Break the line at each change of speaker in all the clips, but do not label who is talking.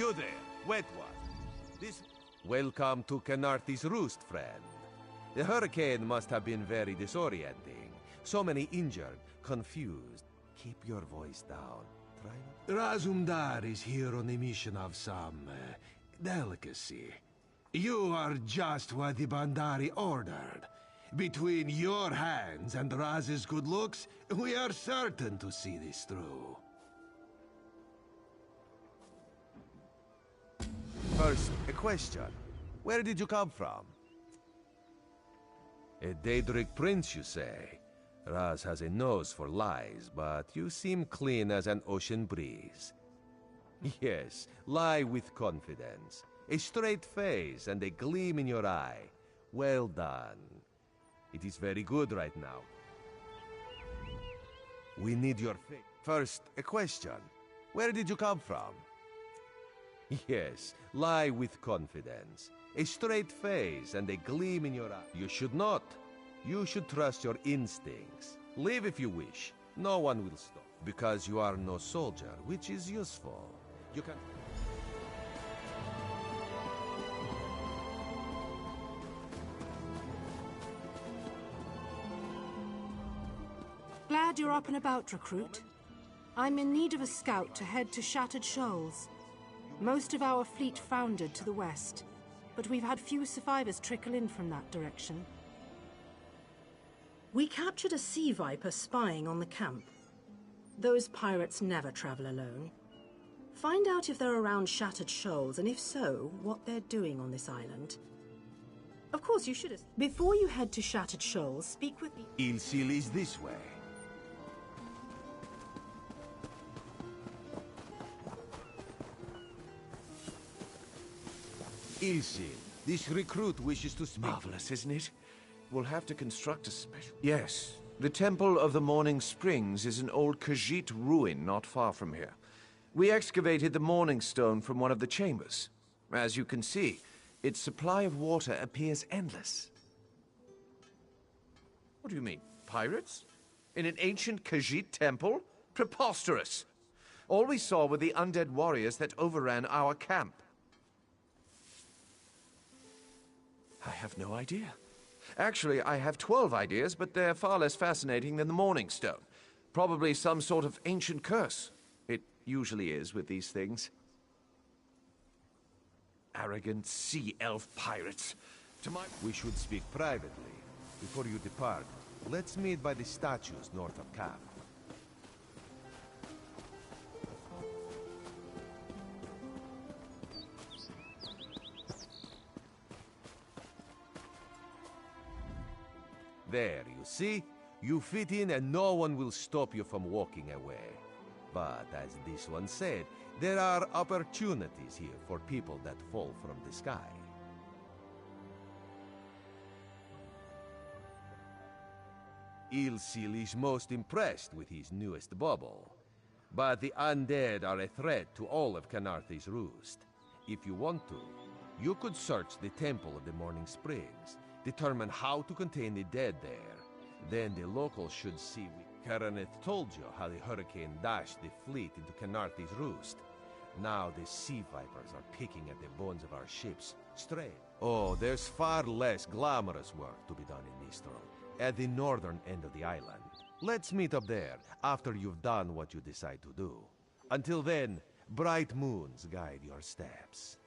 You there, wet one. This... Welcome to Canarthy's Roost, friend. The hurricane must have been very disorienting. So many injured, confused. Keep your voice down. Try not...
Razumdar is here on a mission of some delicacy. You are just what the Bandari ordered. Between your hands and Raz's good looks, we are certain to see this through.
First, a question. Where did you come from? A Daedric prince, you say? Raz has a nose for lies, but you seem clean as an ocean breeze. Yes, lie with confidence. A straight face and a gleam in your eye. Well done. It is very good right now. We need your face. First, a question. Where did you come from? Yes, lie with confidence. A straight face and a gleam in your eye. You should not. You should trust your instincts. Leave if you wish. No one will stop. Because you are no soldier, which is useful. You can...
Glad you're up and about, recruit. I'm in need of a scout to head to Shattered Shoals. Most of our fleet foundered to the west, but we've had few survivors trickle in from that direction. We captured a sea viper spying on the camp. Those pirates never travel alone. Find out if they're around Shattered Shoals, and if so, what they're doing on this island. Of course, you should have... Before you head to Shattered Shoals, speak with the...
Ilsil is this way. Ilsil, this recruit wishes to speak.
Marvelous, isn't it? We'll have to construct a special... Yes. The Temple of the Morning Springs is an old Khajiit ruin not far from here. We excavated the Morning Stone from one of the chambers. As you can see, its supply of water appears endless. What do you mean? Pirates? In an ancient Khajiit temple? Preposterous! All we saw were the undead warriors that overran our camp. I have no idea. Actually, I have 12 ideas, but they're far less fascinating than the Morning Stone. Probably some sort of ancient curse. It usually is with these things. Arrogant sea elf pirates.
We should speak privately. Before you depart, let's meet by the statues north of camp. There, you see? You fit in and no one will stop you from walking away. But as this one said, there are opportunities here for people that fall from the sky. Ilsil is most impressed with his newest bauble. But the undead are a threat to all of Canarthy's Roost. If you want to, you could search the Temple of the Morning Springs, determine how to contain the dead there. Then the locals should see Karaneth told you how the hurricane dashed the fleet into Canarthy's Roost. Now the sea vipers are picking at the bones of our ships. Straight. Oh, there's far less glamorous work to be done in Mistral, at the northern end of the island. Let's meet up there after you've done what you decide to do. Until then, bright moons guide your steps.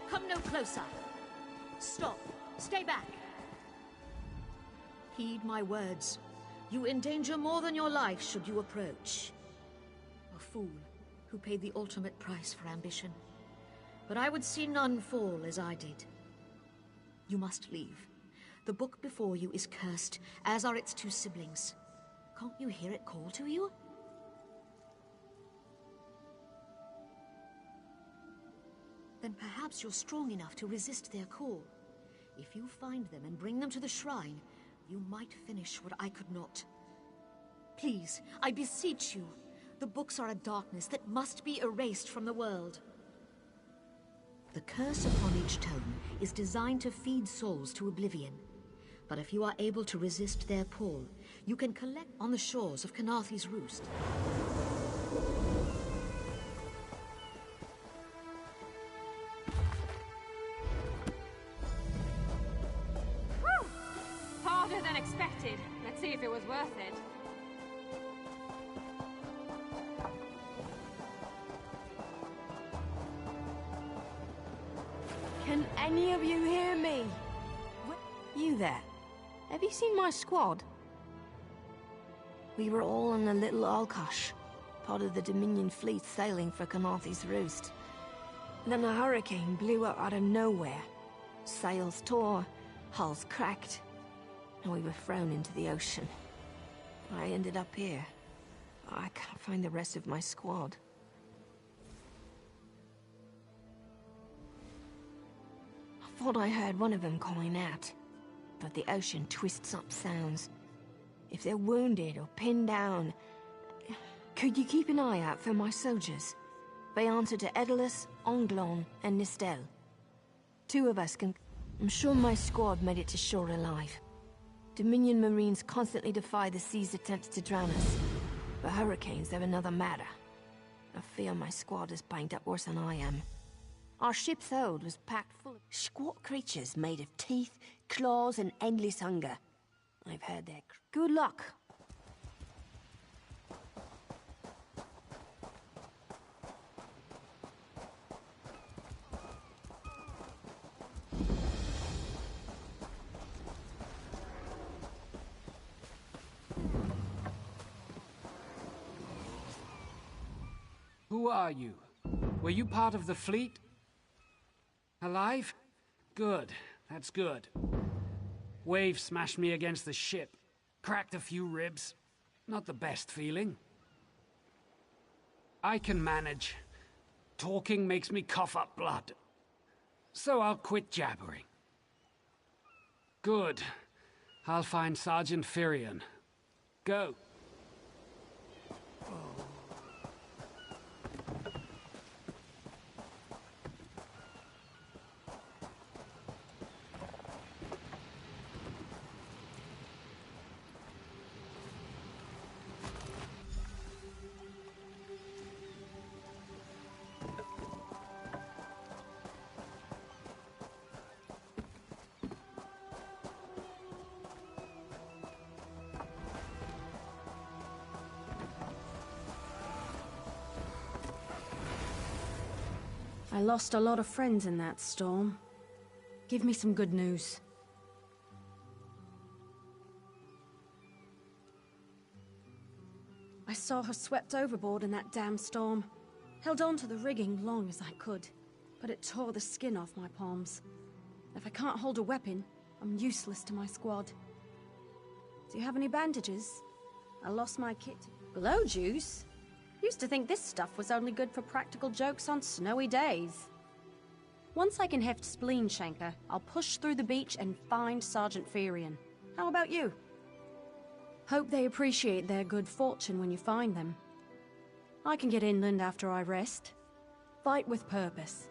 Come no closer. Stop. Stay back. Heed my words. You endanger more than your life should you approach. A fool who paid the ultimate price for ambition. But I would see none fall as I did. You must leave. The book before you is cursed, as are its two siblings. Can't you hear it call to you? Then perhaps you're strong enough to resist their call. If you find them and bring them to the shrine, you might finish what I could not. Please, I beseech you. The books are a darkness that must be erased from the world. The curse upon each tome is designed to feed souls to oblivion. But if you are able to resist their pull, you can collect on the shores of Khenarthi's Roost.
Whew! Harder than expected. Let's see if it was worth it.
Can any of you hear me? You there? Have you seen my squad? We were all in a little Alkosh, part of the Dominion fleet sailing for Khenarthi's Roost. Then a hurricane blew up out of nowhere. Sails tore, hulls cracked, and we were thrown into the ocean. I ended up here. I can't find the rest of my squad. I thought I heard one of them calling out, but the ocean twists up sounds. If they're wounded or pinned down, could you keep an eye out for my soldiers? They answer to Edelus, Onglon, and Nistel. Two of us can... I'm sure my squad made it to shore alive. Dominion Marines constantly defy the sea's attempts to drown us. But hurricanes, they're another matter. I fear my squad is banged up worse than I am. Our ship's hold was packed full of squat creatures made of teeth, claws, and endless hunger. I've heard that. Good luck.
Who are you? Were you part of the fleet? Alive? Good. That's good. Wave smashed me against the ship. Cracked a few ribs. Not the best feeling. I can manage. Talking makes me cough up blood. So I'll quit jabbering. Good. I'll find Sergeant Firion. Go.
I lost a lot of friends in that storm. Give me some good news. I saw her swept overboard in that damn storm. Held on to the rigging long as I could, but it tore the skin off my palms. If I can't hold a weapon, I'm useless to my squad. Do you have any bandages? I lost my kit. Glow juice? Used to think this stuff was only good for practical jokes on snowy days. Once I can heft Spleen Shanker, I'll push through the beach and find Sergeant Firion. How about you? Hope they appreciate their good fortune when you find them. I can get inland after I rest. Fight with purpose.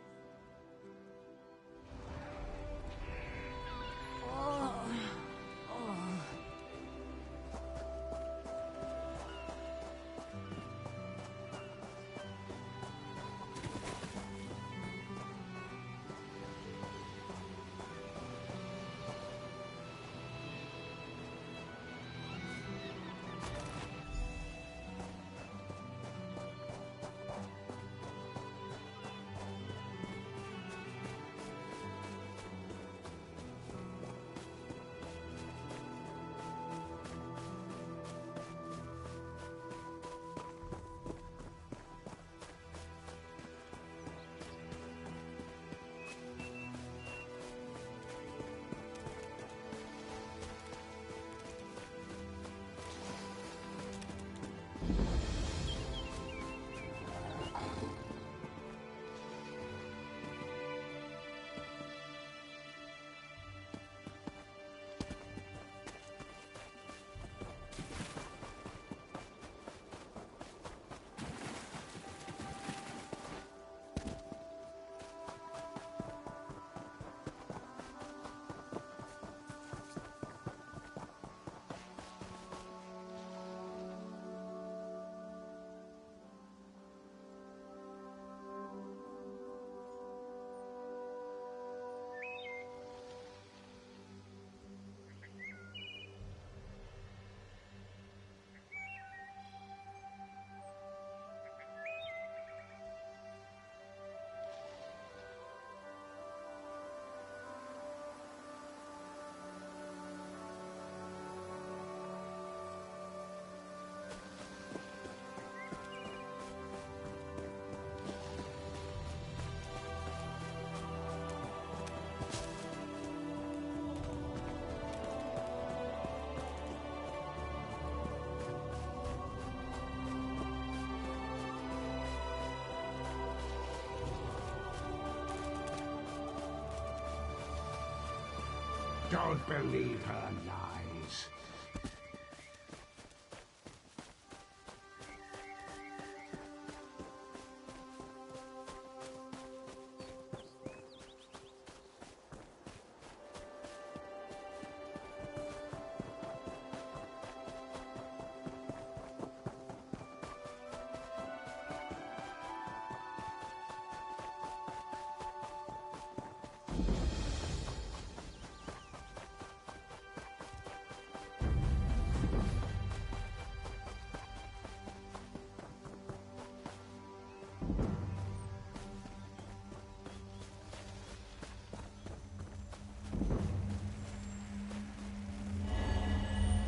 Don't believe her lies.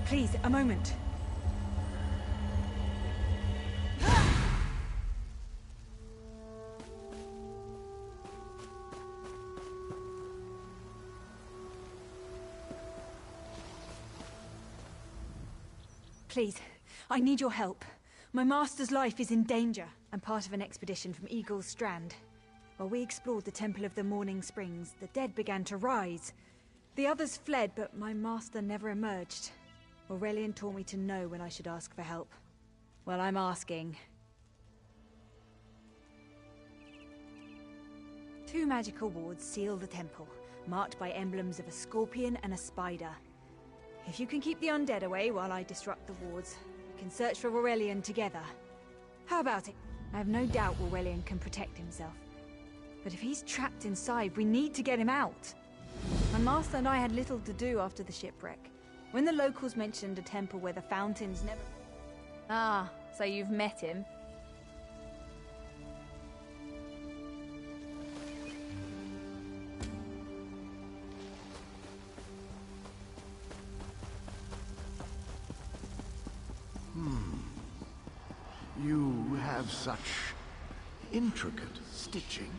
Please, a moment. Please, I need your help. My master's life is in danger. I'm part of an expedition from Eagle's Strand. While we explored the Temple of the Morning Springs, the dead began to rise. The others fled, but my master never emerged. Aurelian taught me to know when I should ask for help. Well, I'm asking. 2 magical wards seal the temple, marked by emblems of a scorpion and a spider. If you can keep the undead away while I disrupt the wards, we can search for Aurelian together. How about it? I have no doubt Aurelian can protect himself. But if he's trapped inside, we need to get him out. My master and I had little to do after the shipwreck. When the locals mentioned a temple where the fountains never... Ah, so you've met him?
You have such intricate stitching.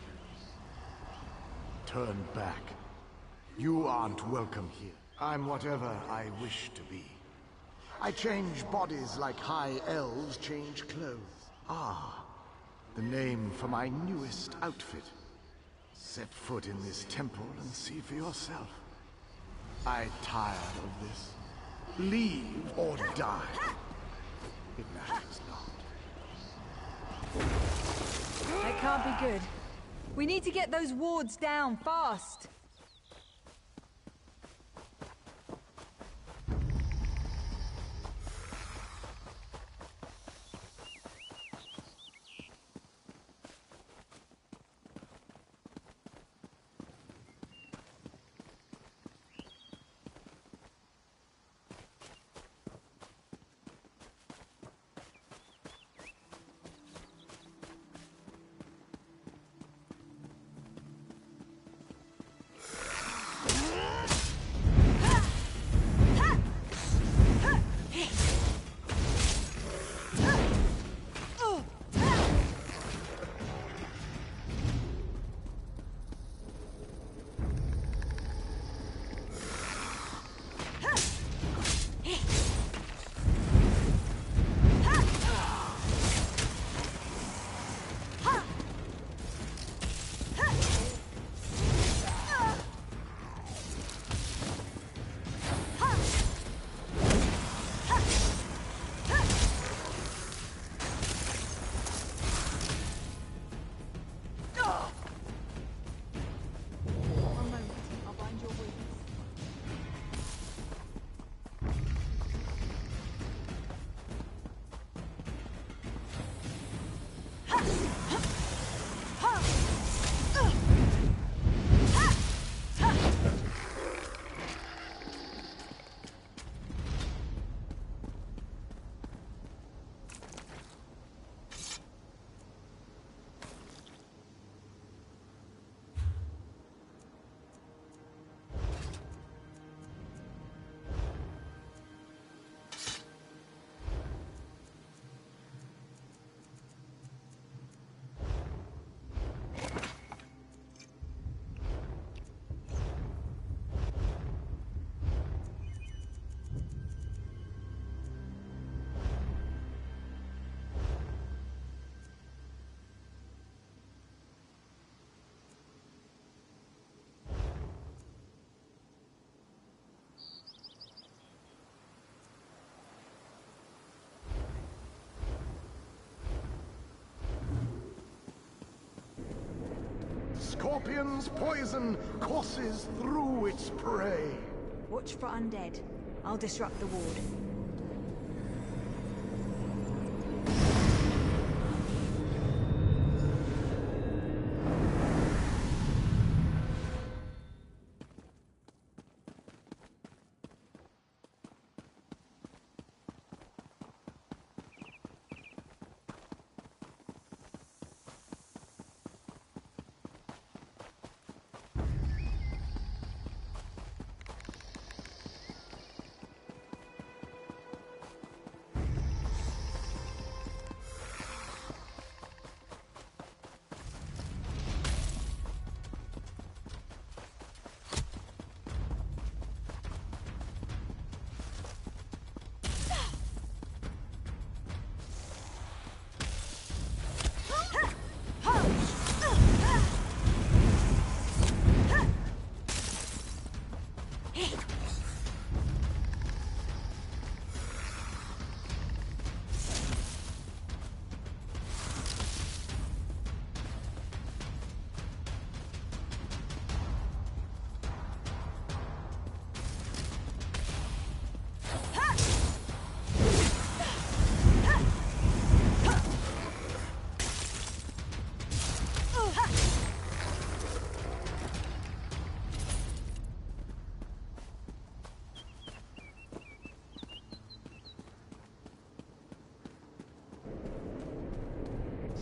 Turn back. You aren't welcome here. I'm whatever I wish to be. I change bodies like high elves change clothes. Ah, the name for my newest outfit. Set foot in this temple and see for yourself. I'm tired of this. Leave or die. It matters not.
That can't be good. We need to get those wards down, fast!
Scorpions' poison courses through its prey.
Watch for undead. I'll disrupt the ward.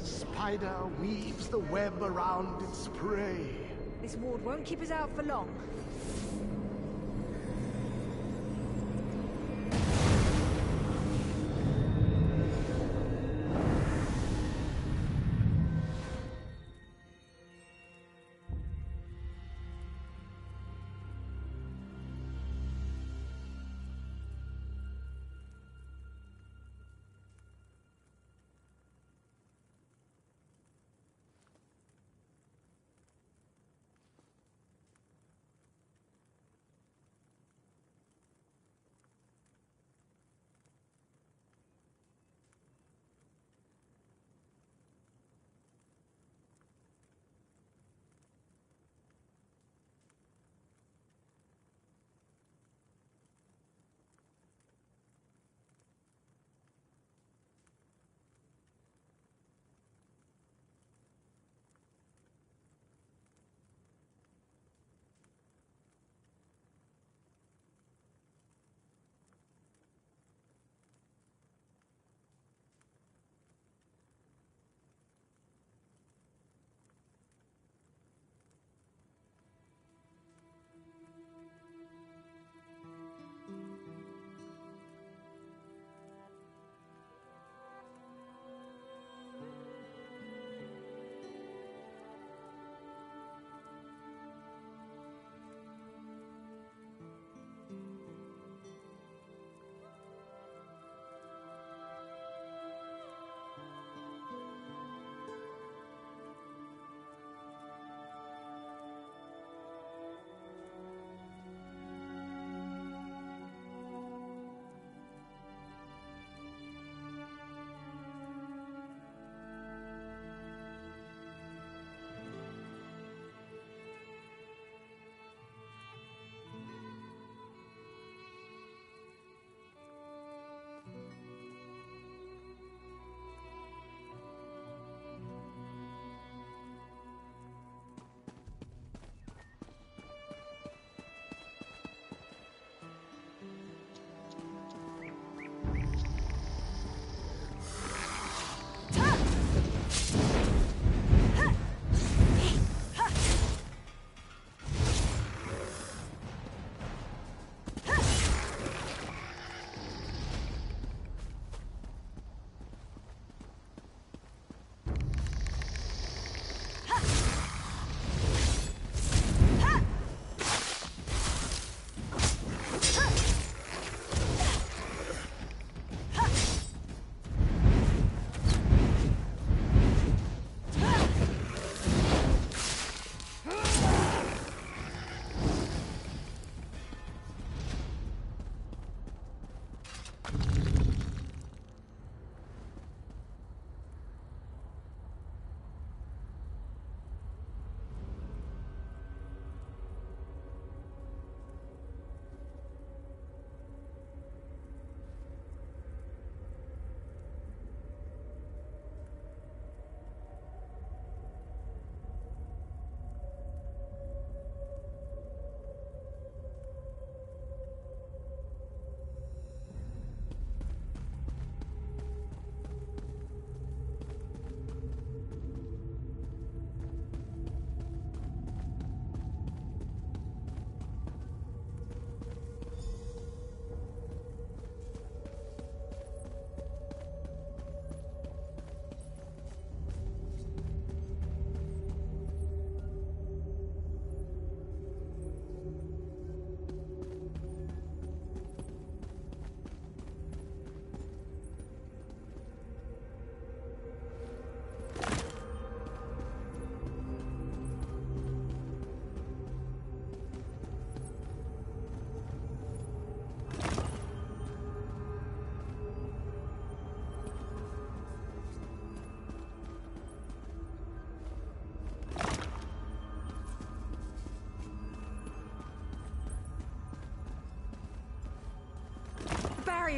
Spider weaves the web around its prey.
This ward won't keep us out for long.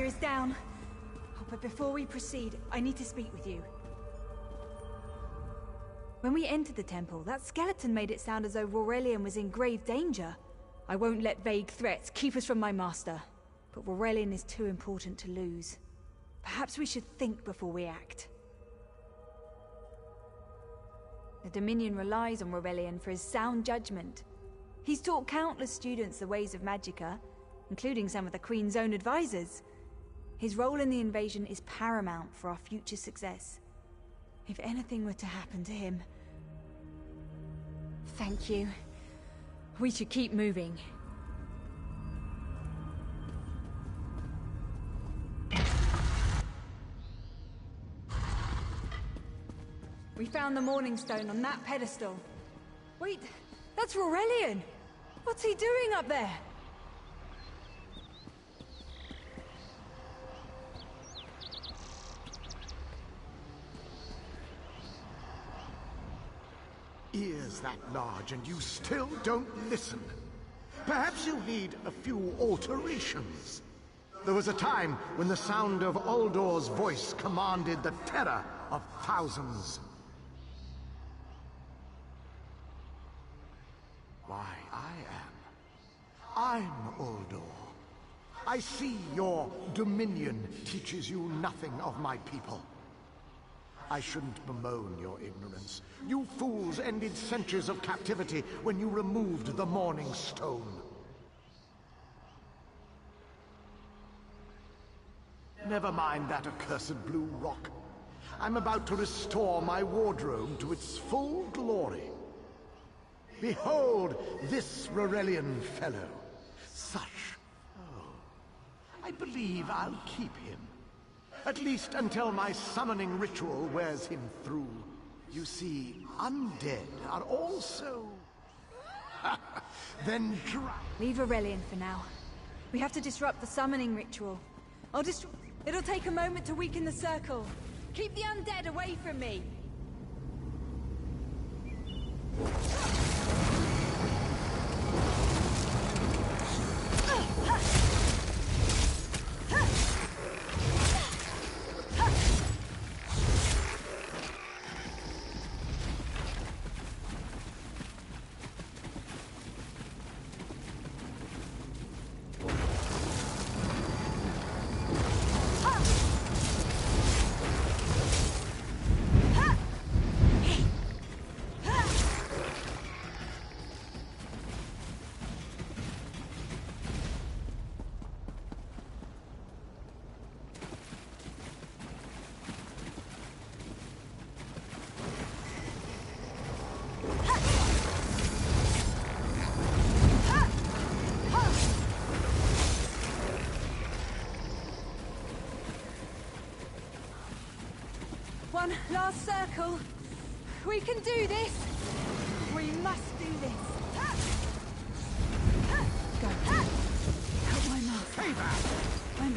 is down. Oh, but before we proceed, I need to speak with you. When we entered the temple, that skeleton made it sound as though Aurelian was in grave danger. I won't let vague threats keep us from my master. But Aurelian is too important to lose. Perhaps we should think before we act. The Dominion relies on Aurelian for his sound judgment. He's taught countless students the ways of Magicka, including some of the Queen's own advisors. His role in the invasion is paramount for our future success. If anything were to happen to him... Thank you. We should keep moving. We found the Morning Stone on that pedestal. Wait, that's Aurelian! What's he doing up there?
Ears that large and you still don't listen. Perhaps you need a few alterations. There was a time when the sound of Uldor's voice commanded the terror of thousands. Why, I'm Uldor. I see your Dominion teaches you nothing of my people. I shouldn't bemoan your ignorance. You fools ended centuries of captivity when you removed the Morning Stone. Never mind that accursed blue rock. I'm about to restore my wardrobe to its full glory. Behold this Aurelian fellow. I believe I'll keep him. At least until my summoning ritual wears him through. You see, undead are also... then
leave Aurelian for now. We have to disrupt the summoning ritual. It'll take a moment to weaken the circle. Keep the undead away from me! One last circle. We can do this. We must do this. Go. Help my master. I'm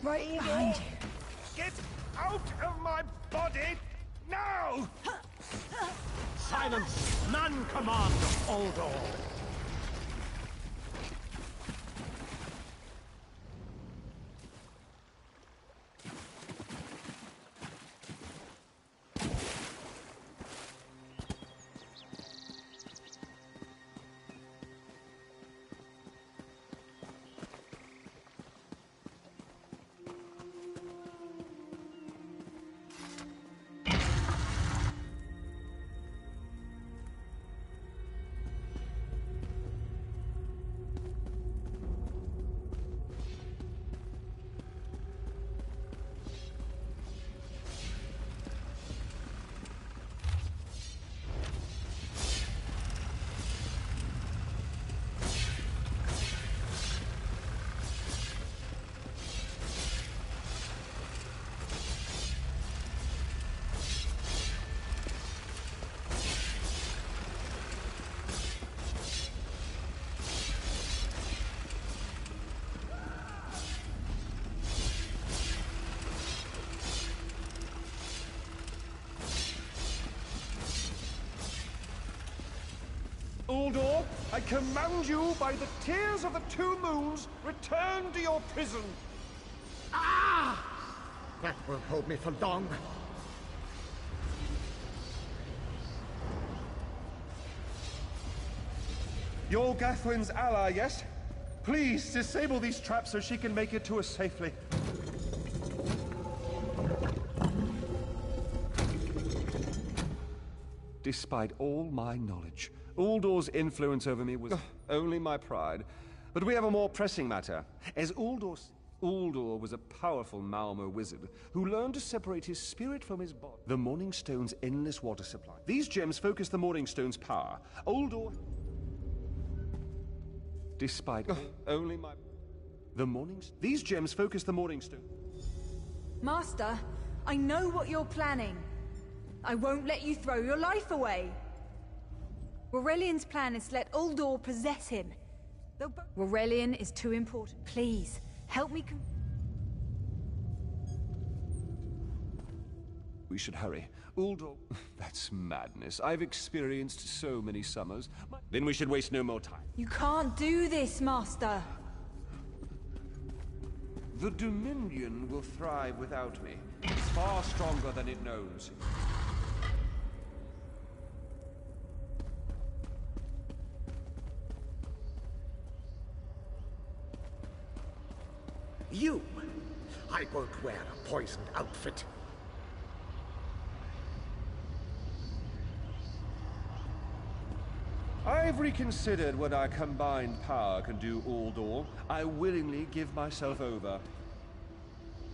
right behind you.
Get out of my body now!
Silence! None command Uldor!
Uldor, I command you by the tears of the two moons, return to your prison.
That won't hold me for long.
You're Gathwin's ally, yes? Please, disable these traps so she can make it to us safely. Despite all my knowledge, Uldor's influence over me was only my pride. But we have a more pressing matter. As Uldor was a powerful Malmo wizard who learned to separate his spirit from his body. The Morning Stone's endless water supply. These gems focus the Morning Stone's power. Uldor... Despite only my... These gems focus the Morning Stone.
Master, I know what you're planning. I won't let you throw your life away. Aurelian's plan is to let Uldor possess him. Aurelian is too important. Please, help me
We should hurry. Uldor... That's madness. I've experienced so many summers. Then we should waste no more time.
You can't do this, Master.
The Dominion will thrive without me. It's far stronger than it knows.
You! I won't wear a poisoned outfit.
I've reconsidered what our combined power can do, Uldor. I willingly give myself over.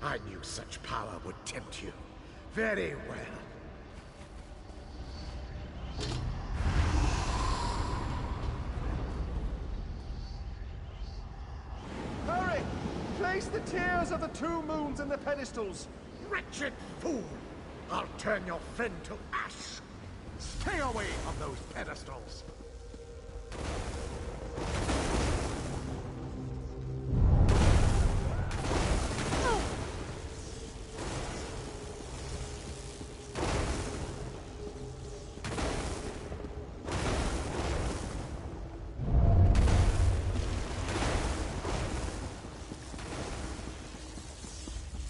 I knew such power would tempt you. Very well.
Hurry! Place the tears of the two moons in the pedestals!
Wretched fool! I'll turn your friend to ash! Stay away from those pedestals!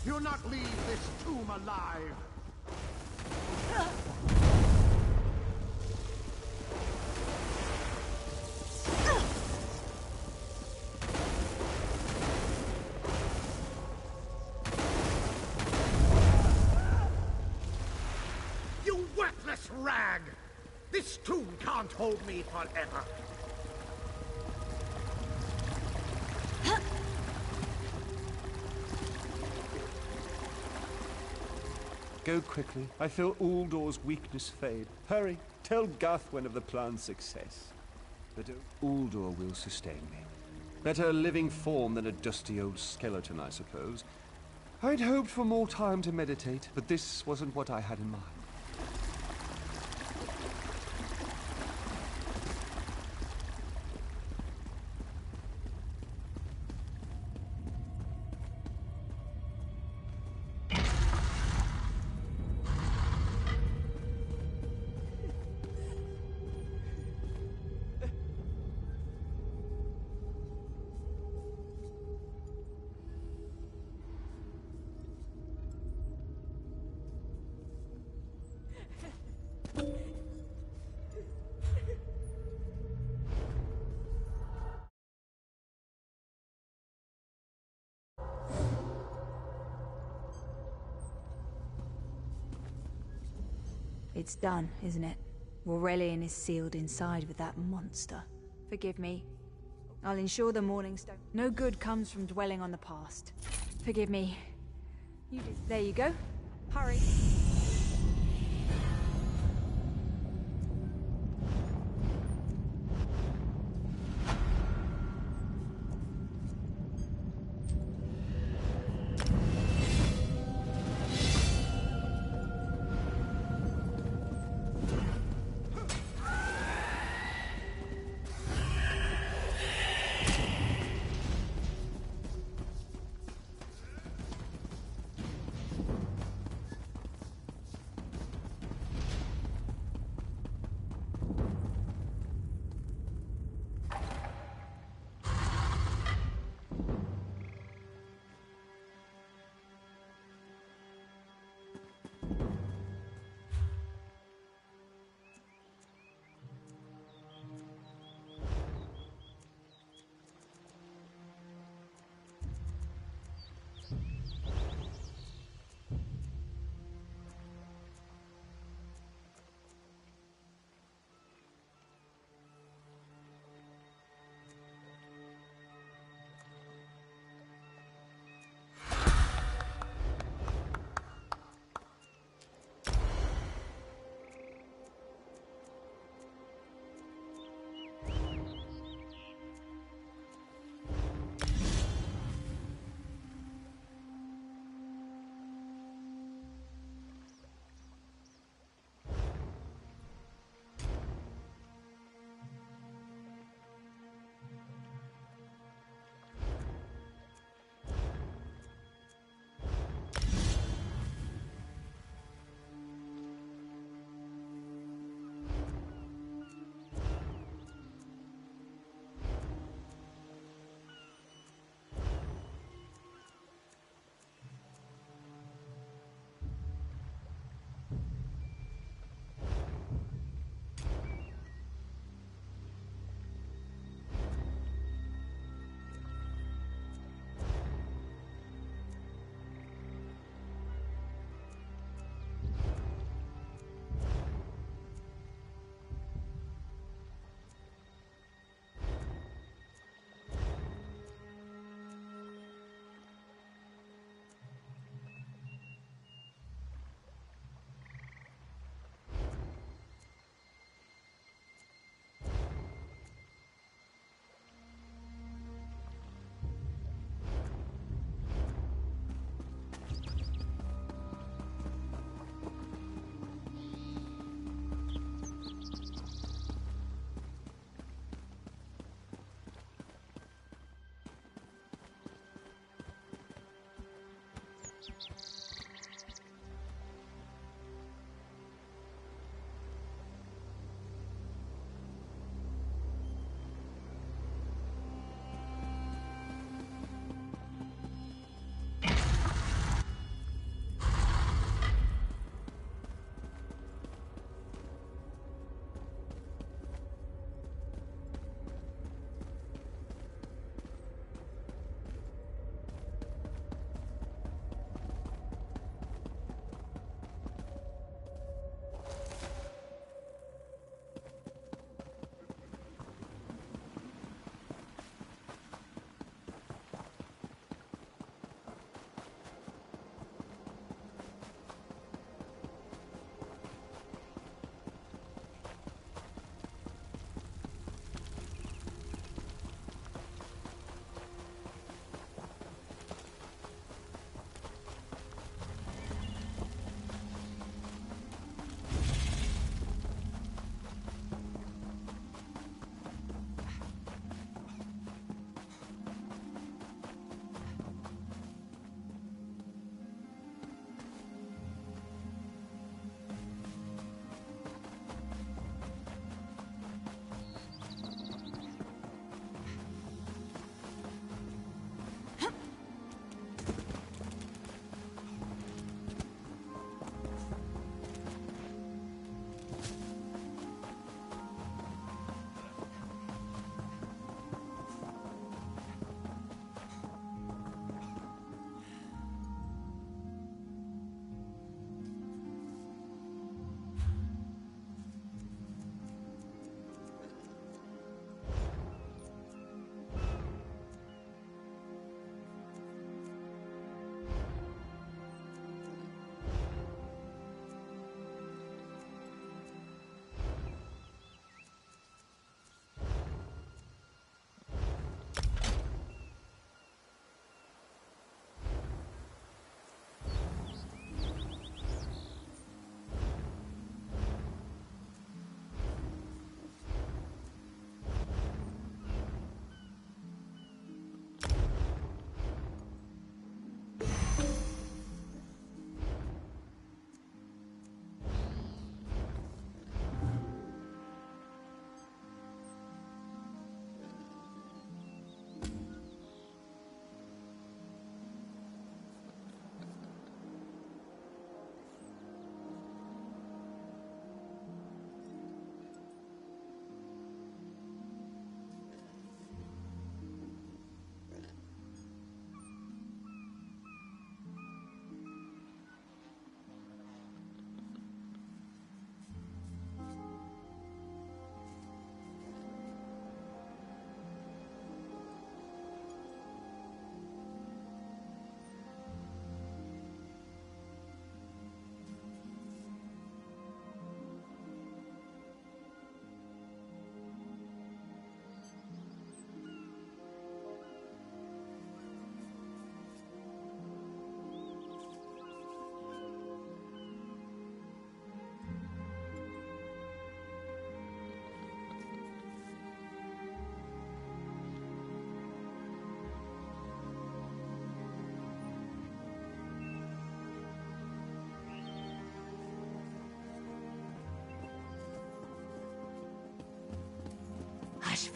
Do not leave this tomb alive! You worthless rag! This tomb can't hold me forever!
Go quickly. I feel Uldor's weakness fade. Hurry, tell Gathwin of the plan's success. That Uldor will sustain me. Better a living form than a dusty old skeleton, I suppose. I'd hoped for more time to meditate, but this wasn't what I had in mind.
It's done, isn't it? Aurelian is sealed inside with that monster. Forgive me. I'll ensure the Morning Stone. No good comes from dwelling on the past. Forgive me. You did. There you go. Hurry.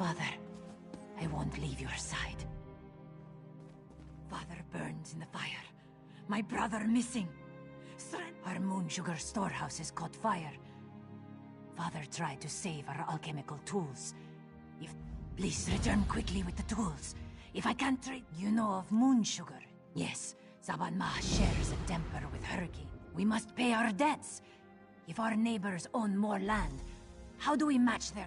Father, I won't leave your side. Father burns in the fire. My brother missing. Our moon sugar storehouse has caught fire. Father tried to save our alchemical tools. Please return quickly with the tools. If I can't trade, you know of moon sugar. Yes, Zaban Ma shares a temper with Hurricane. We must pay our debts. If our neighbors own more land, how do we match their...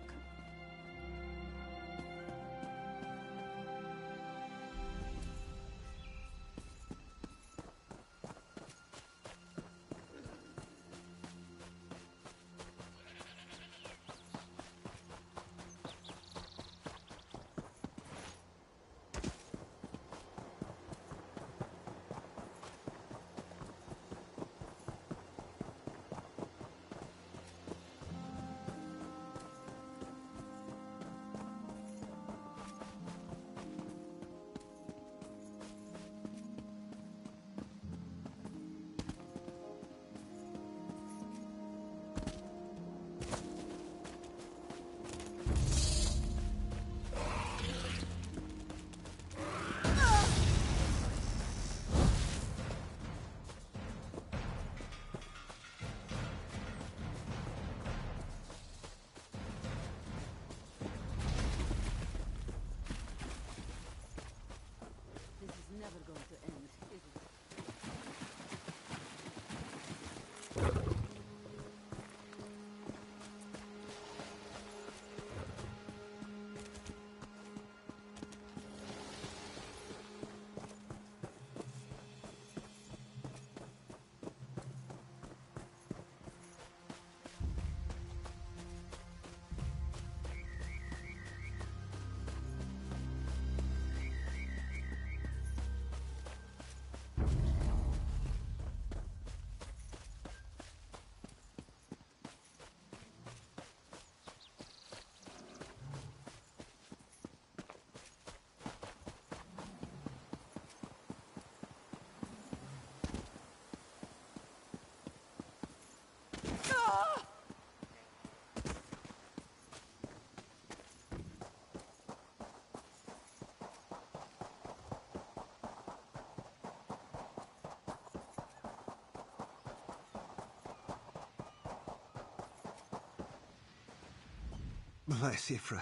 Bless Ifra.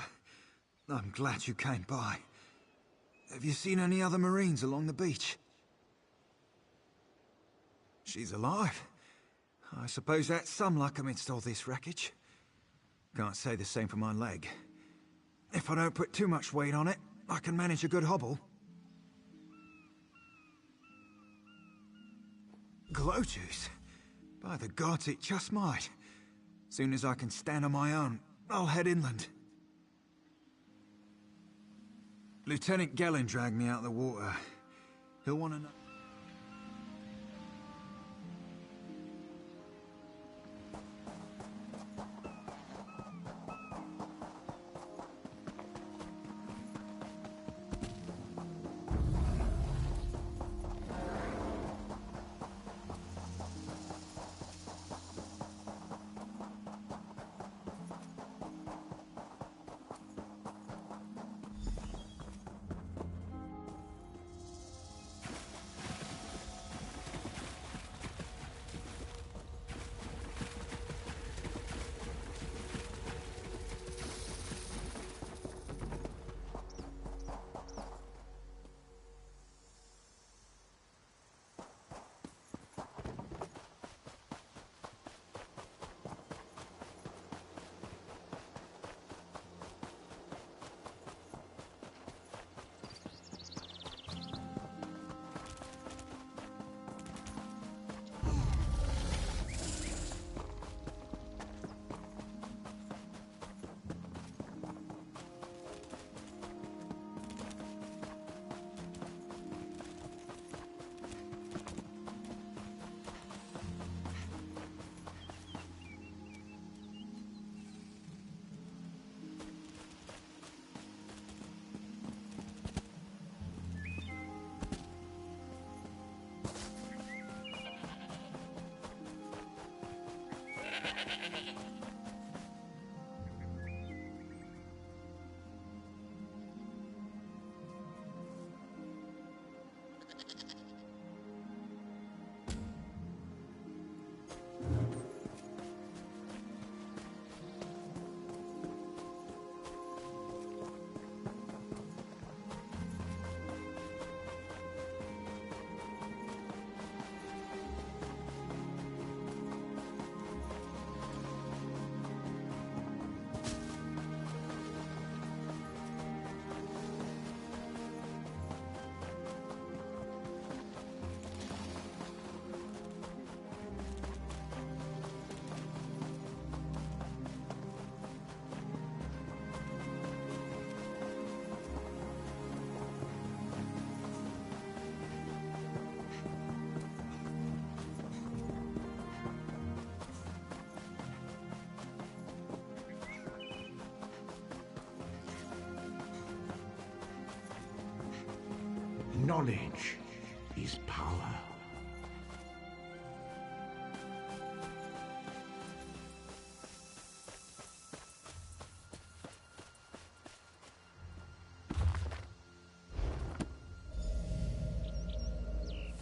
I'm glad you came by. Have you seen any other Marines along the beach? She's alive. I suppose that's some luck amidst all this wreckage. Can't say the same for my leg. If I don't put too much weight on it, I can manage a good hobble. Glow juice? By the gods, it just might. Soon as I can stand on my own, I'll head inland. Lieutenant Gellin dragged me out of the water. He'll want to know...
knowledge is power.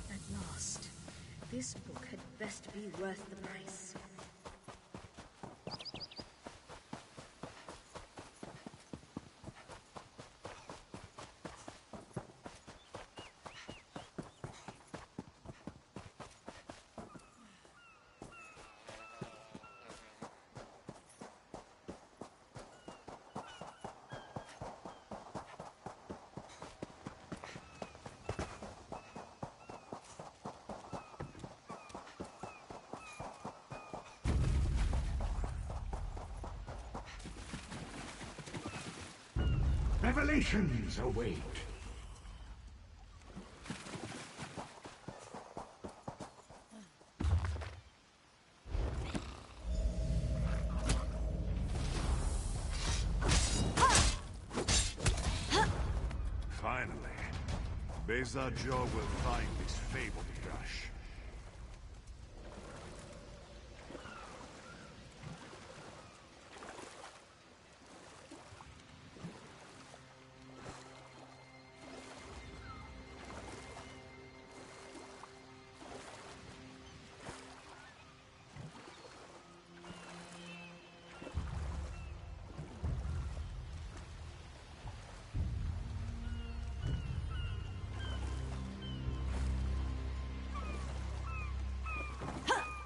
At last. This book had best be worth the price.
Revelations await.
Finally, Be'zar will find this fabled gush.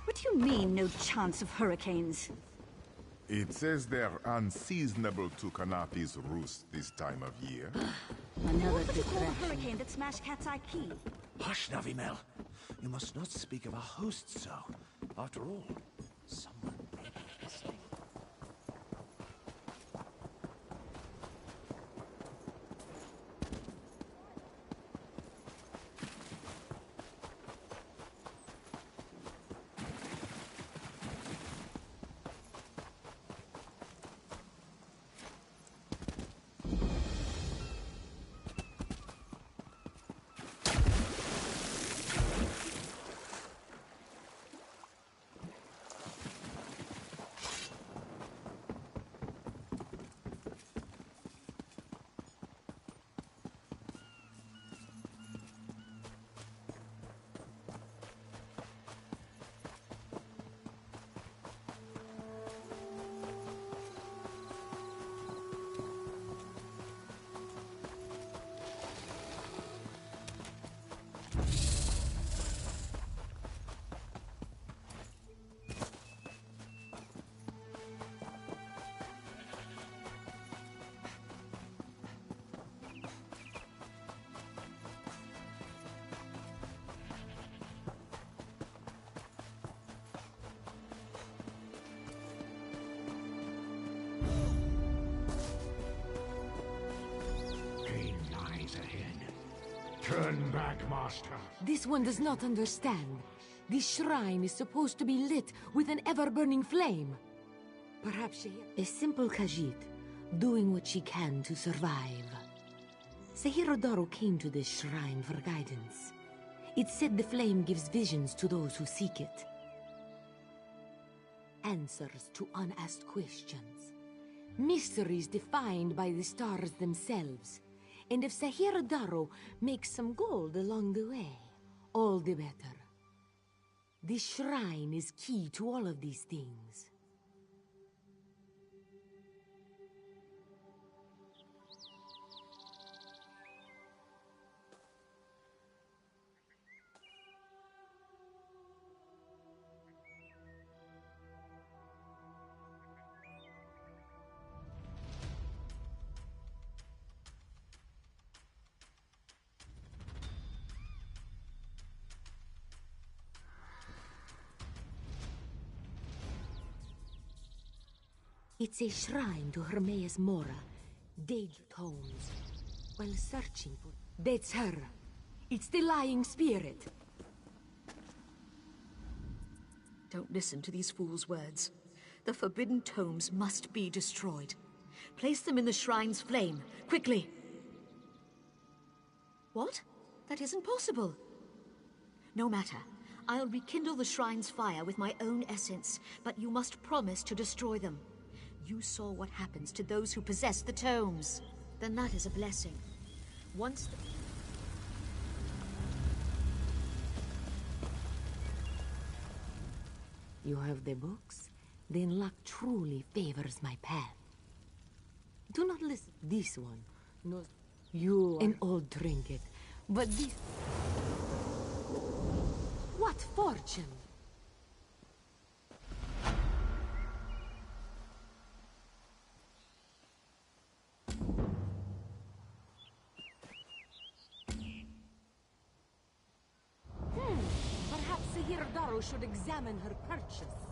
What do you mean, no chance of hurricanes?
It says they're unseasonable to Kanafi's roost this time of year.
Another hurricane that smashed Cat's Eye Key.
Hush, Navimel. You must not speak of our host so. After all, someone may be listening.
Turn back, Master.
This one does not understand. This shrine is supposed to be lit with an ever-burning flame. Perhaps she...
A simple Khajiit, doing what she can to survive. Sahirodaru came to this shrine for guidance. It said the flame gives visions to those who seek it. Answers to unasked questions. Mysteries defined by the stars themselves. And if Sahirodaru makes some gold along the way, all the better. This shrine is key to all of these things. It's a shrine to Hermaeus Mora, Dage Tomes. While searching for... That's her. It's the lying spirit.
Don't listen to these fools' words. The forbidden tomes must be destroyed. Place them in the shrine's flame, quickly. What? That isn't possible. No matter. I'll rekindle the shrine's fire with my own essence, but you must promise to destroy them. You saw what happens to those who possess the tomes. Then that is a blessing. Once the...
You have the books? Then luck truly favors my path. Do not listen. This one. No, you an old trinket. But this... What fortune! Perhaps Sahir Daru should examine her purchase.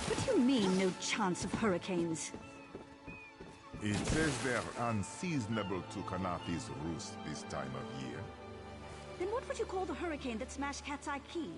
What do you mean, no chance of hurricanes?
It says they're unseasonable to Kanafi's roost this time of year.
Then what would you call the hurricane that smashed Cat's Eye Key?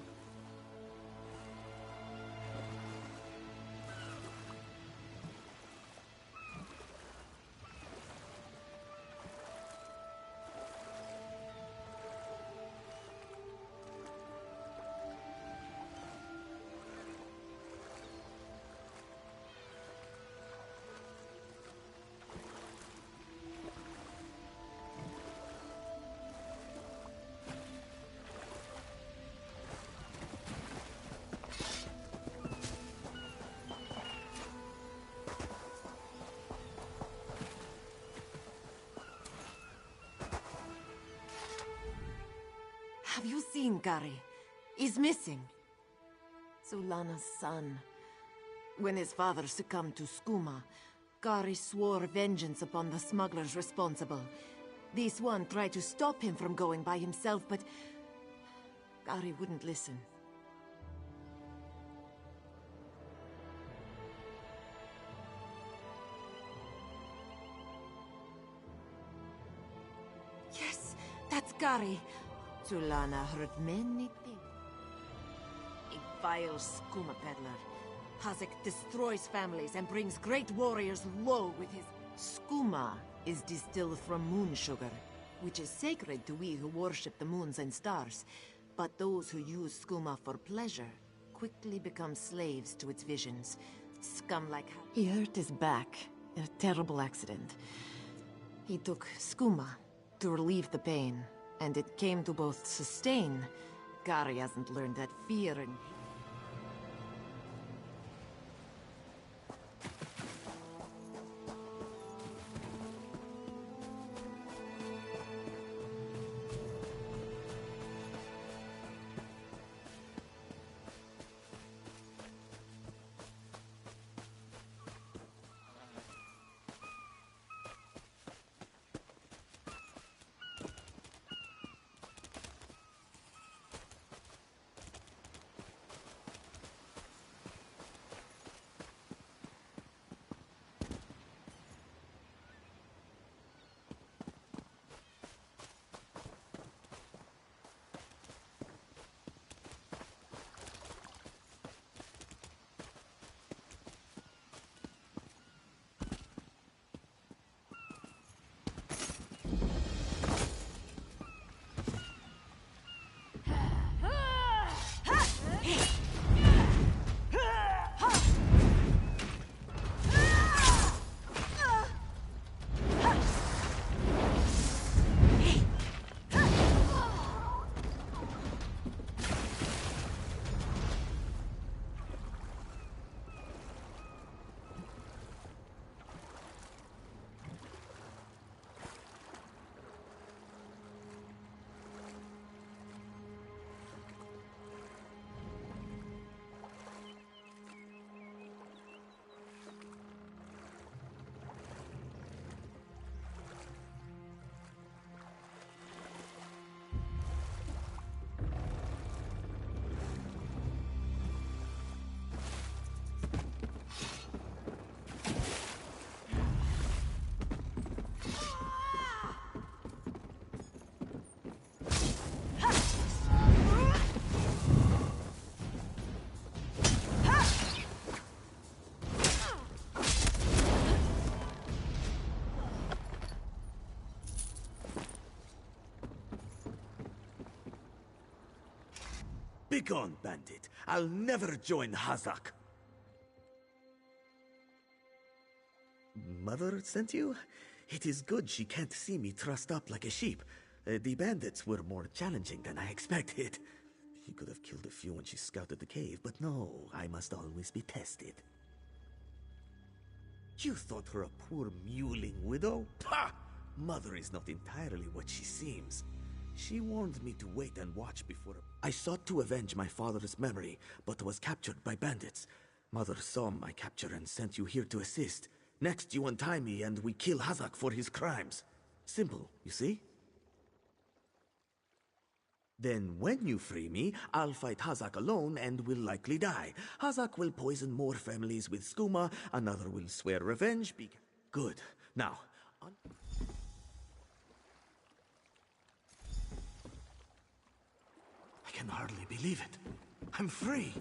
Have you seen Gary? He's missing. Zulana's son. When his father succumbed to skooma, Gary swore vengeance upon the smugglers responsible. This one tried to stop him from going by himself, but Gary wouldn't listen. Yes, that's Gary. Zulana heard many things. A vile skooma peddler. Hazek destroys families and brings great warriors low with his... Skooma is distilled from moon sugar, which is sacred to we who worship the moons and stars. But those who use skooma for pleasure quickly become slaves to its visions. Scum like... He hurt his back in a terrible accident. He took skooma to relieve the pain. And it came to both sustain. Gary hasn't learned that fear and...
Begone, bandit. I'll never join Hazak. Mother sent you? It is good she can't see me trussed up like a sheep. The bandits were more challenging than I expected. She could have killed a few when she scouted the cave, but no, I must always be tested. You thought her a poor mewling widow? Pah! Mother is not entirely what she seems. She warned me to wait and watch before... I sought to avenge my father's memory, but was captured by bandits. Mother saw my capture and sent you here to assist. Next, you untie me and we kill Hazak for his crimes. Simple, you see? Then when you free me, I'll fight Hazak alone and will likely die. Hazak will poison more families with skooma, another will swear revenge. Good. Now... I can hardly believe it. I'm free.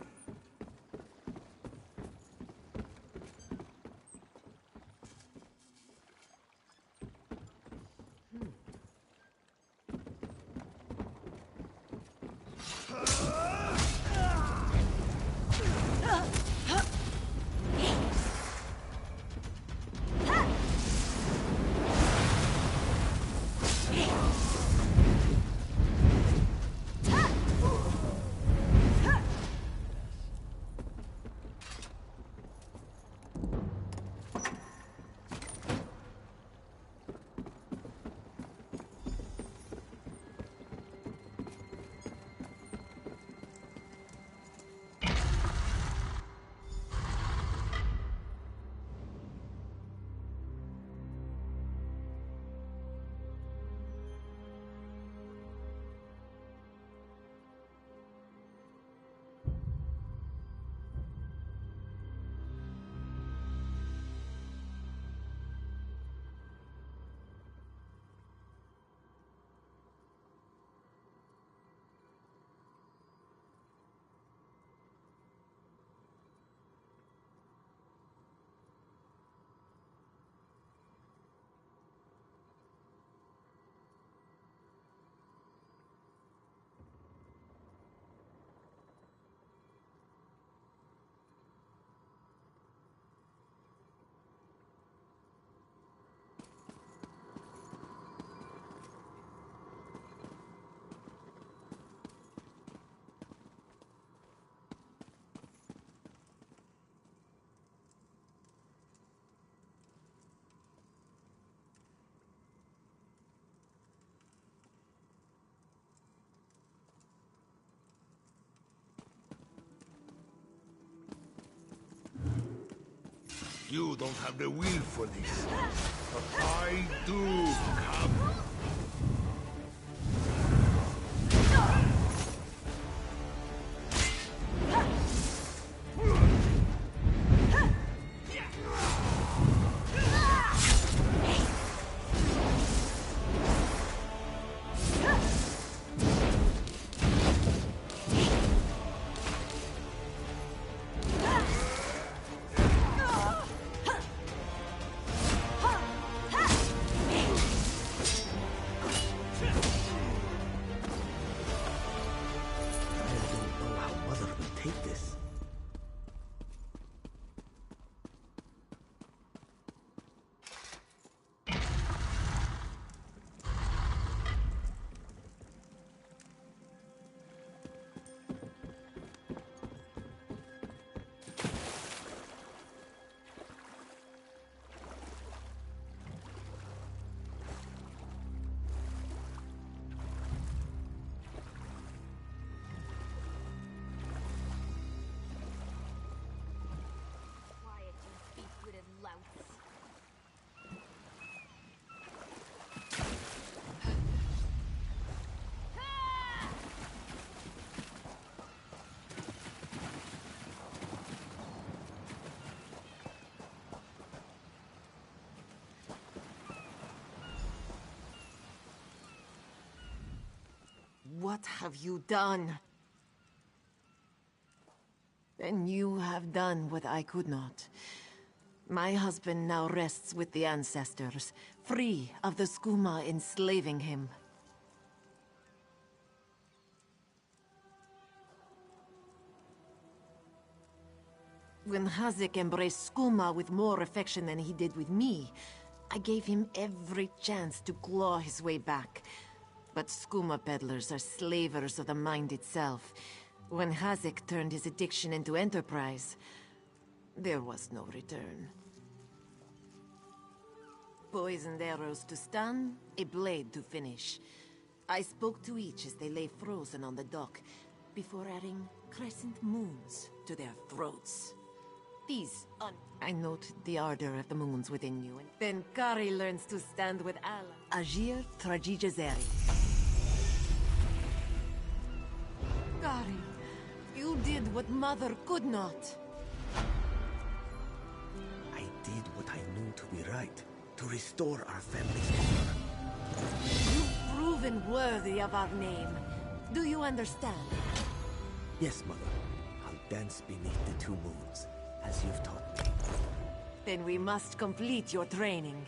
You don't have the will for this, but I do. Come.
What have you done? Then you have done what I could not. My husband now rests with the ancestors, free of the skooma enslaving him. When Hazik embraced Skooma with more affection than he did with me, I gave him every chance to claw his way back. But Skooma peddlers are slavers of the mind itself. When Hazik turned his addiction into enterprise, there was no return. Poisoned arrows to stun, a blade to finish. I spoke to each as they lay frozen on the dock, before adding crescent moons to their throats. I noted the ardor of the moons within you, and then Kari learns to stand with Allah. Ajir Trajijazeri. Kari, you did what Mother could not.
I did what I knew to be right, to restore our family's honor.
You've proven worthy of our name. Do you understand?
Yes, Mother. I'll dance beneath the 2 moons, as you've taught me.
Then we must complete your training.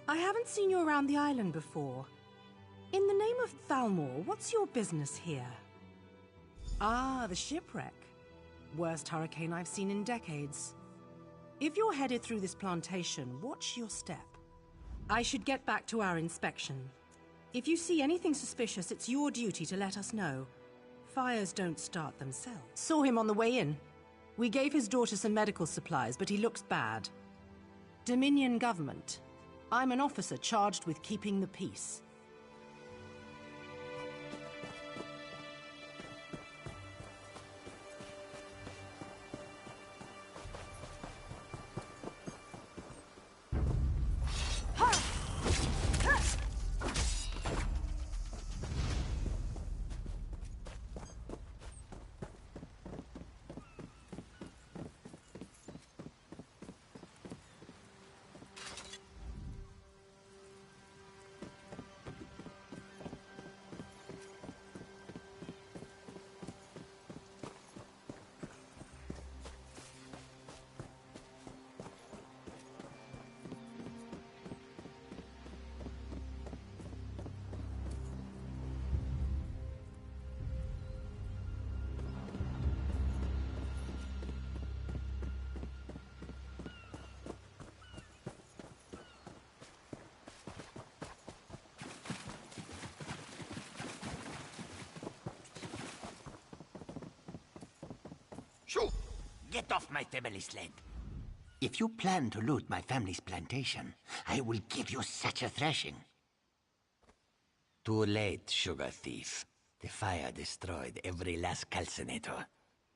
I haven't seen you around the island before. In the name of Thalmor, what's your business here? Ah, the shipwreck. Worst hurricane I've seen in decades. If you're headed through this plantation, watch your step. I should get back to our inspection. If you see anything suspicious, it's your duty to let us know. Fires don't start themselves. Saw him on the way in. We gave his daughter some medical supplies, but he looks bad. Dominion government. I'm an officer charged with keeping the peace.
Shoo! Get off my family's land. If you plan to loot my family's plantation, I will give you such a thrashing. Too late, sugar thief. The fire destroyed every last calcinator.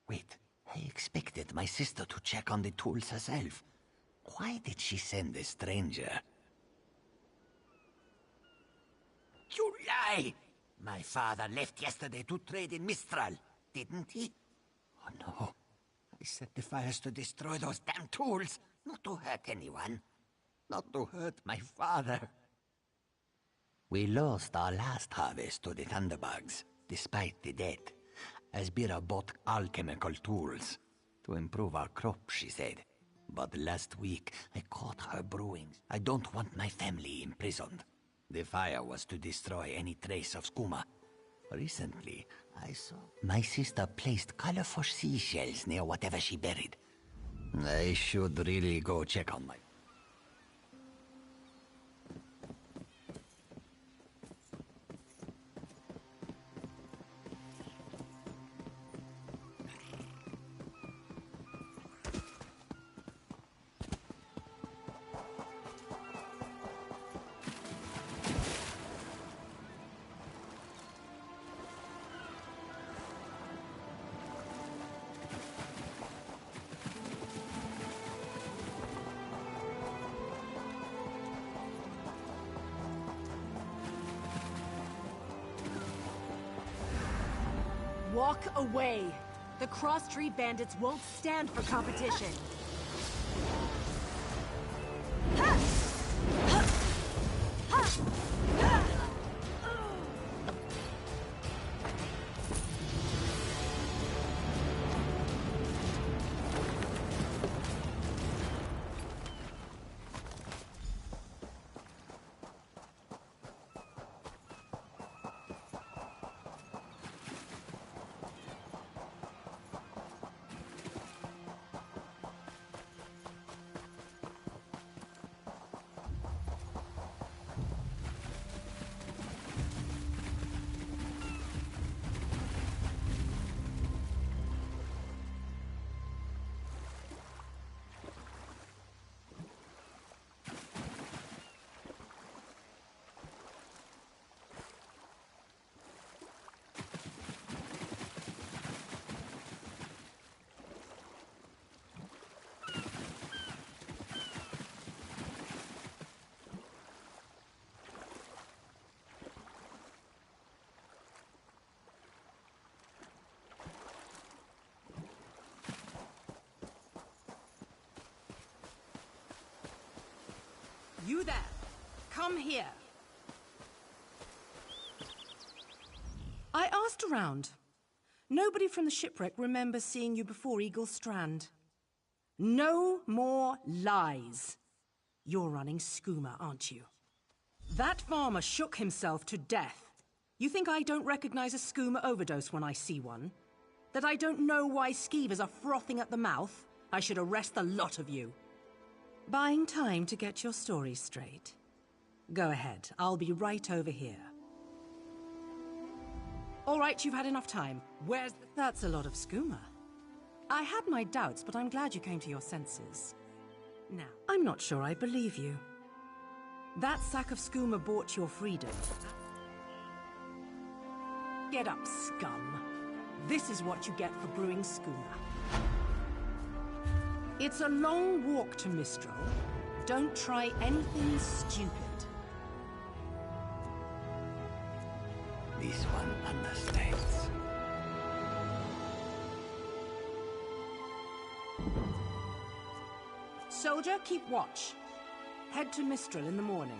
Wait, I expected my sister to check on the tools herself. Why did she send a stranger? You lie! My father left yesterday to trade in Mistral, didn't he? Oh no. I set the fires to destroy those damn tools, not to hurt anyone. Not to hurt my father. We lost our last harvest to the Thunderbugs, despite the debt. Asbira bought alchemical tools to improve our crop, she said. But last week, I caught her brewing. I don't want my family imprisoned. The fire was to destroy any trace of skooma. Recently, I saw my sister placed colorful seashells near whatever she buried. I should really go check on my...
Walk away! The Cross Tree Bandits won't stand for competition! You there! Come here! I asked around. Nobody from the shipwreck remembers seeing you before Eagle Strand. No more lies. You're running skooma, aren't you? That farmer shook himself to death. You think I don't recognize a skooma overdose when I see one? That I don't know why skeevers are frothing at the mouth? I should arrest the lot of you. Buying time to get your story straight. Go ahead, I'll be right over here. All right, you've had enough time. Where's the... That's a lot of skooma. I had my doubts, but I'm glad you came to your senses. Now, I'm not sure I believe you. That sack of skooma bought your freedom. Get up, scum. This is what you get for brewing skooma. It's a long walk to Mistral. Don't try anything stupid.
This one understands.
Soldier, keep watch. Head to Mistral in the morning.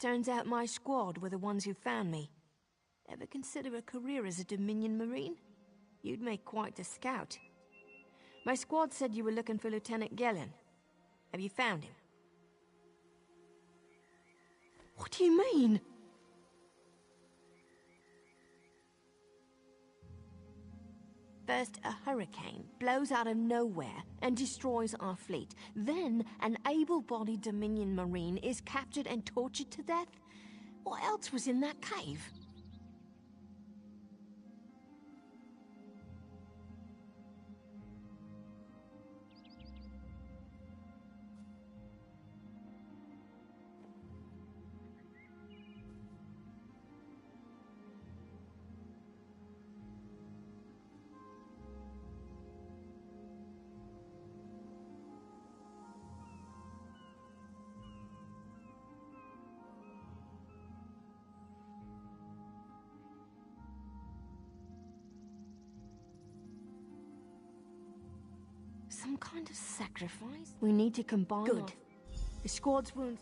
Turns out my squad were the ones who found me. Ever consider a career as a Dominion Marine? You'd make quite a scout. My squad said you were looking for Lieutenant Gellin. Have you found him? What do you mean? First, a hurricane blows out of nowhere and destroys our fleet. Then, an able-bodied Dominion Marine is captured and tortured to death? What else was in that cave? Some kind of sacrifice? We need to combine.
Good.
The squad's wounds.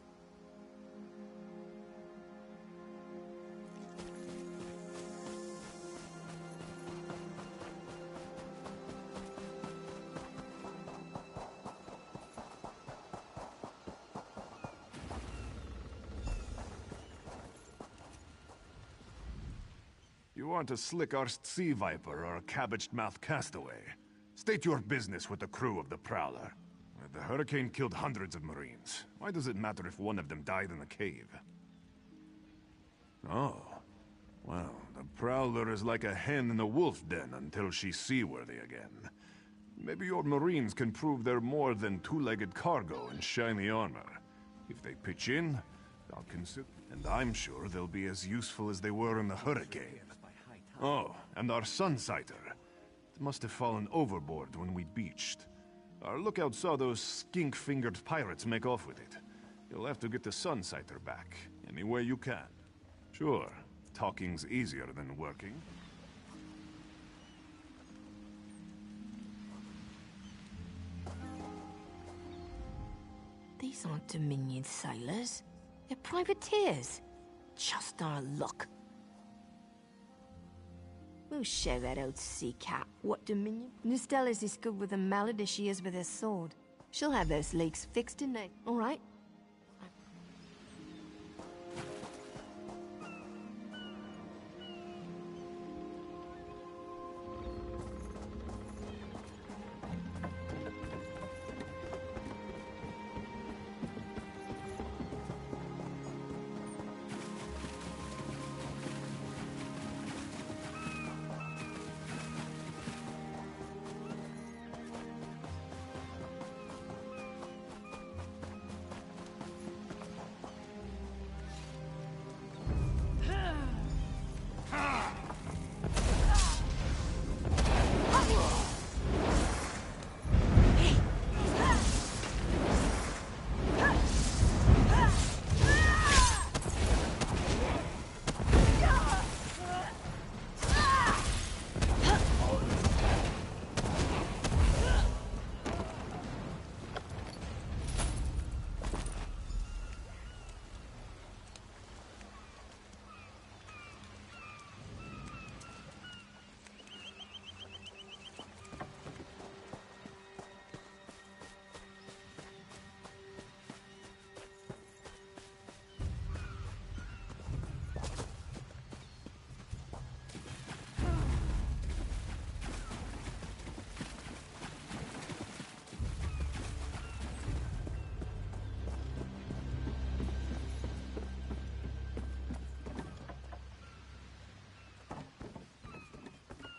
You aren't a slick-arsed sea viper or a cabbage-mouthed castaway. State your business with the crew of the Prowler. The hurricane killed hundreds of Marines. Why does it matter if one of them died in the cave? Oh. Well, the Prowler is like a hen in a wolf den until she's seaworthy again. Maybe your Marines can prove they're more than two-legged cargo in shiny armor. If they pitch in, I'll consider... And I'm sure they'll be as useful as they were in the hurricane. Oh, and our Sunsighter. It must have fallen overboard when we beached. Our lookout saw those skink-fingered pirates make off with it. You'll have to get the Sunsighter back, any way you can. Sure, talking's easier than working.
These aren't Dominion sailors. They're privateers. Just our luck. We'll show that old sea cat what Dominion... Nistella's as good with a mallet as she is with her sword. She'll have those leaks fixed in there. All right?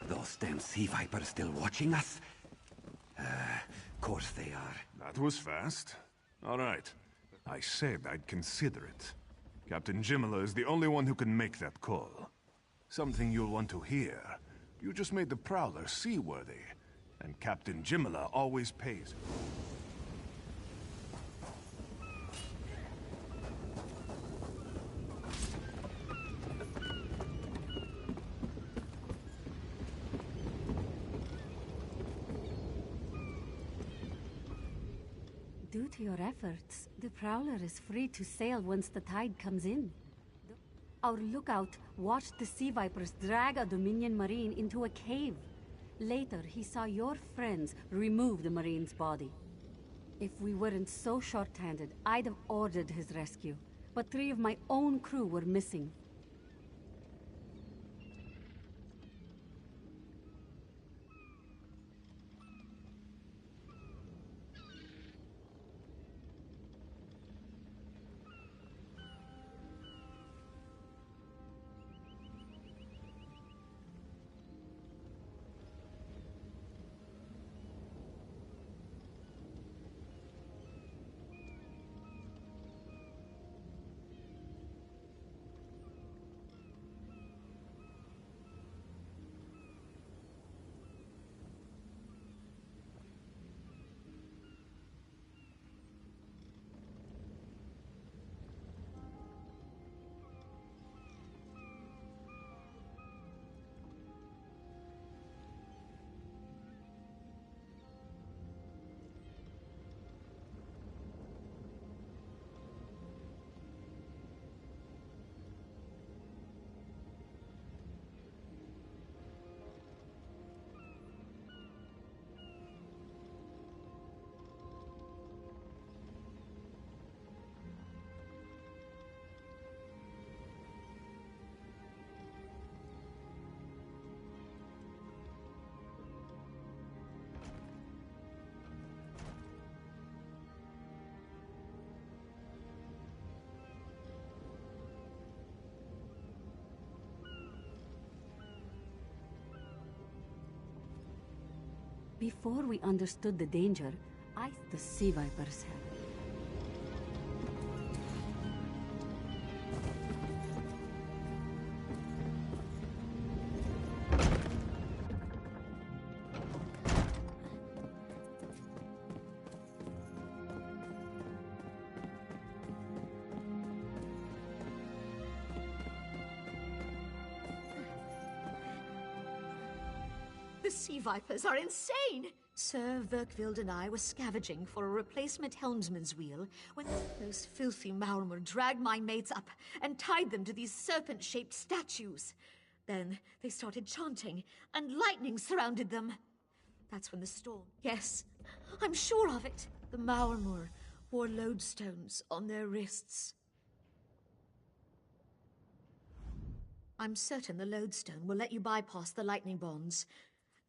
Those damn sea vipers still watching us? Course they are.
That was fast. All right. I said I'd consider it. Captain Jimala is the only one who can make that call. Something you'll want to hear. You just made the Prowler seaworthy, and Captain Jimala always pays.
Due to your efforts, the Prowler is free to sail once the tide comes in. Our lookout watched the Sea Vipers drag a Dominion Marine into a cave. Later, he saw your friends remove the Marine's body. If we weren't so short-handed, I'd have ordered his rescue. But 3 of my own crew were missing. Before we understood the danger, the Sea Vipers had.
The Sea Vipers are insane! Sir Verkvild and I were scavenging for a replacement helmsman's wheel when those filthy Maormer dragged my mates up and tied them to these serpent-shaped statues. Then they started chanting, and lightning surrounded them. That's when the storm... Yes, I'm sure of it. The Maormer wore lodestones on their wrists. I'm certain the lodestone will let you bypass the lightning bonds.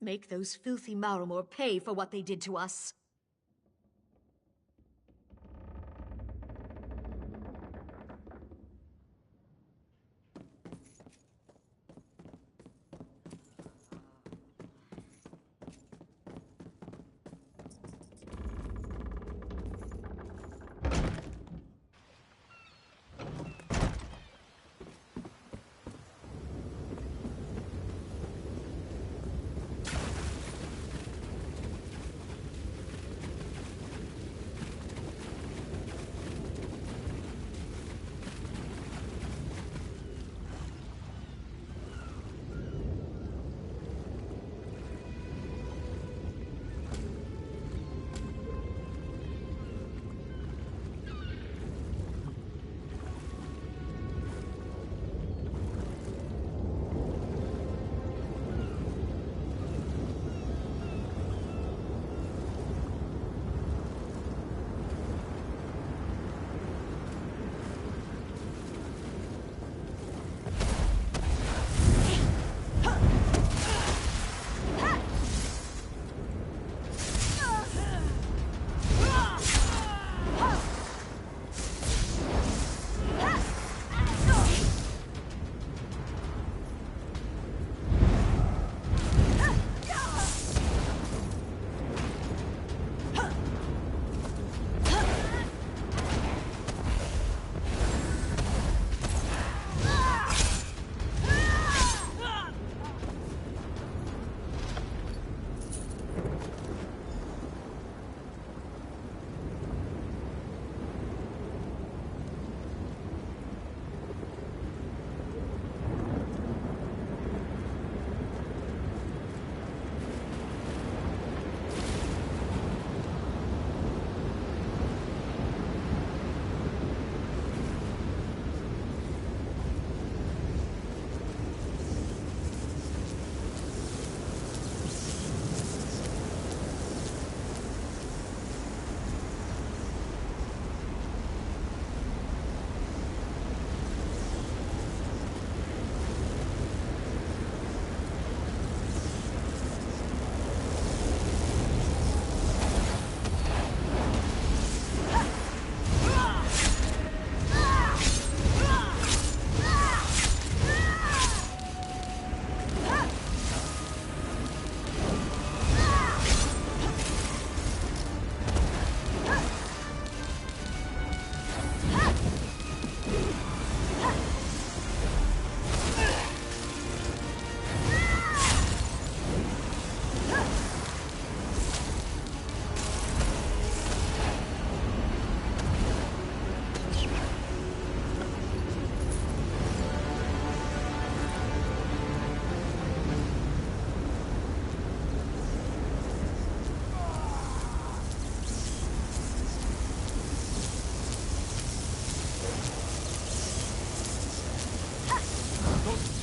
Make those filthy Maormer pay for what they did to us.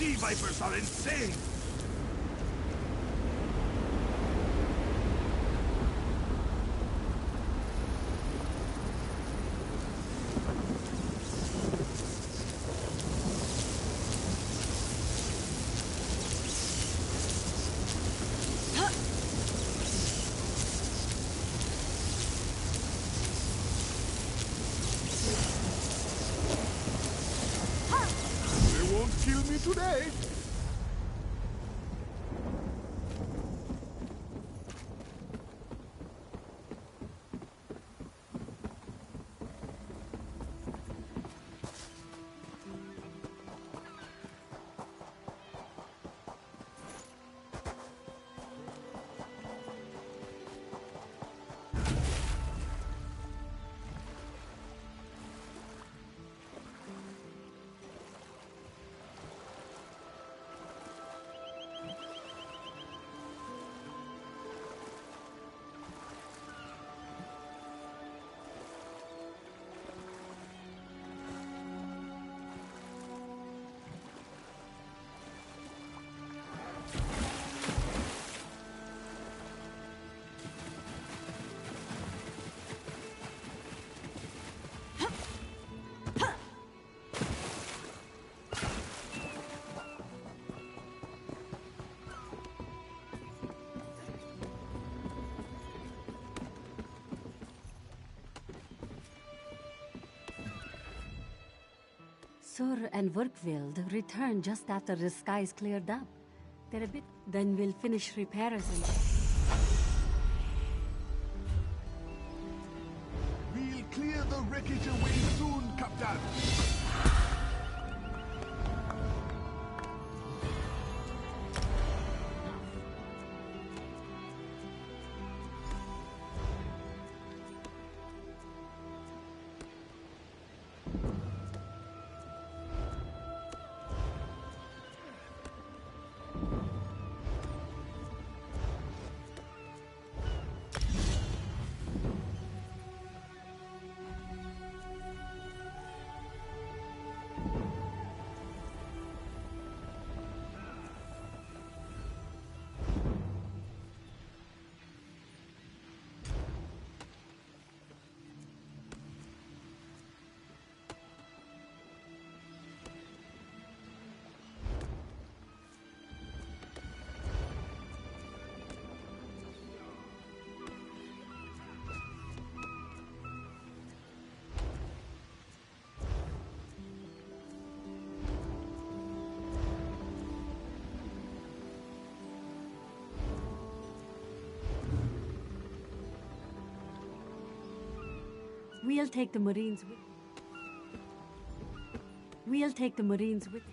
sea vipers are insane! They won't kill me today!
Sur and Verkvild return just after the skies cleared up. They're a bit... Then we'll finish repairs and...
We'll clear the wreckage away soon, Captain!
We'll take the Marines with... We'll take the Marines with...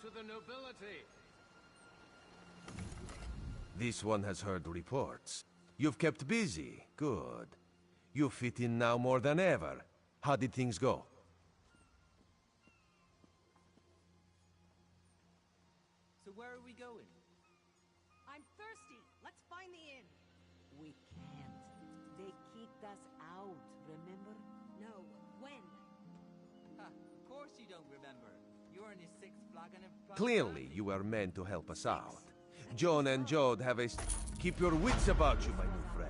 to the nobility.
This one has heard reports. You've kept busy. Good. You fit in now more than ever. How did things go?
So where are we going?
I'm thirsty. Let's find the inn.
We can't. They kicked us out, remember?
No. When?
Ha, of course you don't remember. You're in your sixth flagon of...
Clearly, you were meant to help us out. Joan and Jode have a... Keep your wits about you, my new friend.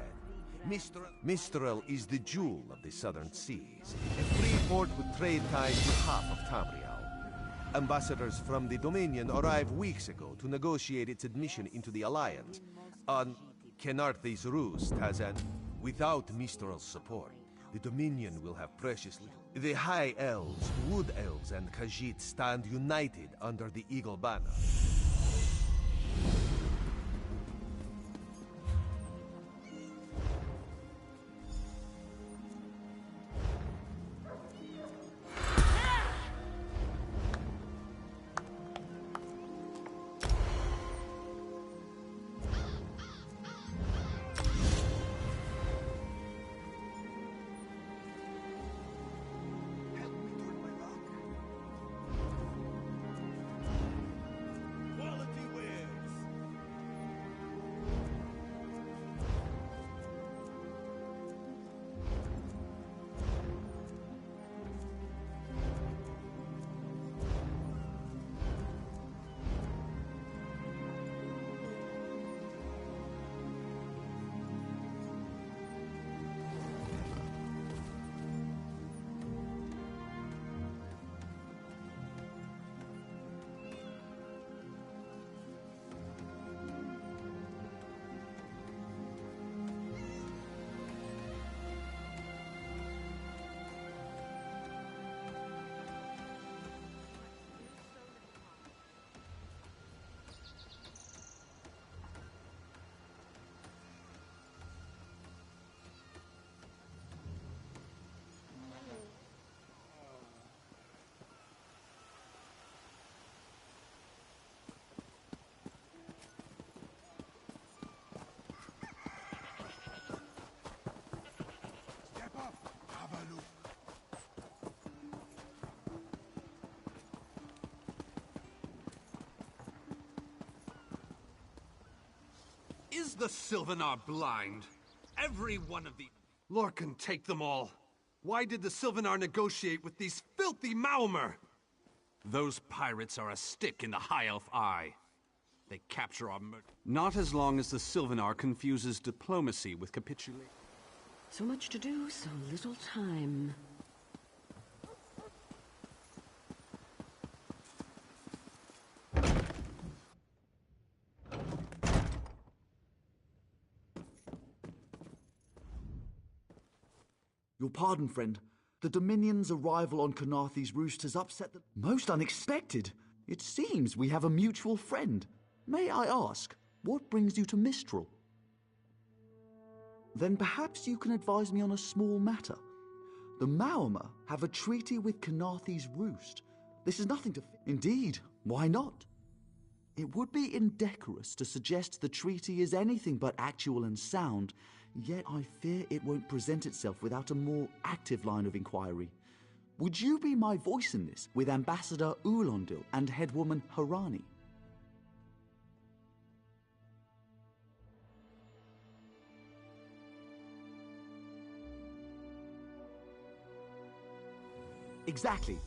Mistral is the jewel of the southern seas. A free port with trade ties to half of Tamriel. Ambassadors from the Dominion arrived weeks ago to negotiate its admission into the Alliance. On Kenarthi's Roost has an... Without Mistral's support, the Dominion will have precious little. The High Elves, Wood Elves, and Khajiit stand united under the Eagle Banner.
Is the Sylvanar blind? Every one of the... Lorcan, take them all. Why did the Sylvanar negotiate with these filthy Maormer? Those pirates are a stick in the High Elf eye. They capture our murder. Not as long as the Sylvanar confuses diplomacy with capitulation.
So much to do, so little time.
Your pardon, friend. The Dominion's arrival on Kenarthi's Roost has upset the... Most unexpected! It seems we have a mutual friend. May I ask, what brings you to Mistral? Then perhaps you can advise me on a small matter. The Maormer have a treaty with Kenarthi's Roost. This is nothing to... Indeed, why not? It would be indecorous to suggest the treaty is anything but actual and sound, yet I fear it won't present itself without a more active line of inquiry. Would you be my voice in this with Ambassador Ulondil and Headwoman Harani? Exactly.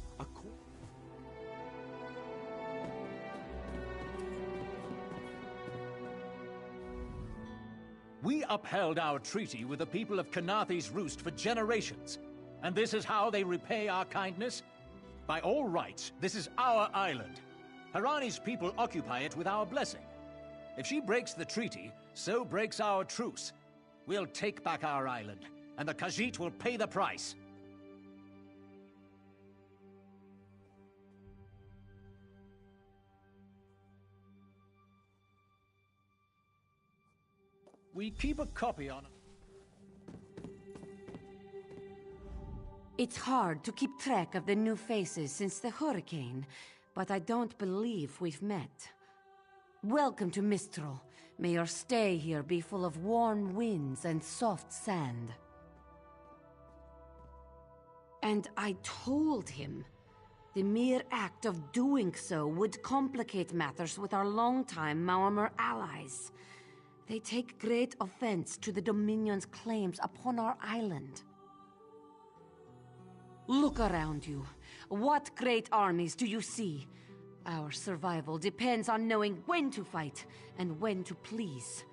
We upheld our treaty with the people of Kenarthi's Roost for generations. And this is how they repay our kindness? By all rights, this is our island. Harani's people occupy it with our blessing. If she breaks the treaty, so breaks our truce. We'll take back our island, and the Khajiit will pay the price. We keep a copy on it.
It's hard to keep track of the new faces since the hurricane, but I don't believe we've met. Welcome to Mistral. May your stay here be full of warm winds and soft sand. And I told him the mere act of doing so would complicate matters with our longtime Maormer allies. They take great offense to the Dominion's claims upon our island. Look around you. What great armies do you see? Our survival depends on knowing when to fight and when to please.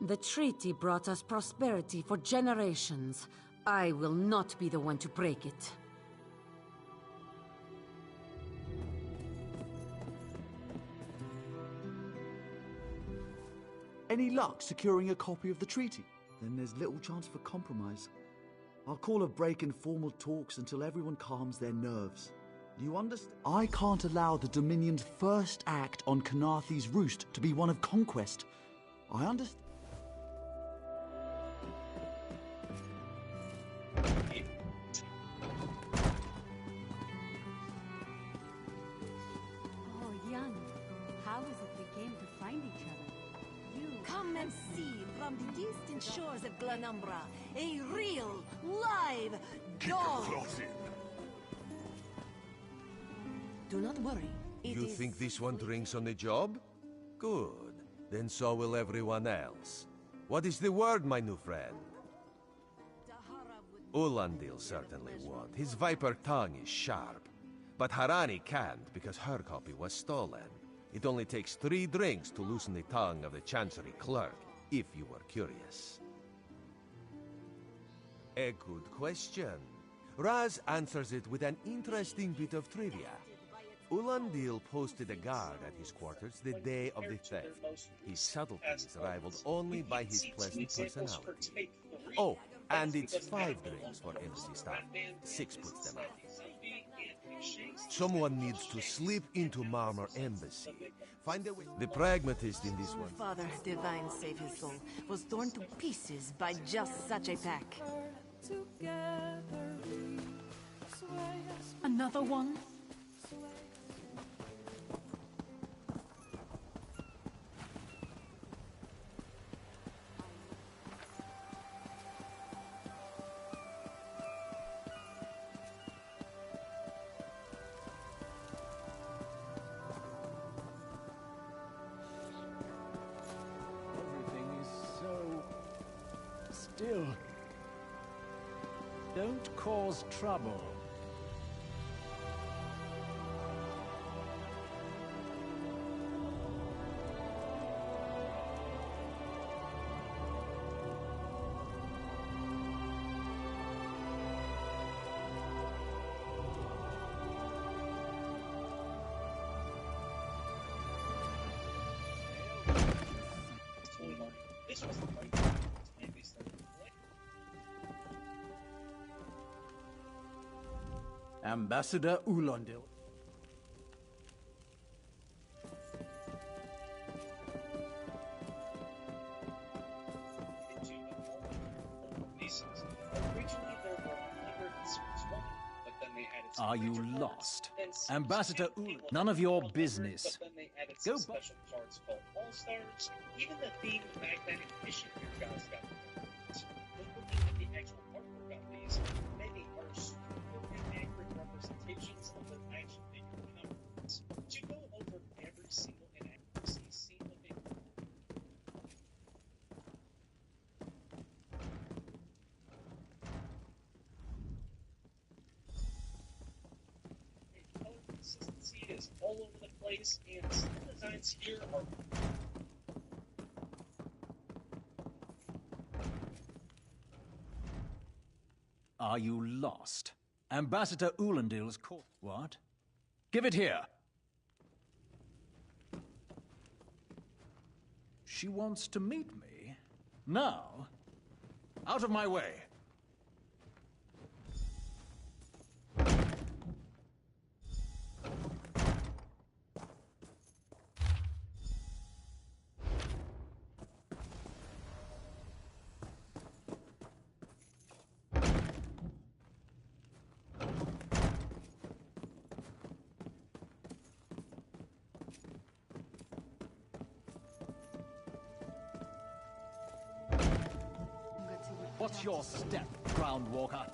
The treaty brought us prosperity for generations. I will not be the one to break it.
Any luck securing a copy of the treaty? Then there's little chance for compromise. I'll call a break in formal talks until everyone calms their nerves. Do you understand? I can't allow the Dominion's first act on Khenarthi's Roost to be one of conquest. I understand.
Oh, Jan, how is it we came to find each other?
Come and see from the distant shores of Glenumbra a real, live dog. Do not worry.
You think this one drinks on the job? Good. Then so will everyone else. What is the word, my new friend? Ulandil certainly won't. His viper tongue is sharp. But Harani can't because her copy was stolen. It only takes 3 drinks to loosen the tongue of the Chancery clerk, if you were curious. A good question. Raz answers it with an interesting bit of trivia. Ulandil posted a guard at his quarters the day of the theft. His subtlety is rivaled only by his pleasant personality. Oh, and it's 5 drinks for embassy staff. 6 puts them out. Someone needs to slip into Maormer Embassy. Find a way. The pragmatist in this one.
Father, divine save his soul, was torn to pieces by just such a pack.
Another one?
Still, don't cause trouble.
This was the right.
Ambassador Ulandil. Are you lost? Ambassador none of your business. Go back.
Special cards called All-Stars. Even the themed magnetic mission here guys got. When looking at the actual artwork on these, many are super inaccurate representations of the action figure numbers. To go over every single inaccuracy seen within consistency is all over the place, and some designs here are.
Are you lost? Ambassador Ulandil's call. What? Give it here! She wants to meet me? Now? Out of my way! What's your step, Groundwalker?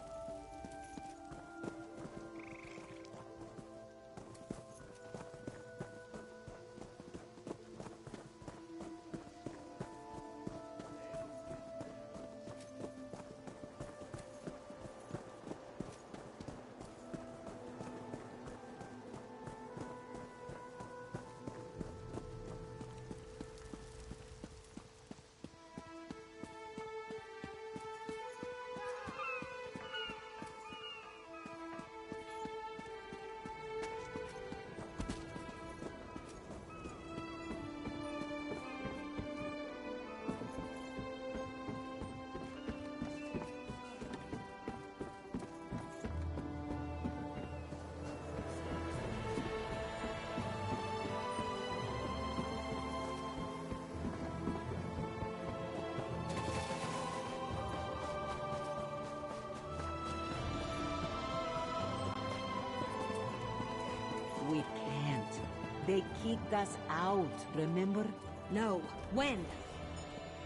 We can't. They kicked us out, remember?
No. When?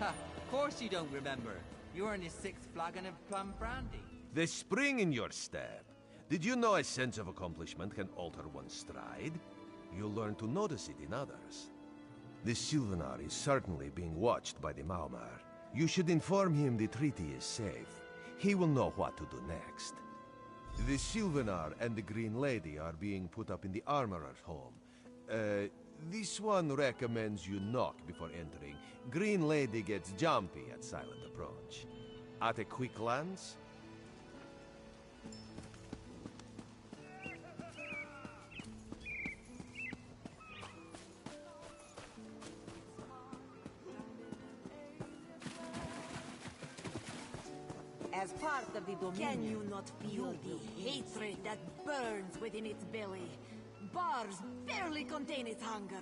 Ha! Of course you don't remember. You're in your 6th flagon of plum brandy.
The spring in your step. Did you know a sense of accomplishment can alter one's stride? You'll learn to notice it in others. The Sylvanar is certainly being watched by the Maumar. You should inform him the treaty is safe. He will know what to do next. The Sylvanar and the Green Lady are being put up in the Armorer's home. This one recommends you knock before entering. Green Lady gets jumpy at silent approach. At a quick glance,
As part of the Dominion...
Can you not feel the hatred that burns within its belly? Bars barely contain its hunger.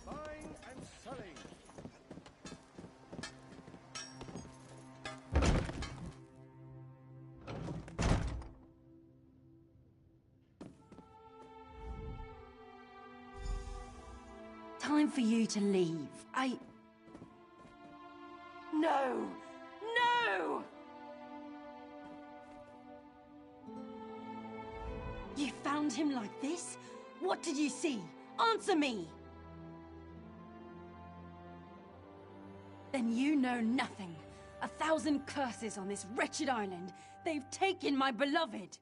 Buying and selling.
Time for you to leave. No! No! You found him like this? What did you see? Answer me! Then you know nothing. 1,000 curses on this wretched island. They've taken my beloved.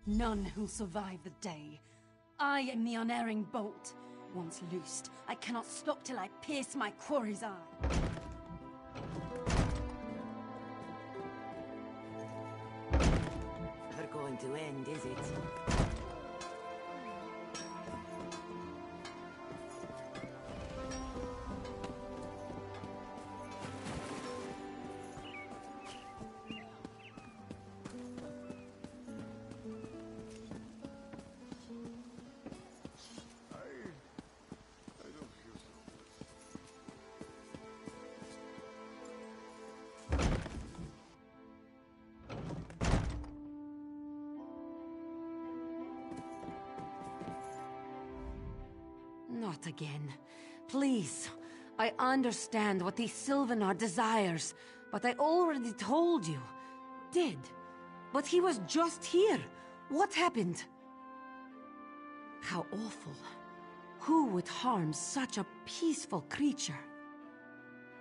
None who'll survive the day. I am the unerring bolt. Once loosed, I cannot stop till I pierce my quarry's eye.
Never going to end, is it?
Not again. Please. I understand what the Sylvanar desires, but I already told you. Did. But he was just here. What happened? How awful. Who would harm such a peaceful creature?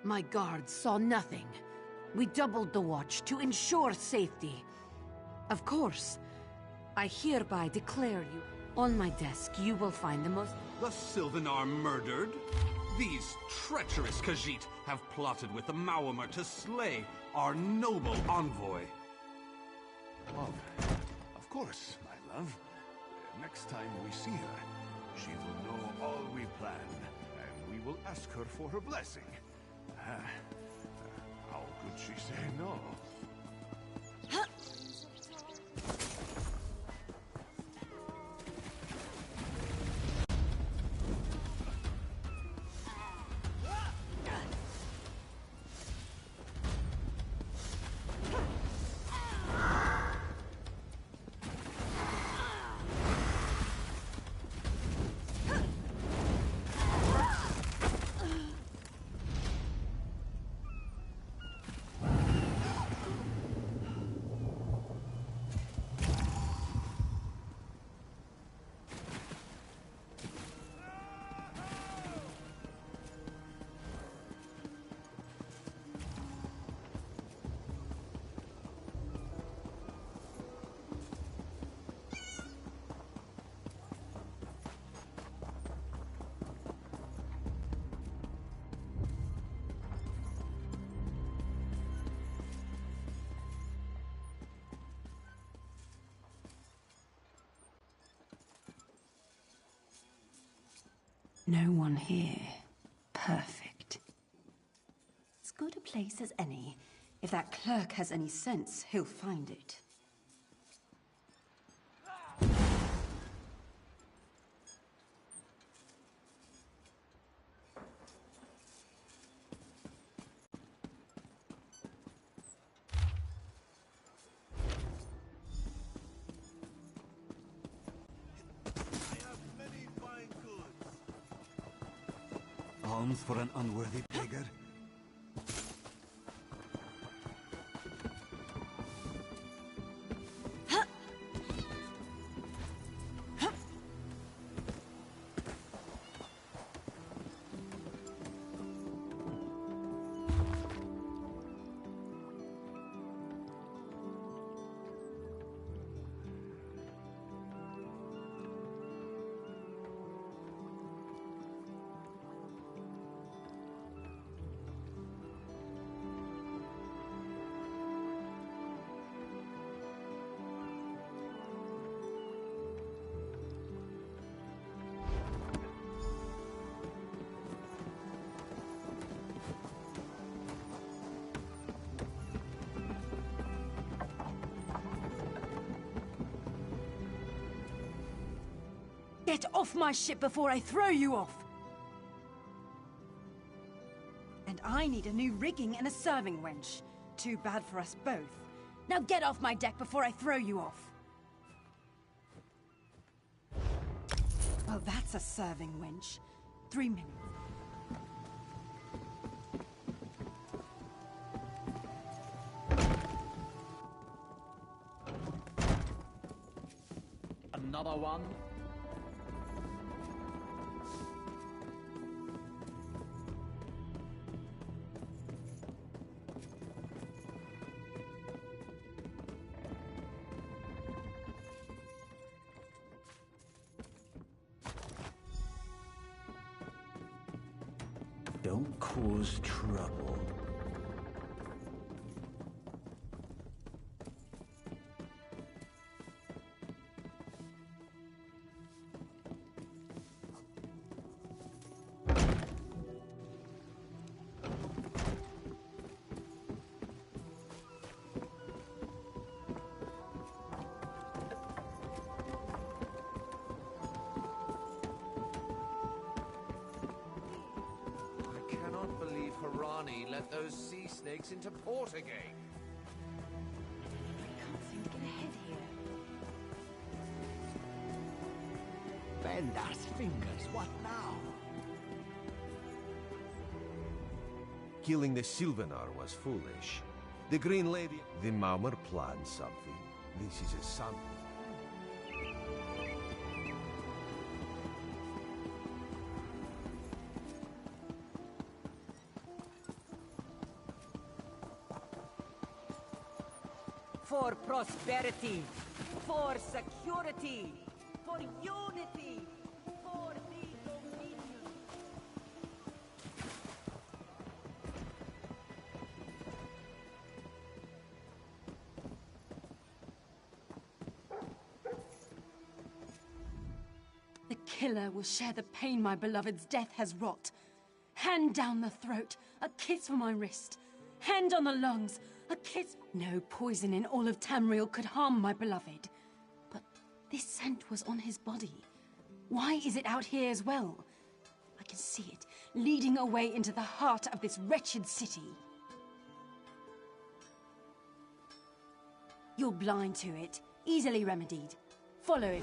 My guards saw nothing. We doubled the watch to ensure safety. Of course. I hereby declare you. On my desk, you will find the most...
The Sylvanar murdered? These treacherous Khajiit have plotted with the Maumar to slay our noble envoy.
Of course, my love. Next time we see her, she will know all we plan, and we will ask her for her blessing. How could she say no?
No one here. Perfect. As good a place as any. If that clerk has any sense, he'll find it.
Alms for an unworthy beggar?
Get off my ship before I throw you off! And I need a new rigging and a serving wench. Too bad for us both. Now get off my deck before I throw you off! Well, that's a serving wench. 3 minutes.
Another one?
Don't cause trouble.
Harani let those sea snakes into port again.
I can't seem to get ahead here.
Bendar's fingers, what now?
Killing the Sylvanar was foolish. The Green Lady... The Maumar planned something. This is a sample.
For prosperity, for security, for unity, for the Dominion.
The killer will share the pain my beloved's death has wrought. Hand down the throat, a kiss for my wrist. Hand on the lungs, a kiss. No poison in all of Tamriel could harm my beloved. But this scent was on his body. Why is it out here as well? I can see it, leading away into the heart of this wretched city. You're blind to it, easily remedied. Follow it.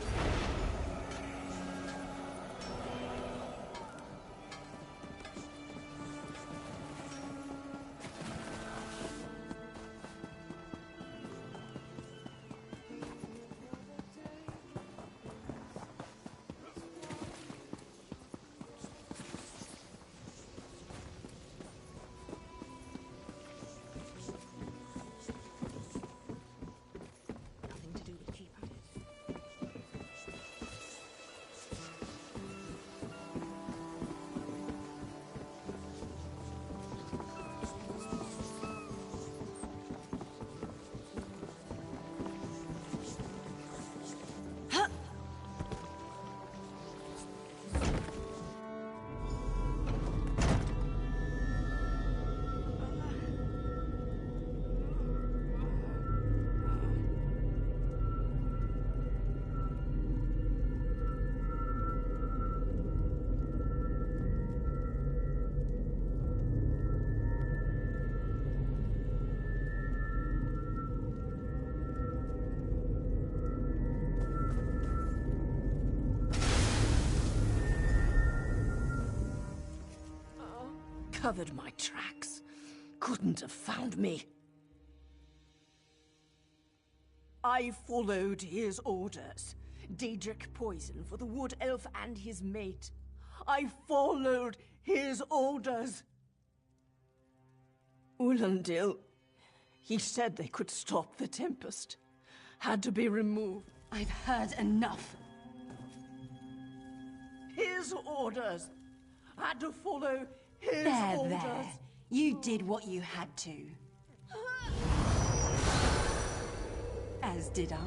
Covered my tracks. Couldn't have found me. I followed his orders. Daedric poison for the wood elf and his mate. I followed his orders. Ulandil, he said they could stop the Tempest. Had to be removed.
I've heard enough.
His orders. Had to follow his orders.
There. You did what you had to. As did I.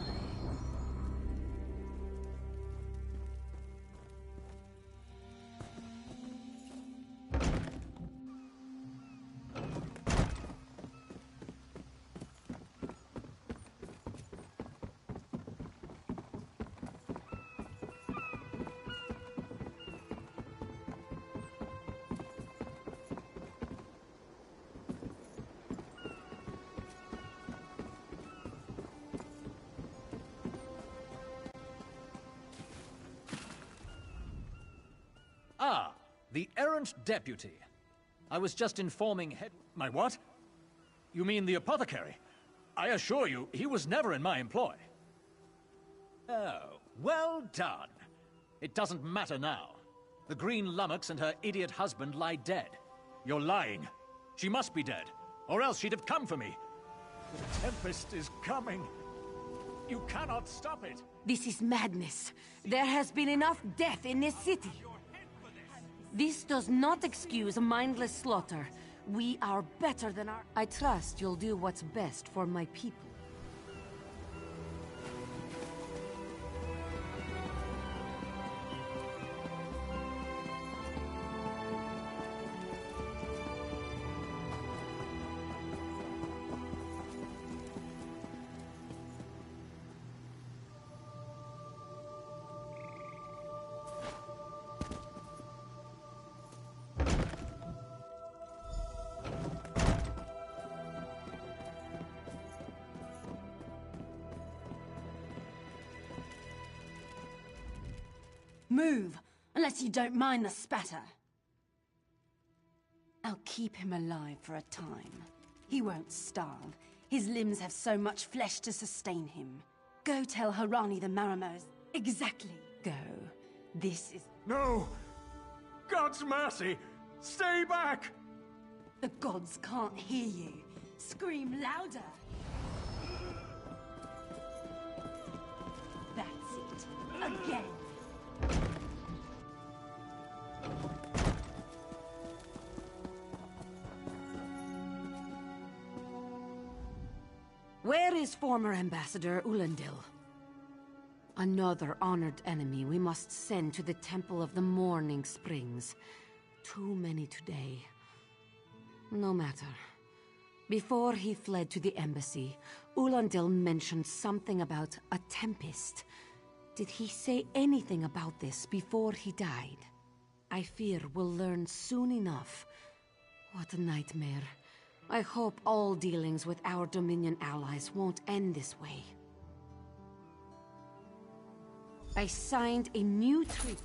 Ah, the errant deputy. I was just informing My what? You mean the apothecary? I assure you, he was never in my employ. Oh, well done. It doesn't matter now. The Green Lummox and her idiot husband lie dead. You're lying. She must be dead, or else she'd have come for me. The Tempest is coming. You cannot stop it.
This is madness. There has been enough death in this city. This does not excuse a mindless slaughter. We are better than our... I trust you'll do what's best for my people.
Move, unless you don't mind the spatter. I'll keep him alive for a time. He won't starve. His limbs have so much flesh to sustain him. Go tell Harani the Marimers. Exactly. Go. This is...
No! God's mercy! Stay back!
The gods can't hear you. Scream louder. That's it. Again.
Where is former Ambassador Ulandil? Another honored enemy we must send to the Temple of the Morning Springs. Too many today. No matter. Before he fled to the embassy, Ulandil mentioned something about a tempest. Did he say anything about this before he died? I fear we'll learn soon enough. What a nightmare. I hope all dealings with our Dominion allies won't end this way. I signed a new treaty.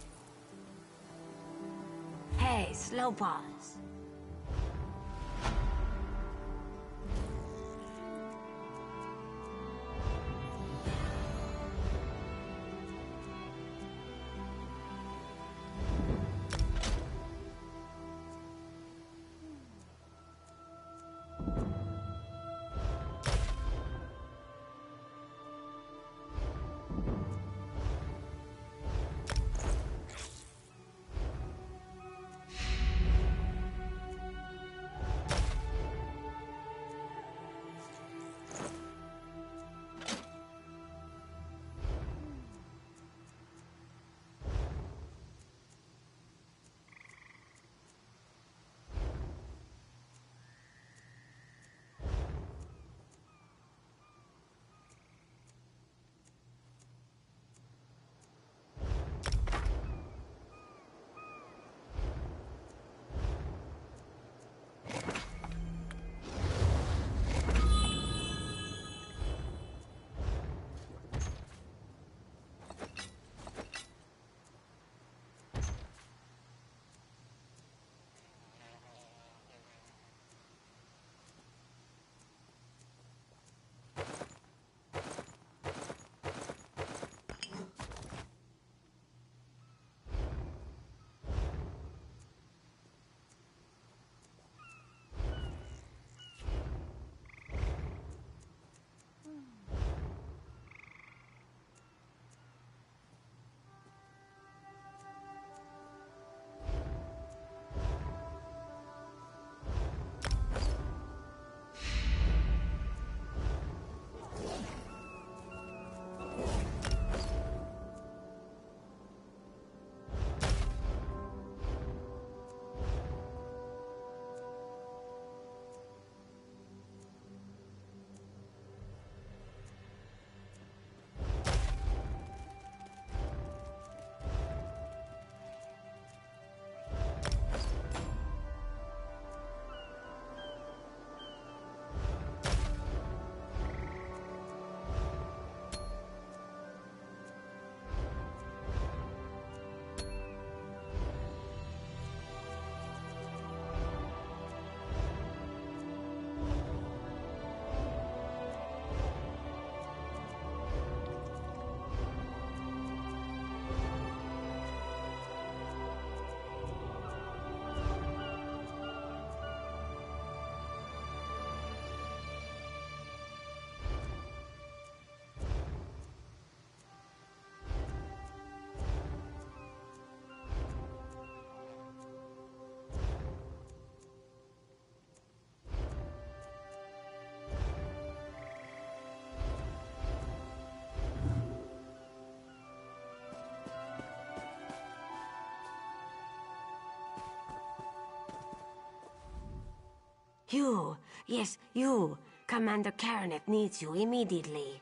Hey, Slowpaws.
You! Yes, you! Commander Karaneth needs you immediately.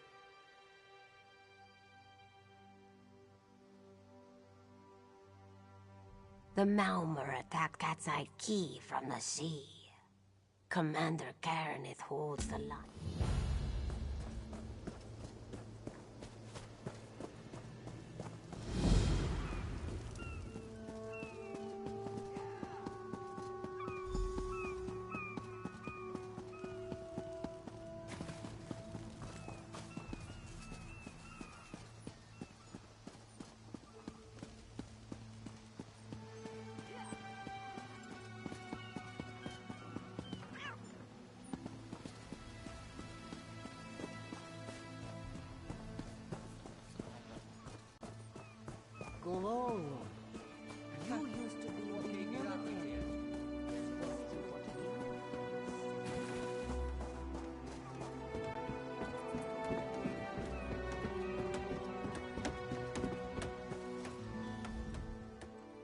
The Malmer attacked Cat's-Eye Key from the sea. Commander Karaneth holds the line.
Glory. You used to be the military.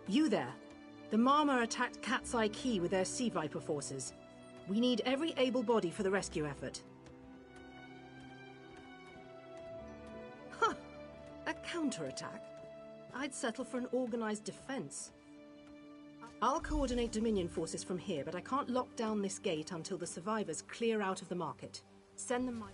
You there. The Marmor attacked Cat's-Eye Key with their Sea Viper forces. We need every able body for the rescue effort. Huh! A counterattack? I'd settle for an organized defense. I'll coordinate Dominion forces from here, but I can't lock down this gate until the survivors clear out of the market. Send them my...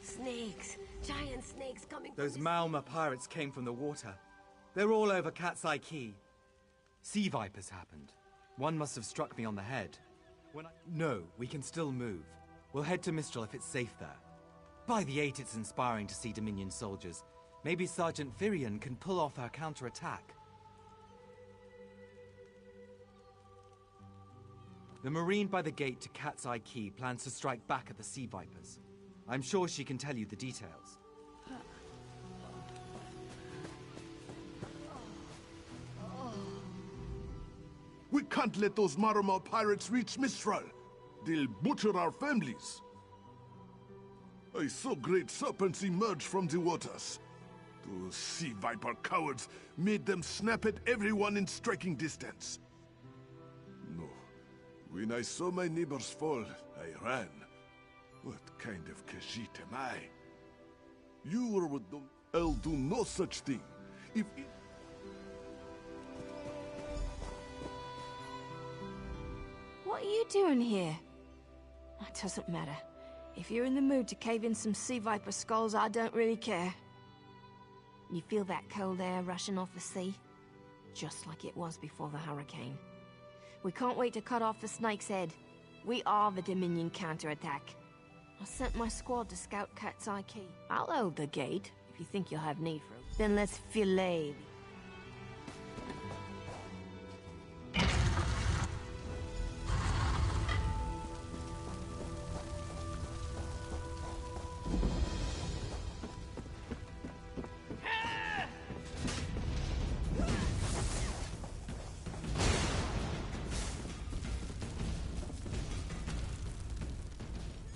Snakes! Giant snakes coming
Those
from
Malmer pirates came from the water. They're all over Cat's-Eye Key. Sea vipers happened. One must have struck me on the head. No, we can still move. We'll head to Mistral if it's safe there. By the 8, it's inspiring to see Dominion soldiers. Maybe Sergeant Firion can pull off our counterattack. The Marine by the gate to Cat's-Eye Key plans to strike back at the Sea Vipers. I'm sure she can tell you the details.
We can't let those Marmor pirates reach Mistral. They'll butcher our families. I saw great serpents emerge from the waters. Those Sea Viper cowards made them snap at everyone in striking distance. No. When I saw my neighbors fall, I ran. What kind of Khajiit am I? You were with them. I'll do no such thing. If it...
What are you doing here? It doesn't matter. If you're in the mood to cave in some Sea Viper skulls, I don't really care. You feel that cold air rushing off the sea? Just like it was before the hurricane. We can't wait to cut off the Snake's head. We are the Dominion counterattack. I sent my squad to scout Cat's-Eye Key. I'll hold the gate, if you think you'll have need for it. Then let's fillet.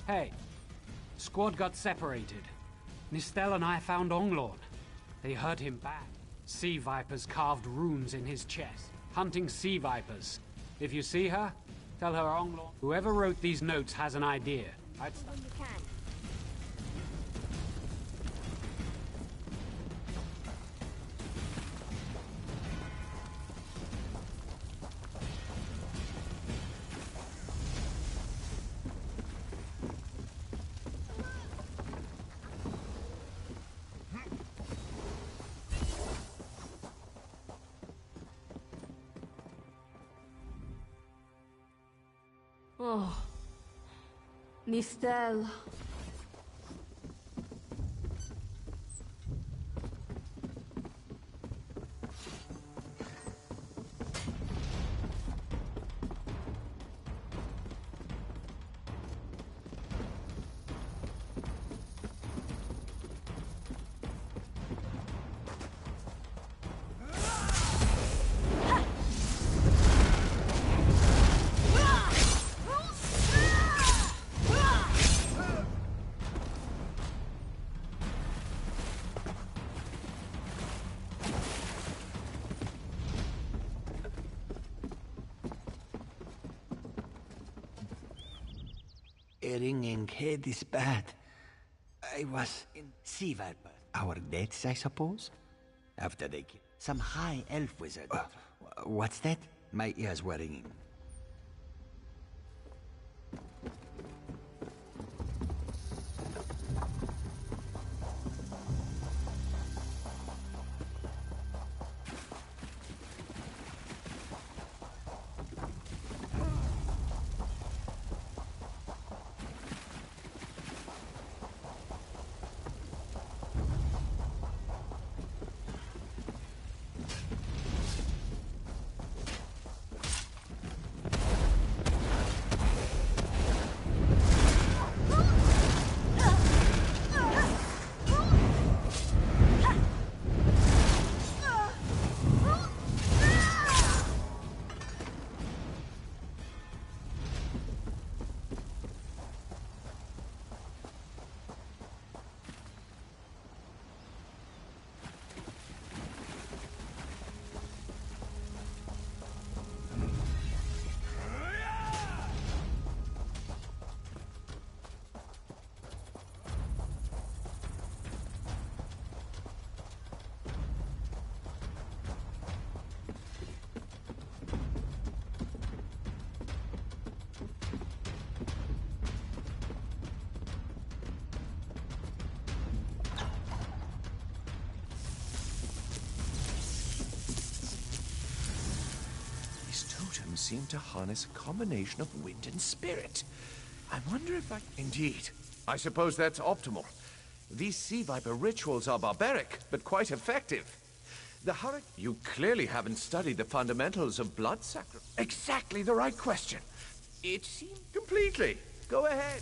Hey, squad got separated. Nistel and I found Onglorn. They hurt him bad. Sea Vipers carved runes in his chest. Hunting Sea Vipers. If you see her, tell her Onglorn. Whoever wrote these notes has an idea.
When you can. Oh, Nistel.
ringing head is bad. I was in Sea Viper. Our deaths, I suppose? After they killed some high elf wizard. What's that? My ears were ringing.
Seem to harness a combination of wind and spirit. I wonder if I... Indeed. I suppose that's optimal. These Sea Viper rituals are barbaric, but quite effective. The hurricane... You clearly haven't studied the fundamentals of blood sacrifice. Exactly the right question. It seems... Completely. Go ahead.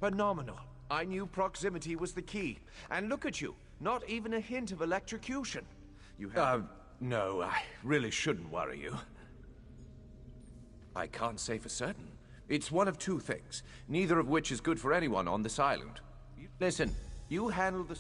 Phenomenal. I knew proximity was the key. And look at you. Not even a hint of electrocution. You have... no, I really shouldn't worry you. I can't say for certain. It's one of two things, neither of which is good for anyone on this island. Listen, you handle the...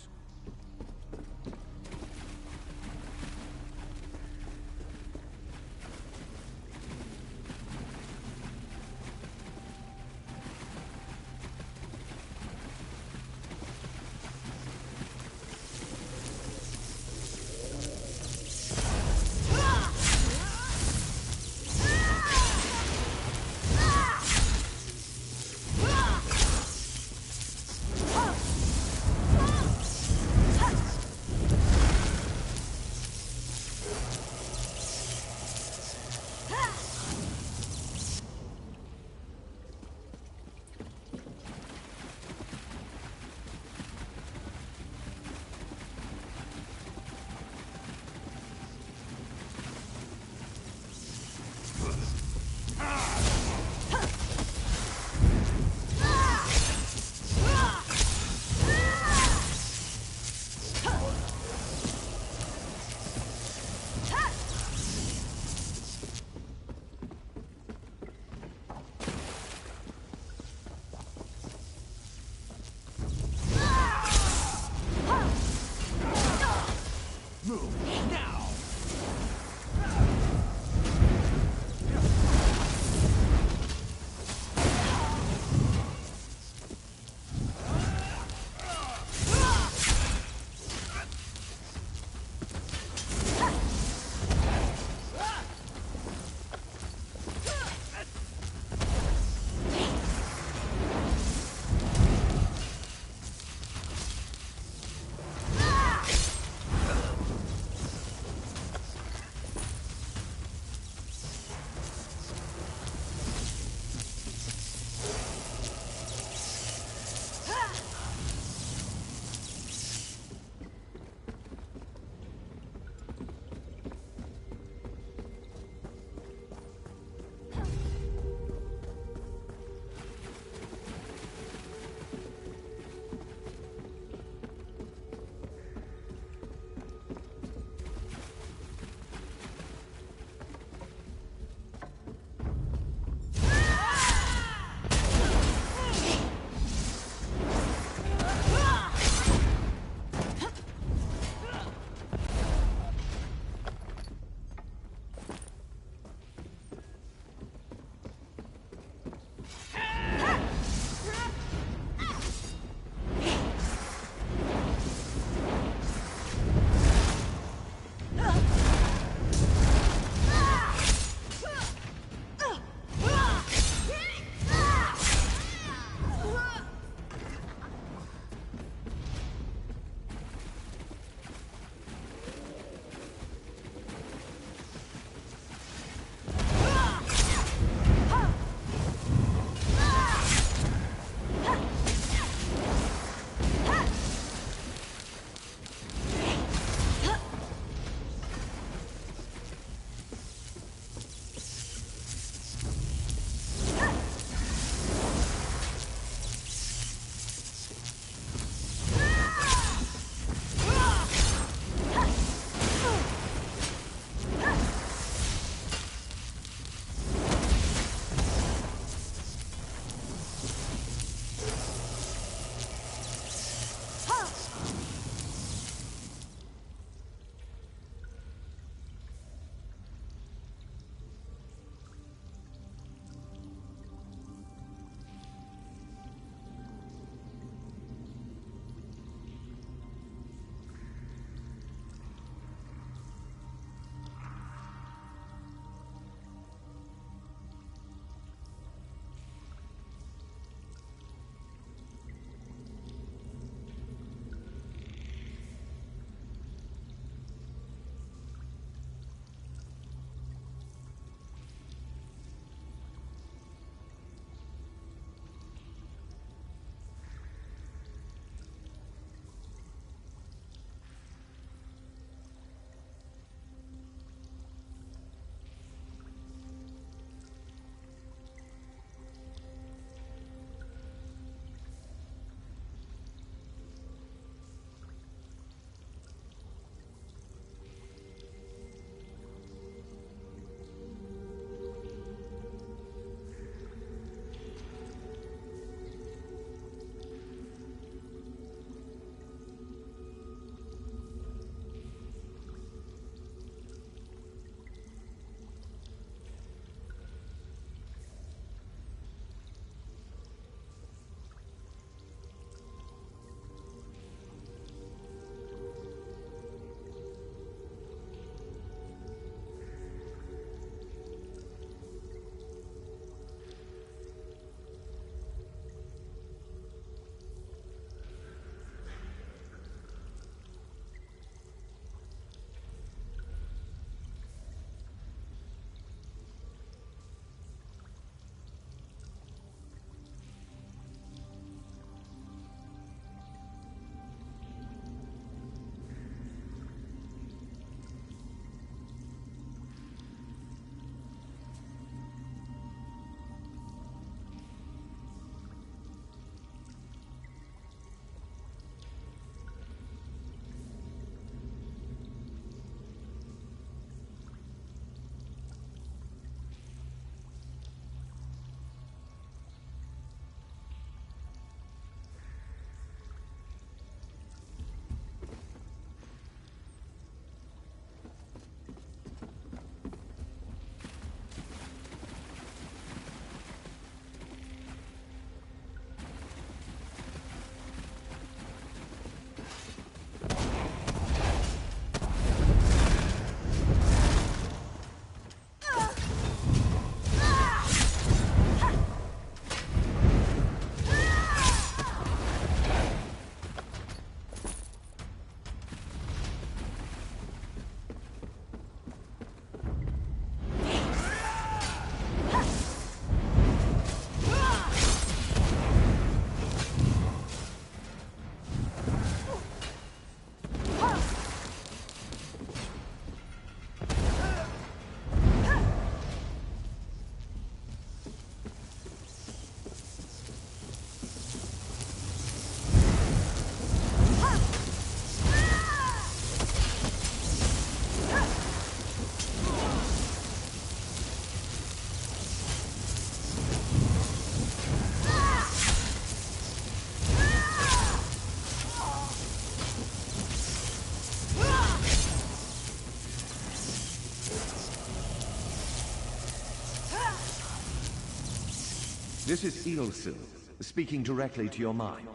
This is Ilsil, speaking directly to your mind.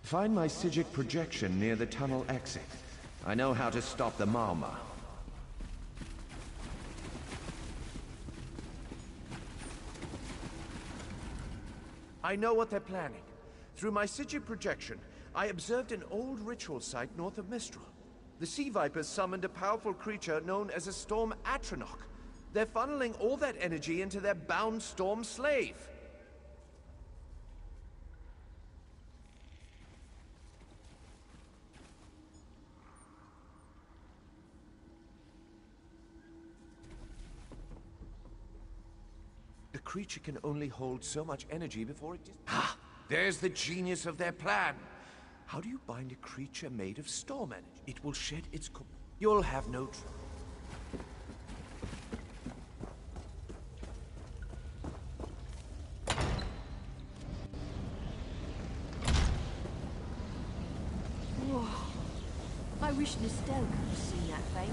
Find my Psijic projection near the tunnel exit. I know how to stop the Mauma. I know what they're planning. Through my Psijic projection, I observed an old ritual site north of Mistral. The Sea Vipers summoned a powerful creature known as a Storm Atronach. They're funneling all that energy into their bound Storm slave. The creature can only hold so much energy before it... Ha! There's the genius of their plan. How do you bind a creature made of storm energy? It will shed its... You'll have no trouble.
Whoa. I wish Nistel could have seen that thing.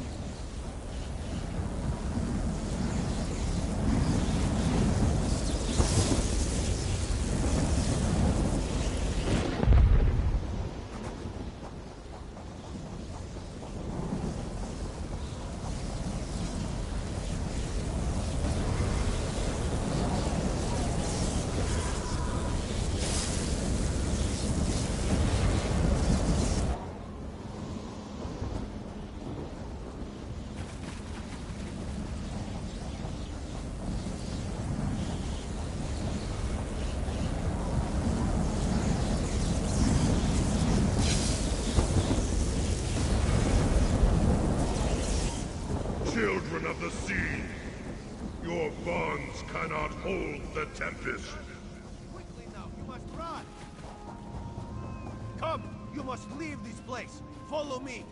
Children of the sea, your bonds cannot hold the Tempest.
Quickly now, you must run! Come, you must leave this place. Follow me.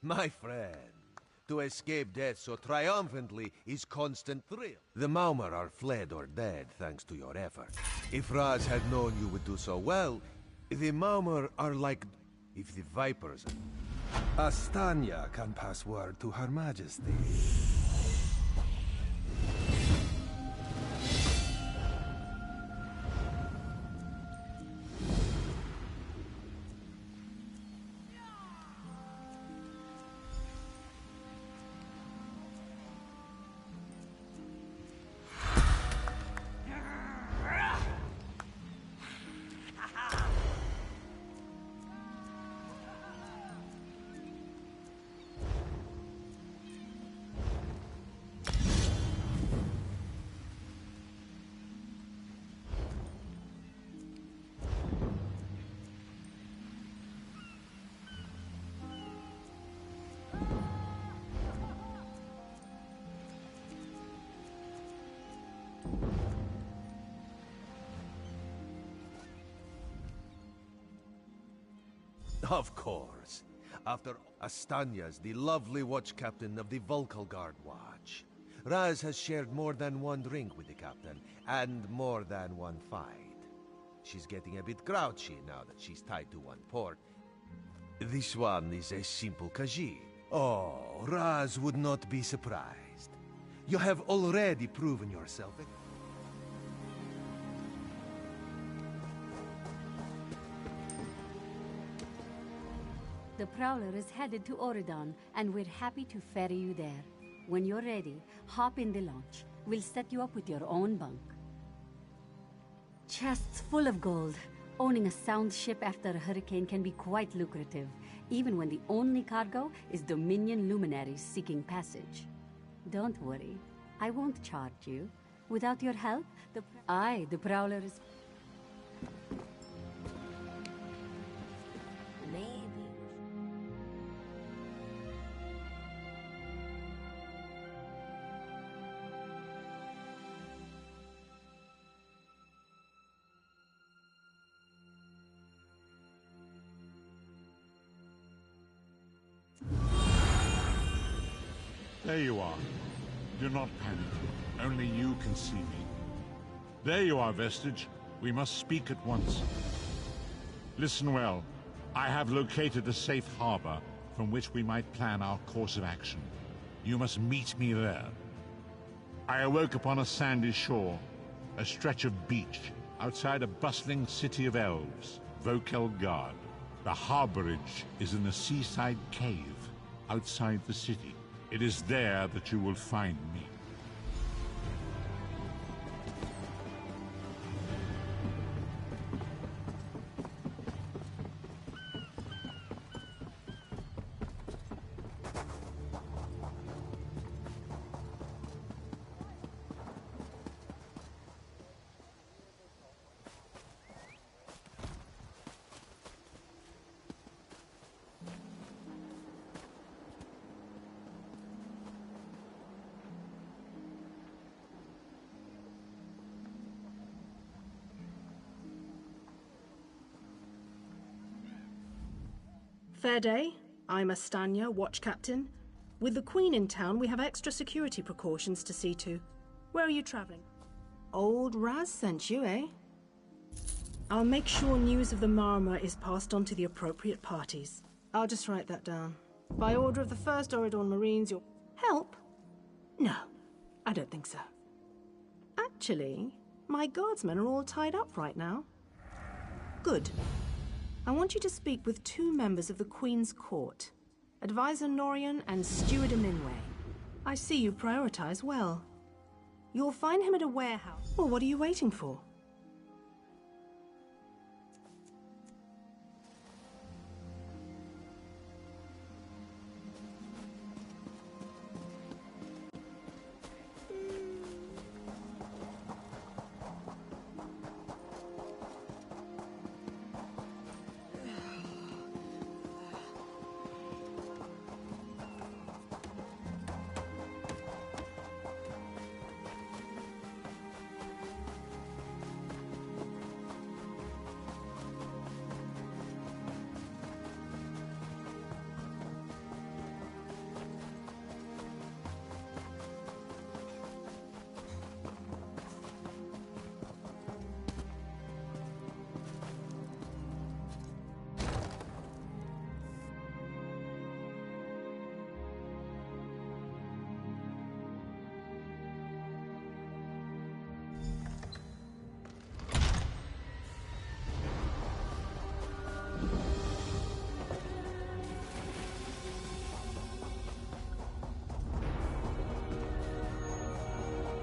My friend, to escape death so triumphantly is constant thrill. The Maumar are fled or dead thanks to your effort. If Raz had known you would do so well, the Maumar are like... if the Vipers... Astanya can pass word to Her Majesty. Of course. After Astanya's the lovely watch captain of the Volkalgard Watch. Raz has shared more than one drink with the captain, and more than one fight. She's getting a bit grouchy now that she's tied to one port. This one is a simple Khajiit. Oh, Raz would not be surprised. You have already proven yourself.
The Prowler is headed to Oridon, and we're happy to ferry you there. When you're ready, hop in the launch. We'll set you up with your own bunk. Chests full of gold. Owning a sound ship after a hurricane can be quite lucrative, even when the only cargo is Dominion luminaries seeking passage. Don't worry, I won't charge you. Without your help, the Prowler is...
There you are. Do not panic. Only you can see me. There you are, Vestige. We must speak at once. Listen well. I have located a safe harbor from which we might plan our course of action. You must meet me there. I awoke upon a sandy shore, a stretch of beach, outside a bustling city of elves, Vokelgard. The harborage is in a seaside cave outside the city. It is there that you will find me.
Fair day. I'm Astanya, watch captain. With the Queen in town, we have extra security precautions to see to. Where are you traveling? Old Raz sent you, eh? I'll make sure news of the Marmor is passed on to the appropriate parties. I'll just write that down. By order of the 1st Oridon Marines, you'll... Help? No, I don't think so. Actually, my guardsmen are all tied up right now. Good. I want you to speak with 2 members of the Queen's Court, Advisor Norian and Steward Minway. I see you prioritize well. You'll find him at a warehouse. Well, what are you waiting for?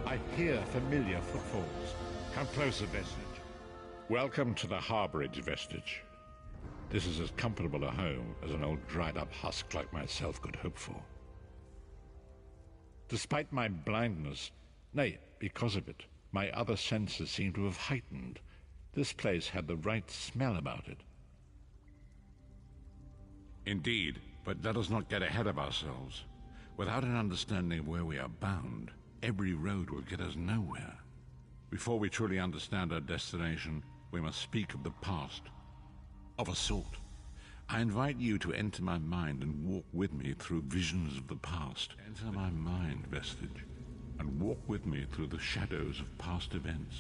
I hear familiar footfalls. Come closer, Vestige. Welcome to the harborage, Vestige. This is as comfortable a home as an old dried-up husk like myself could hope for. Despite my blindness, nay, because of it, my other senses seem to have heightened. This place had the right smell about it. Indeed, but let us not get ahead of ourselves. Without an understanding of where we are bound, every road will get us nowhere. Before we truly understand our destination, we must speak of the past. Of a sort. I invite you to enter my mind and walk with me through visions of the past. Enter my mind, Vestige, and walk with me through the shadows of past events.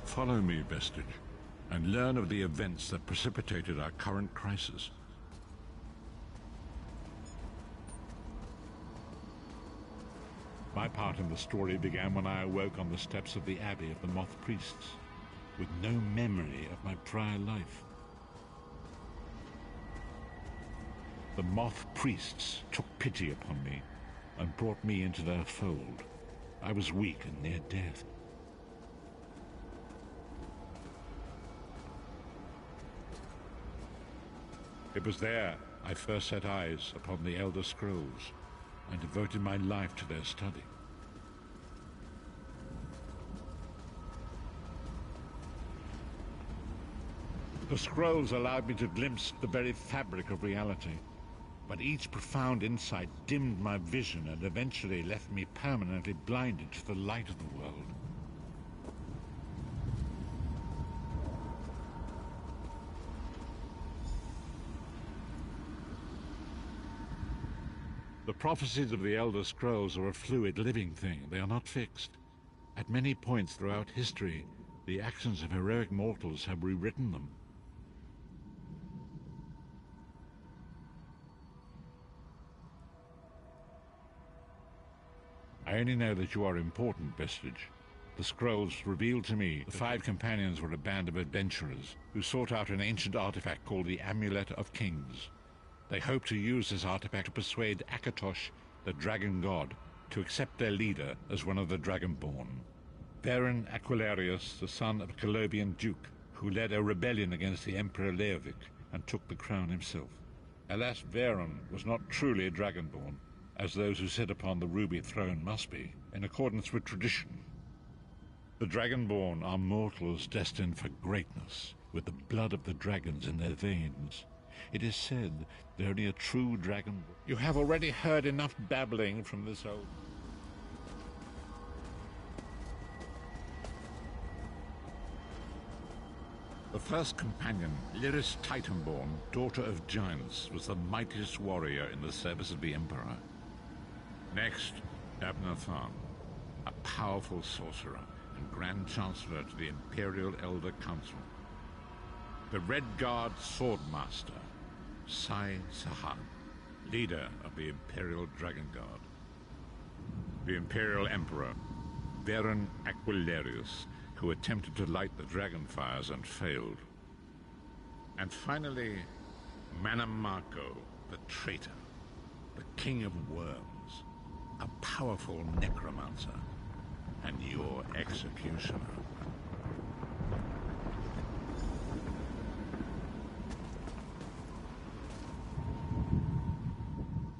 Follow me, Vestige, and learn of the events that precipitated our current crisis. My part in the story began when I awoke on the steps of the Abbey of the Moth Priests, with no memory of my prior life. The Moth Priests took pity upon me and brought me into their fold. I was weak and near death. It was there I first set eyes upon the Elder Scrolls and devoted my life to their study. The scrolls allowed me to glimpse the very fabric of reality. but each profound insight dimmed my vision and eventually left me permanently blinded to the light of the world. The prophecies of the Elder Scrolls are a fluid, living thing. They are not fixed. At many points throughout history, the actions of heroic mortals have rewritten them. I only know that you are important, Vestige. The scrolls revealed to me the 5 companions were a band of adventurers who sought out an ancient artifact called the Amulet of Kings. They hoped to use this artifact to persuade Akatosh, the dragon god, to accept their leader as one of the Dragonborn. Varen Aquilarius, the son of a Colovian duke, who led a rebellion against the Emperor Leovic and took the crown himself. Alas, Varen was not truly a Dragonborn, as those who sit upon the ruby throne must be, in accordance with tradition. The Dragonborn are mortals destined for greatness, with the blood of the dragons in their veins. It is said that only a true dragon... You have already heard enough babbling from this old... The first companion, Lyris Titanborn, daughter of giants, was the mightiest warrior in the service of the Emperor. Next, Abner Tharn, a powerful sorcerer and Grand Chancellor to the Imperial Elder Council. The Red Guard Swordmaster, Sai Sahan, leader of the Imperial Dragon Guard. The Imperial Emperor, Varen Aquilarius, who attempted to light the dragon fires and failed. And finally, Mannimarco, the traitor, the King of Worms, a powerful necromancer, and your executioner.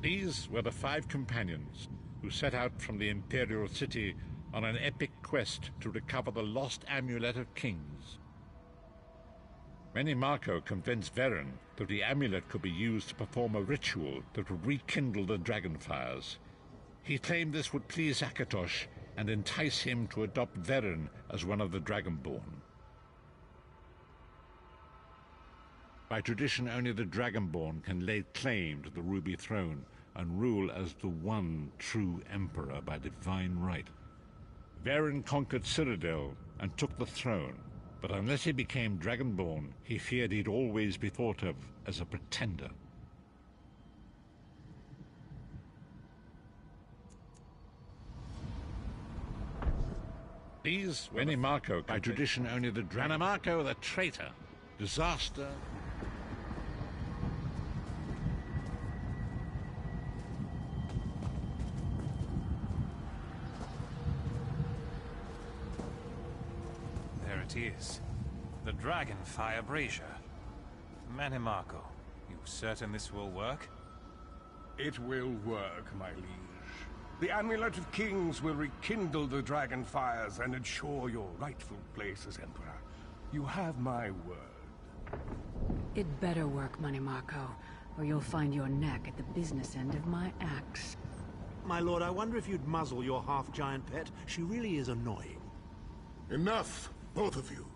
These were the 5 companions who set out from the Imperial City on an epic quest to recover the lost Amulet of Kings. Mannimarco convinced Varen that the amulet could be used to perform a ritual that would rekindle the dragon fires. He claimed this would please Akatosh and entice him to adopt Varen as one of the Dragonborn. By tradition, only the Dragonborn can lay claim to the Ruby Throne and rule as the one true Emperor by divine right. Varen conquered Cyrodiil and took the throne, but unless he became Dragonborn, he feared he'd always be thought of as a pretender. These were Mannimarco, by tradition only the Mannimarco, the traitor, disaster.
There it is. The Dragonfire Brazier. Mannimarco, you certain this will work?
It will work, my liege. The Amulet of Kings will rekindle the dragon fires and ensure your rightful place as Emperor. You have my word.
It better work, Mannimarco, or you'll find your neck at the business end of my axe.
My lord, I wonder if you'd muzzle your half-giant pet. She really is annoying.
Enough, both of you.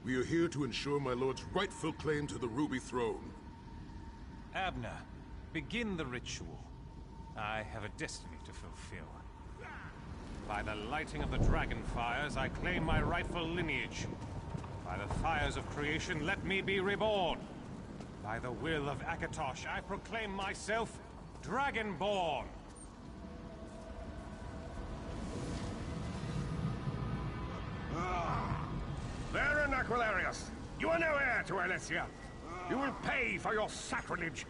We are here to ensure my lord's rightful claim to the Ruby Throne.
Abner, begin the ritual. I have a destiny to fulfill. By the lighting of the dragon fires, I claim my rightful lineage. By the fires of creation, let me be reborn. By the will of Akatosh, I proclaim myself Dragonborn.
Varen Aquilarius, you are no heir to Alessia. You will pay for your sacrilege.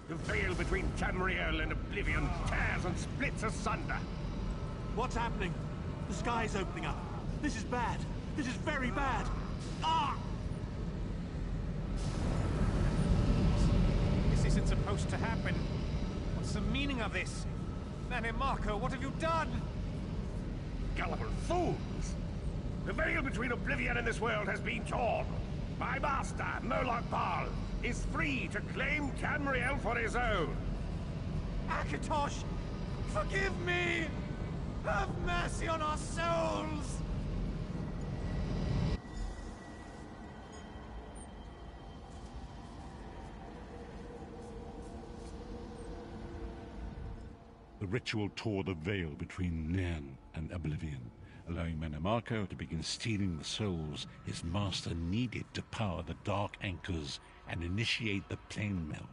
The veil between Tamriel and Oblivion tears and splits asunder.
What's happening? The sky's opening up. This is bad. This is very bad. Ah!
This isn't supposed to happen. What's the meaning of this? Mannimarco, what have you done?
Gullible fools! The veil between Oblivion and this world has been torn. My master, Moloch Bal, is free to claim Tamriel for his own.
Akatosh! Forgive me! Have mercy on our souls!
The ritual tore the veil between Nairn and Oblivion, allowing Mannimarco to begin stealing the souls his master needed to power the Dark Anchors and initiate the plane meld.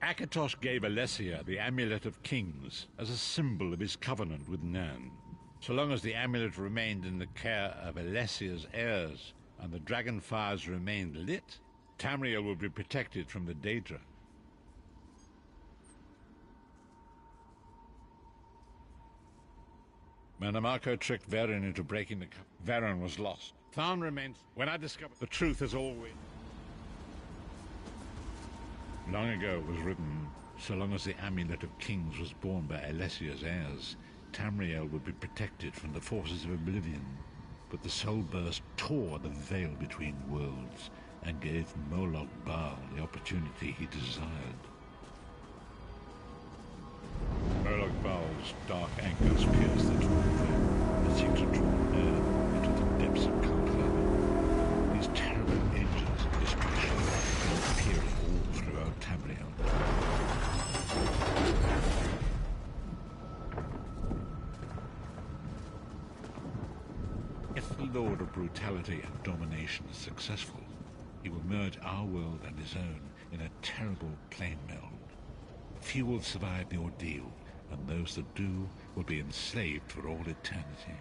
Akatosh gave Alessia the Amulet of Kings as a symbol of his covenant with Nairn. So long as the amulet remained in the care of Alessia's heirs and the dragon fires remained lit, Tamriel would be protected from the Daedra. Mannimarco tricked Varen into breaking the cup. Varen was lost. Tharn remains. When I discovered the truth as always. Long ago it was written, so long as the Amulet of Kings was borne by Alessia's heirs, Tamriel would be protected from the forces of Oblivion. But the Soul Burst tore the veil between worlds and gave Molag Bal the opportunity he desired. Molag Bal's dark anchors pierced the torn veil and seemed to draw Nairn into the depths of Conklave. These terrible agents of destruction appeared all throughout Tamriel. If the Lord of Brutality and Domination is successful, he will merge our world and his own in a terrible plane meld. Few will survive the ordeal, and those that do will be enslaved for all eternity.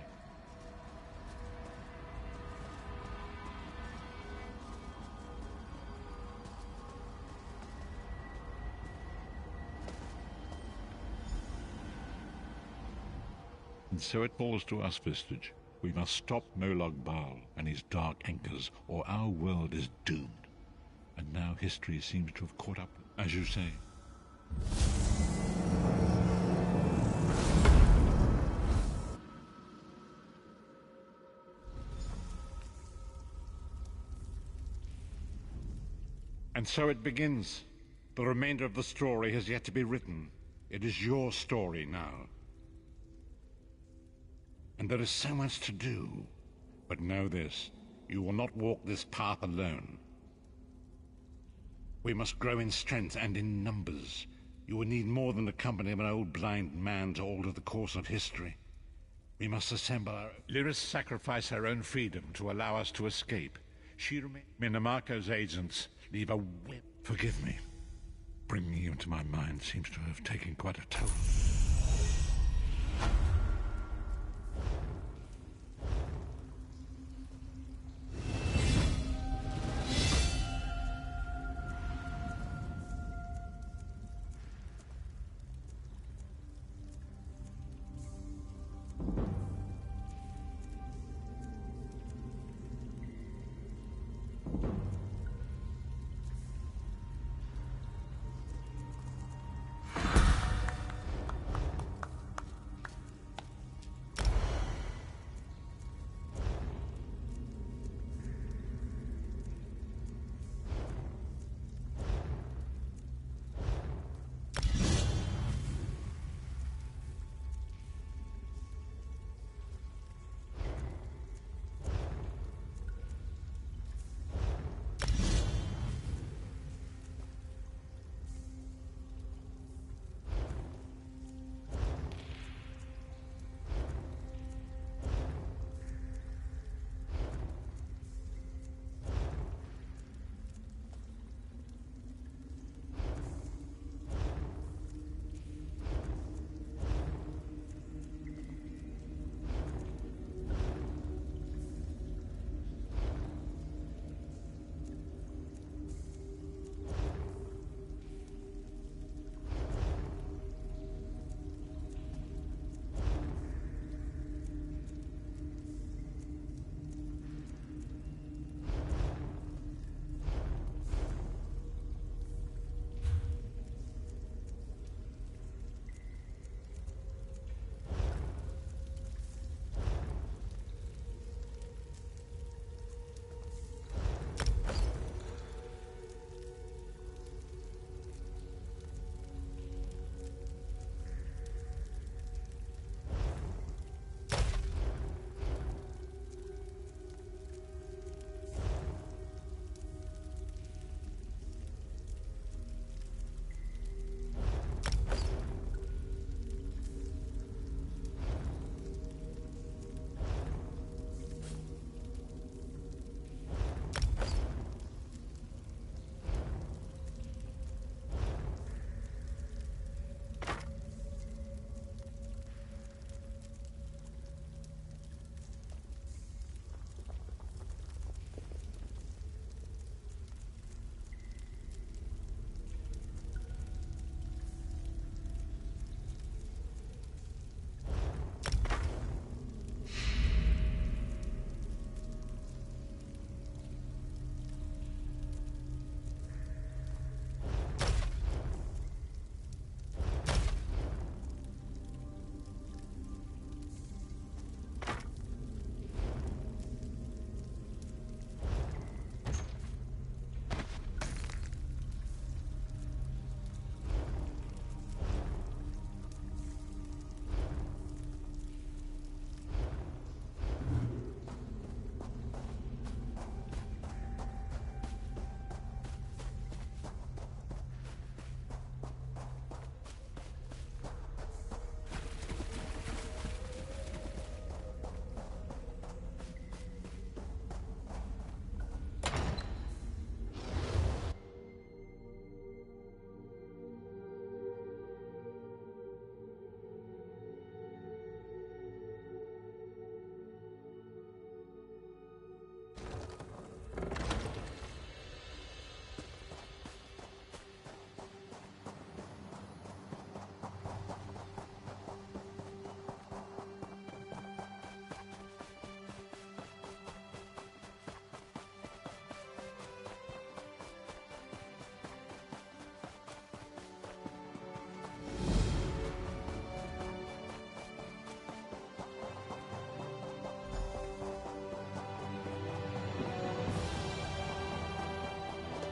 And so it falls to us, Vistage. We must stop Molag Bal and his dark anchors, or our world is doomed. And now history seems to have caught up, as you say. And so it begins. The remainder of the story has yet to be written. It is your story now. And there is so much to do. But know this, you will not walk this path alone. We must grow in strength and in numbers. You will need more than the company of an old blind man to alter the course of history. We must assemble our... Lyris sacrificed her own freedom to allow us to escape. She remained... Mannimarco's agents leave a whip. Forgive me. Bringing you into my mind seems to have taken quite a toll.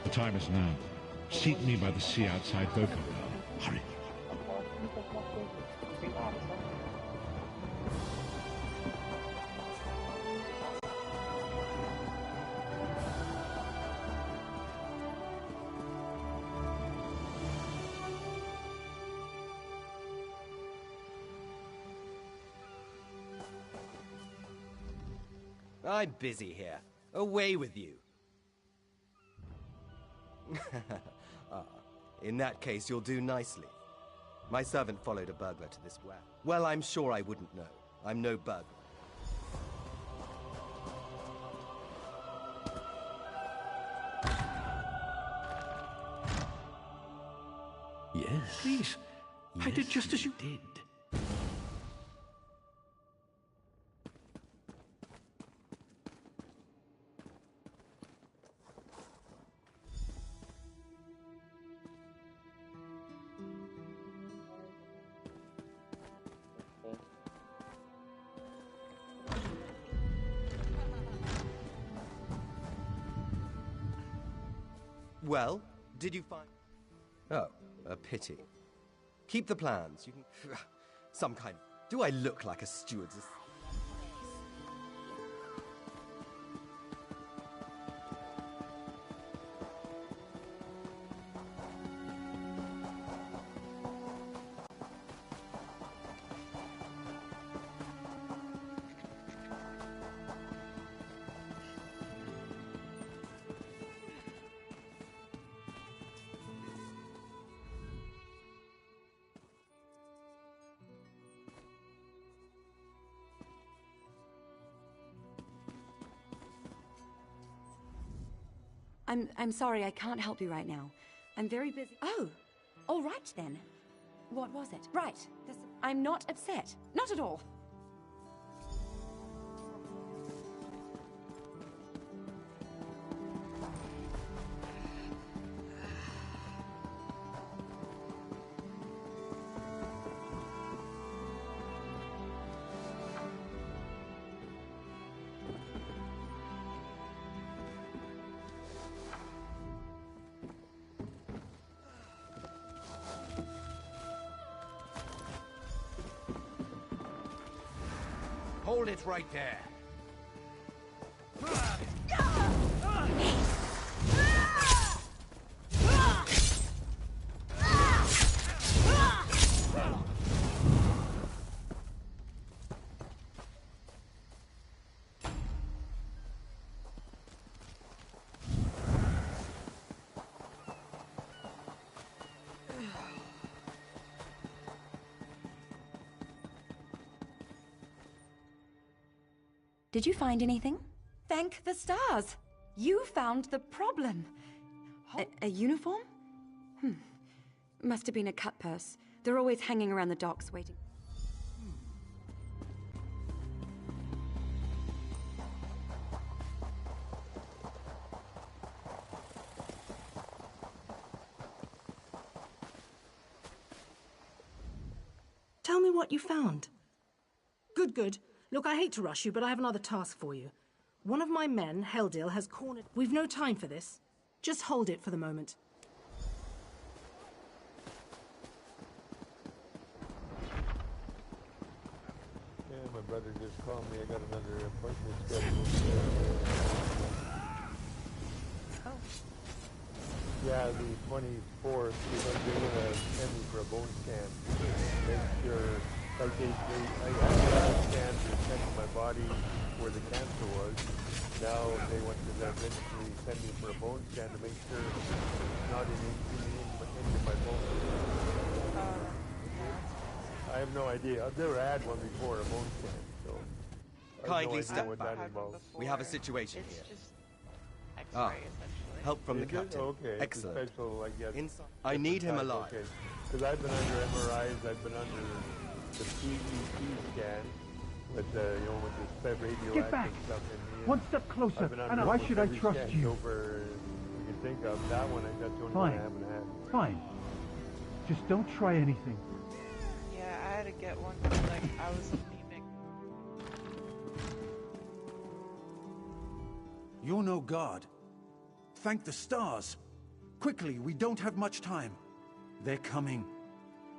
The time is now. Seat me by the sea outside Vokovo. Hurry.
I'm busy here. Away with you. In that case, you'll do nicely. My servant followed a burglar to this well. Well, I'm sure I wouldn't know. I'm no burglar.
Yes.
Please, I did just as you
did.
Well, did you find... Oh, a pity. Keep the plans. You can... Some kind... Do I look like a steward's...
I'm sorry, I can't help you right now. I'm very busy. Oh, all right then. What was it? Right. I'm not upset. Not at all.
Hold it right there.
Did you find anything? Thank the stars! You found the problem. A uniform? Must have been a cut purse. They're always hanging around the docks waiting.
Tell me what you found. Good, good. Look, I hate to rush you, but I have another task for you. One of my men, Heldil, has cornered... We've no time for this. Just hold it for the moment.
Yeah, my brother just called me. I got another appointment scheduled.
Oh.
Yeah, the 24th, they're going to send me for a bone scan. Make sure... Like I had a scan to check my body where the cancer was. Now they want to eventually send me for a bone scan to make sure it's not into my bones. I have no idea. I've never had one before, a bone scan, so I have no idea what that involves.
We have a situation here.
Just X-ray, essentially.
Help from the
Is it?
captain.
Okay.
Excellent.
It's a special, I guess,
I need him
type,
alive.
Okay. Because I've been under MRIs, I've been under the PET scan with the, you know, with the radioactive
Get back!
stuff in me.
One step closer.
I've been under
Anna, why
almost
should I
every
trust
scan
you?
Over you can think of. That one, that's the only one I haven't had.
Fine. Just don't try anything.
Yeah, I had to get one because, like, I was anemic.
You're no god. Thank the stars.
Quickly, we don't have much time. They're coming.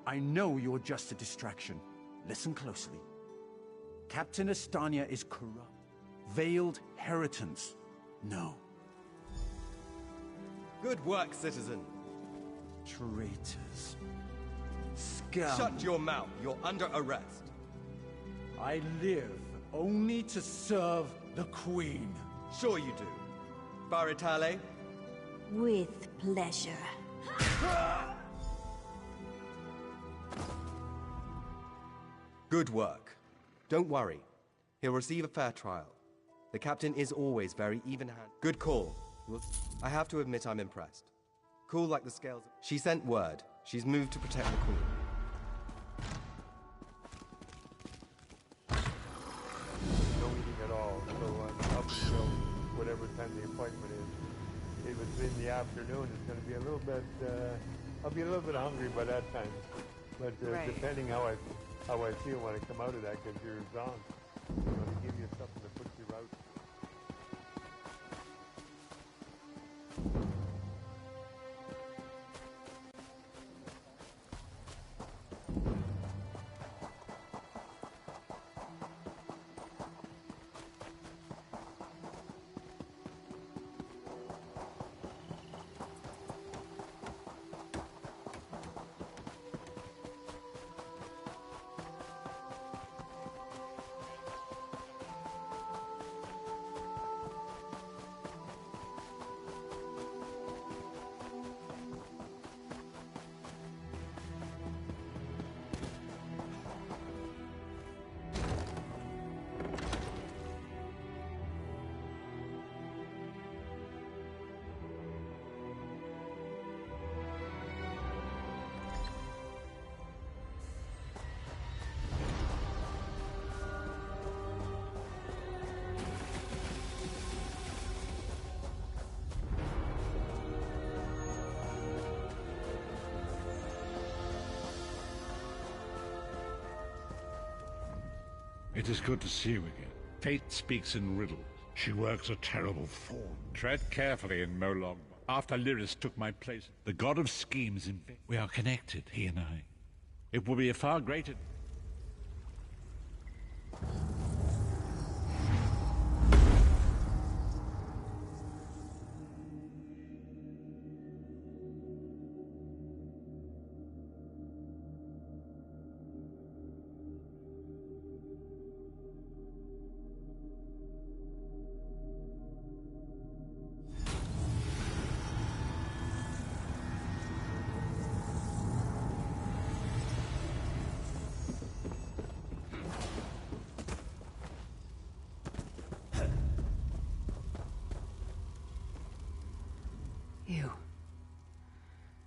I know you're just a distraction. Listen closely. Captain Estania is corrupt. Veiled Heritance. No.
Good work, citizen.
Traitors. Scum.
Shut your mouth. You're under arrest.
I live only to serve the Queen.
Sure you do. Baritale?
With pleasure.
Good work. Don't worry. He'll receive a fair trial. The captain is always very even-handed. Good call. I have to admit I'm impressed. Cool like the scales. She sent word. She's moved to protect the Queen.
No eating at all, so up until whatever time the appointment is. It was in the afternoon. It's going to be a little bit. I'll be a little bit hungry by that time, but depending how I feel when I come out of that, because you're exhausted, you know, to give you something to put you out.
It is good to see you again. Fate speaks in riddles. She works a terrible form. Tread carefully in Molong. After Lyris took my place, the god of schemes in vain. We are connected, he and I. It will be a far greater...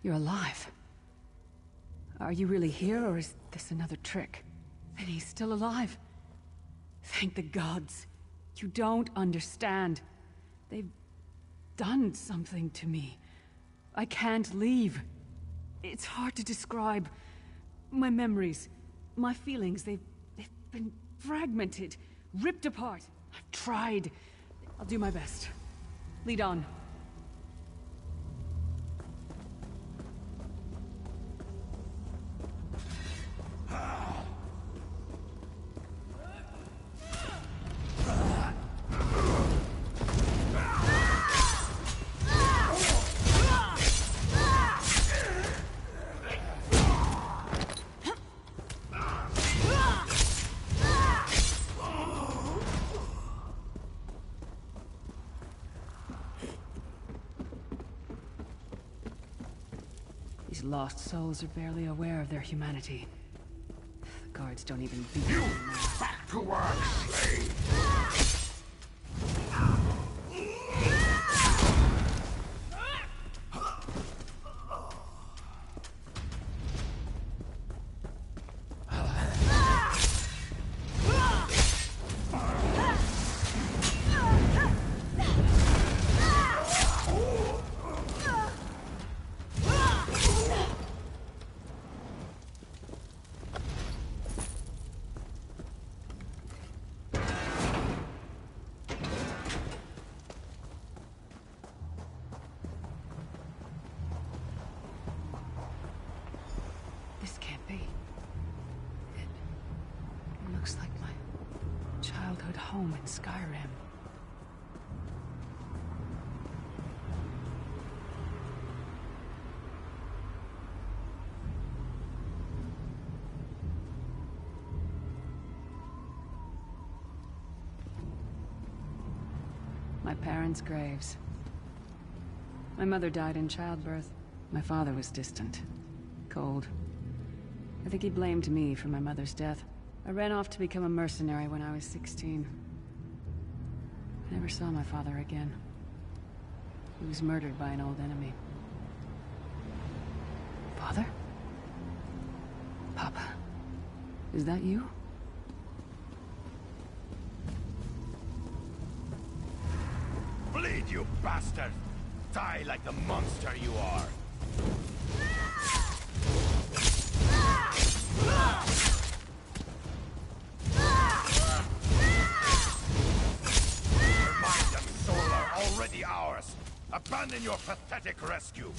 You're alive. Are you really here, or is this another trick? And he's still alive. Thank the gods. You don't understand. They've done something to me. I can't leave. It's hard to describe. My memories, my feelings, they've been fragmented, ripped apart. I've tried. I'll do my best. Lead on. These lost souls are barely aware of their humanity. The guards don't even beat them now.
Back to work, slave!
Looks like my childhood home in Skyrim. My parents' graves. My mother died in childbirth. My father was distant. Cold. I think he blamed me for my mother's death. I ran off to become a mercenary when I was 16. I never saw my father again. He was murdered by an old enemy. Father? Papa? Is that you?
Bleed, you bastard! Die like the monster you are! Remind them Soul are already ours! Abandon your pathetic rescue!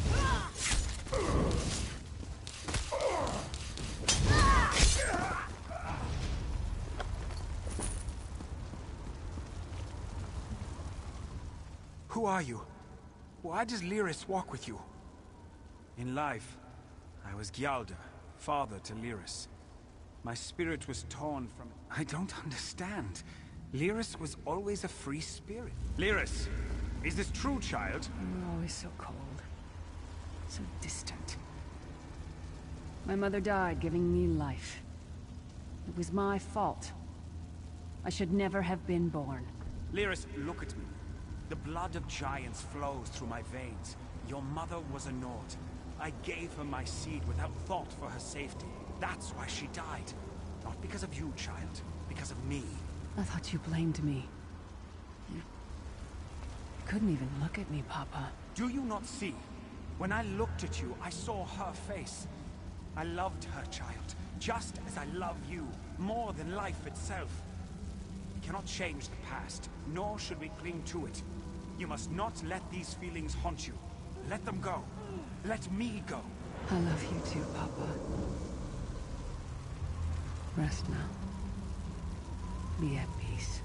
Who are you? Why does Lyris walk with you? In life, I was Gialda, father to Lyris. My spirit was torn from it. I don't understand. Lyris was always a free spirit. Lyris, is this true, child?
You were always so cold. So distant. My mother died giving me life. It was my fault. I should never have been born.
Lyris, look at me. The blood of giants flows through my veins. Your mother was a Nord. I gave her my seed without thought for her safety. That's why she died. Not because of you, child. Because of me.
I thought you blamed me. You couldn't even look at me, Papa.
Do you not see? When I looked at you, I saw her face. I loved her, child. Just as I love you. More than life itself. We cannot change the past, nor should we cling to it. You must not let these feelings haunt you. Let them go. Let me go.
I love you too, Papa. Rest now. Be at peace.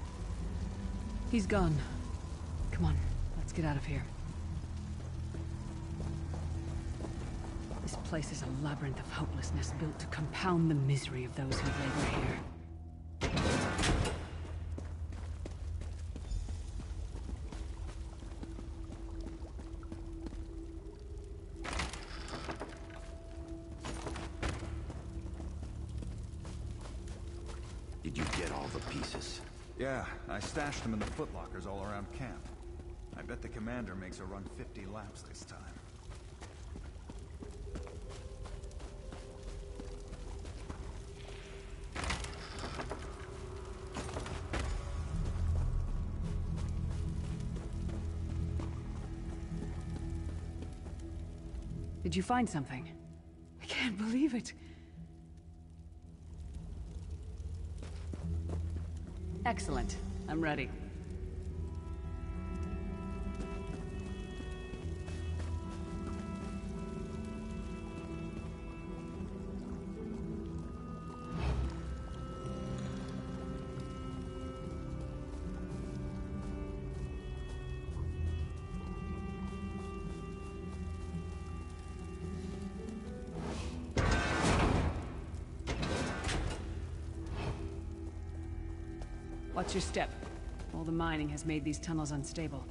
He's gone. Come on, let's get out of here. This place is a labyrinth of hopelessness built to compound the misery of those who labor here.
Did you get all the pieces?
Yeah, I stashed them in the footlockers all around camp. I bet the commander makes her run 50 laps this time.
Did you find something? I can't believe it. Excellent. I'm ready. Watch your step. All the mining has made these tunnels unstable.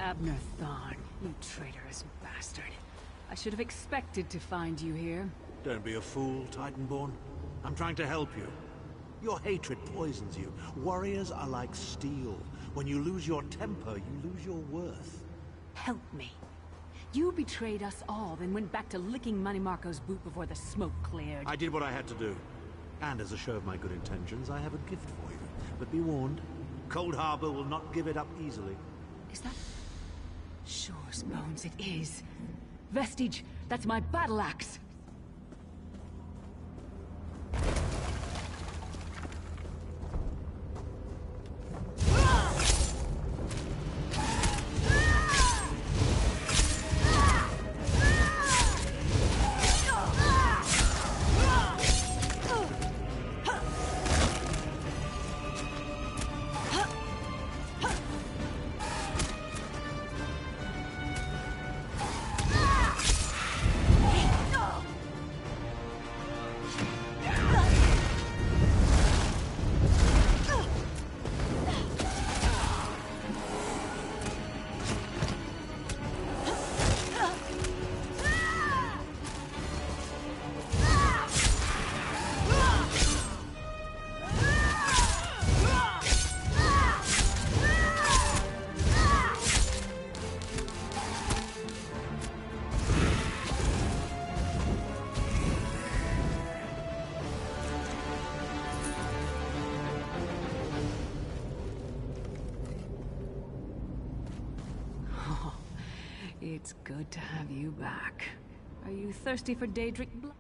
Abner Thorn, you traitorous bastard. I should have expected to find you here.
Don't be a fool, Titanborn. I'm trying to help you. Your hatred poisons you. Warriors are like steel. When you lose your temper, you lose your worth.
Help me. You betrayed us all, then went back to licking Manny Marco's boot before the smoke cleared.
I did what I had to do. And as a show of my good intentions, I have a gift for you. But be warned, Cold Harbor will not give it up easily.
Is that... Sure as bones it is. Vestige, that's my battle axe. It's good to have you back. Are you thirsty for Daedric blood?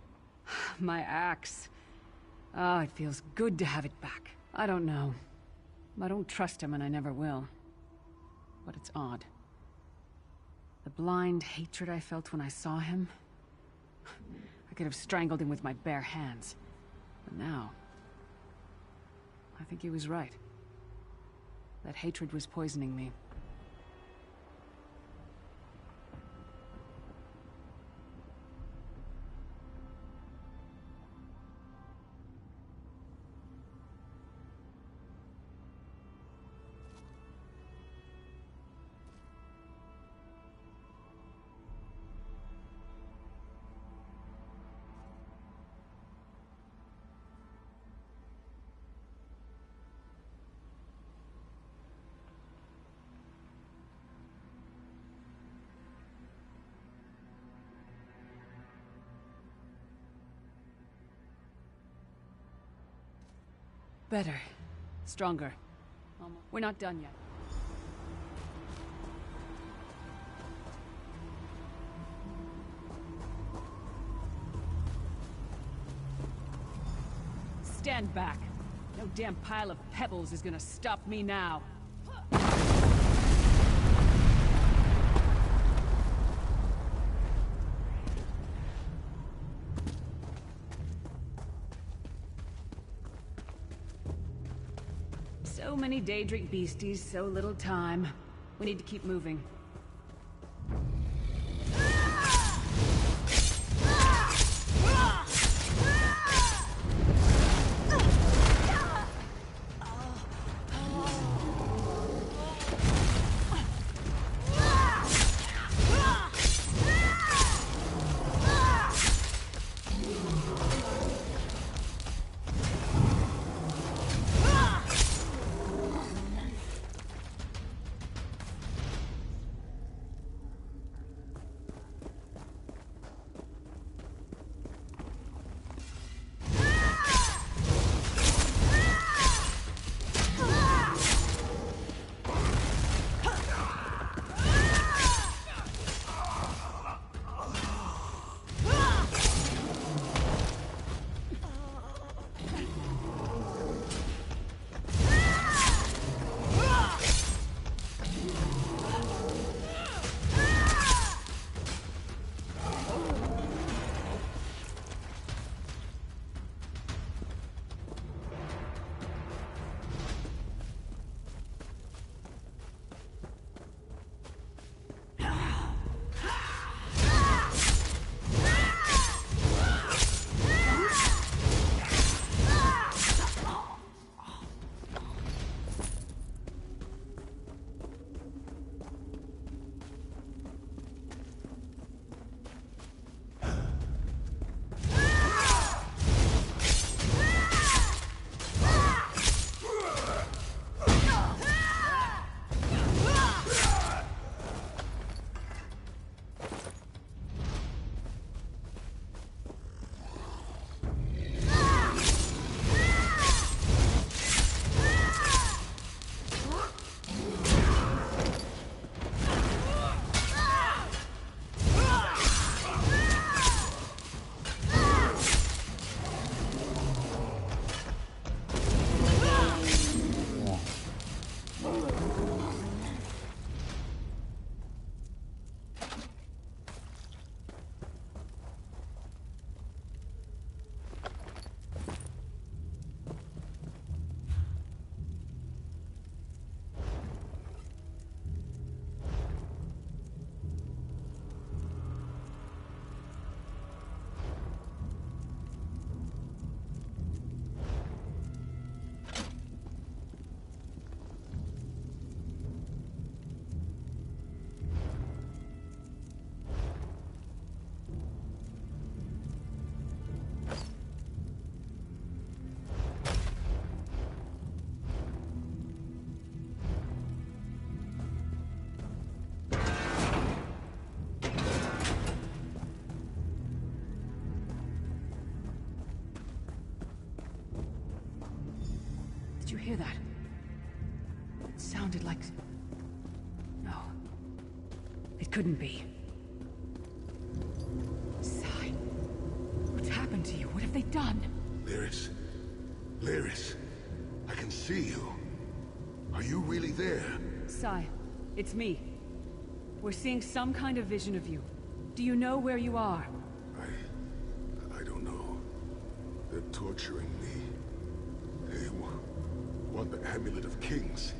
My axe. Oh, it feels good to have it back. I don't know. I don't trust him and I never will. But it's odd. The blind hatred I felt when I saw him... I could have strangled him with my bare hands. But now... I think he was right. That hatred was poisoning me. Better. Stronger. We're not done yet. Stand back. No damn pile of pebbles is gonna stop me now. So many Daedric beasties, so little time. We need to keep moving. sounded like... No. It couldn't be. Sai, what's happened to you? What have they done?
Lyris. Lyris. I can see you. Are you really there?
Sai, it's me. We're seeing some kind of vision of you. Do you know where you are?
I don't know. They're torturing me. They want the Amulet of Kings.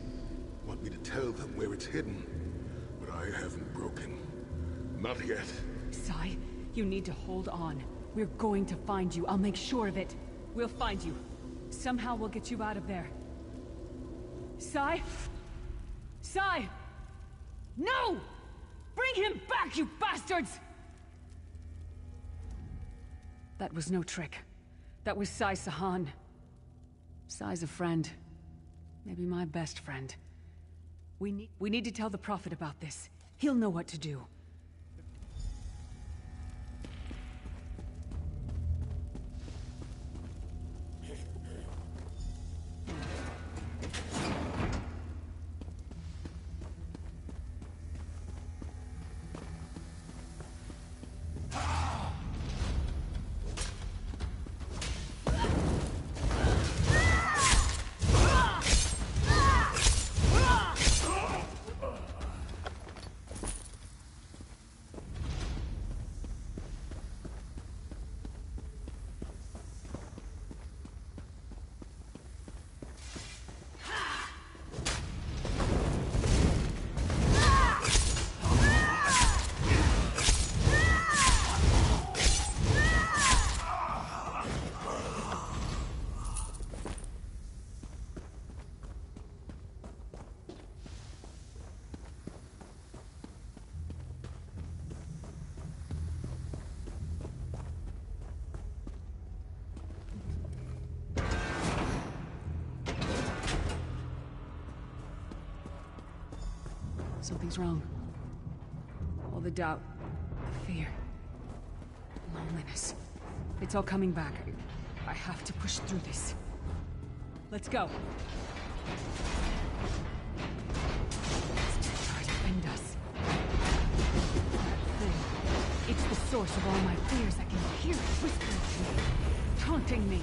Want me to tell them where it's hidden. But I haven't broken. Not yet.
Sai, you need to hold on. We're going to find you. I'll make sure of it. We'll find you. Somehow we'll get you out of there. Sai? Sai! No! Bring him back, you bastards! That was no trick. That was Sai Sahan. Sai's a friend. Maybe my best friend. We need to tell the Prophet about this. He'll know what to do. Something's wrong. All the doubt, the fear, loneliness. It's all coming back. I have to push through this. Let's go. It's trying to end us. That thing. It's the source of all my fears. I can hear it whispering to me, taunting me.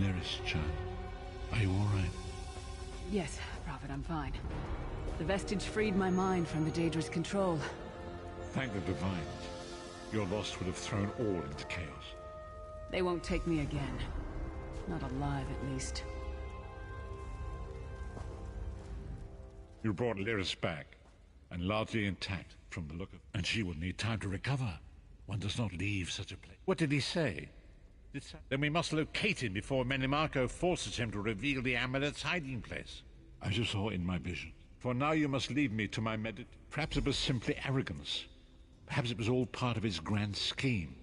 Lyris, child. Are you all right?
Yes, Prophet, I'm fine. The vestige freed my mind from the Daedra's control.
Thank the Divines. Your loss would have thrown all into chaos.
They won't take me again. Not alive, at least.
You brought Lyris back, and largely intact from the look of... And she will need time to recover. One does not leave such a place. What did he say? Then we must locate him before Menimarco forces him to reveal the amulet's hiding place. As you saw in my vision, For now you must leave me to my Perhaps it was simply arrogance. Perhaps it was all part of his grand scheme.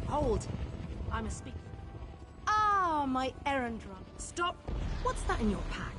Hold! I must speak. Ah, my errand run. Stop! What's that in your pack?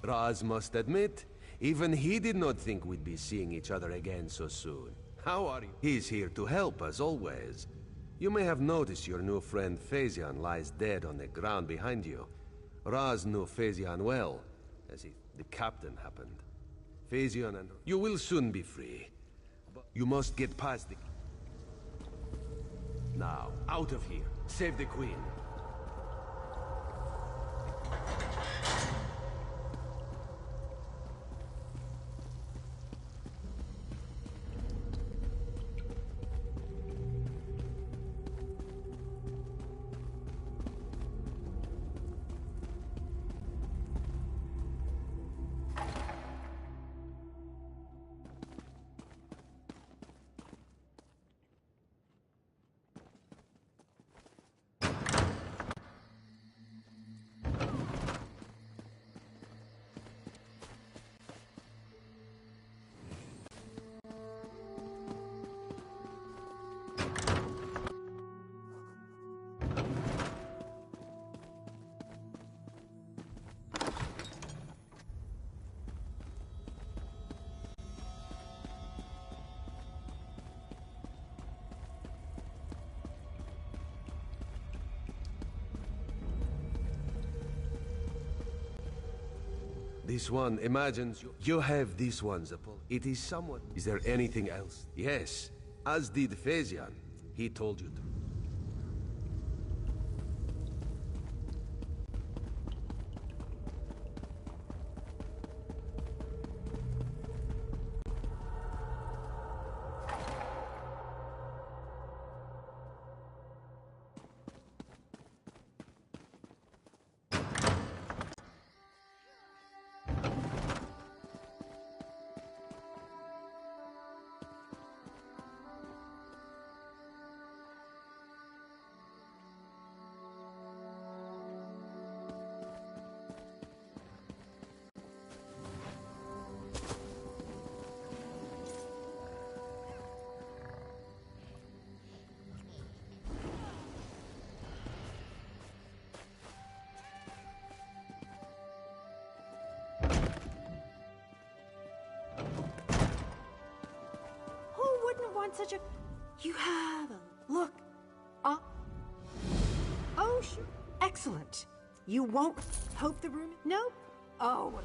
Raz must admit, even he did not think we'd be seeing each other again so soon. How are you? He's here to help, as always. You may have noticed your new friend Phasian lies dead on the ground behind you. Raz knew Phasian well, as the captain happened. Phasian and... You will soon be free. But you must get past the... Now, out of here. Save the Queen. This one imagines you have this one's apple. It is someone. Is there anything else? Yes, as did Phasian. He told you to.
such a... You have a look. Oh, sure. Excellent. You won't hope the room... Nope. Oh.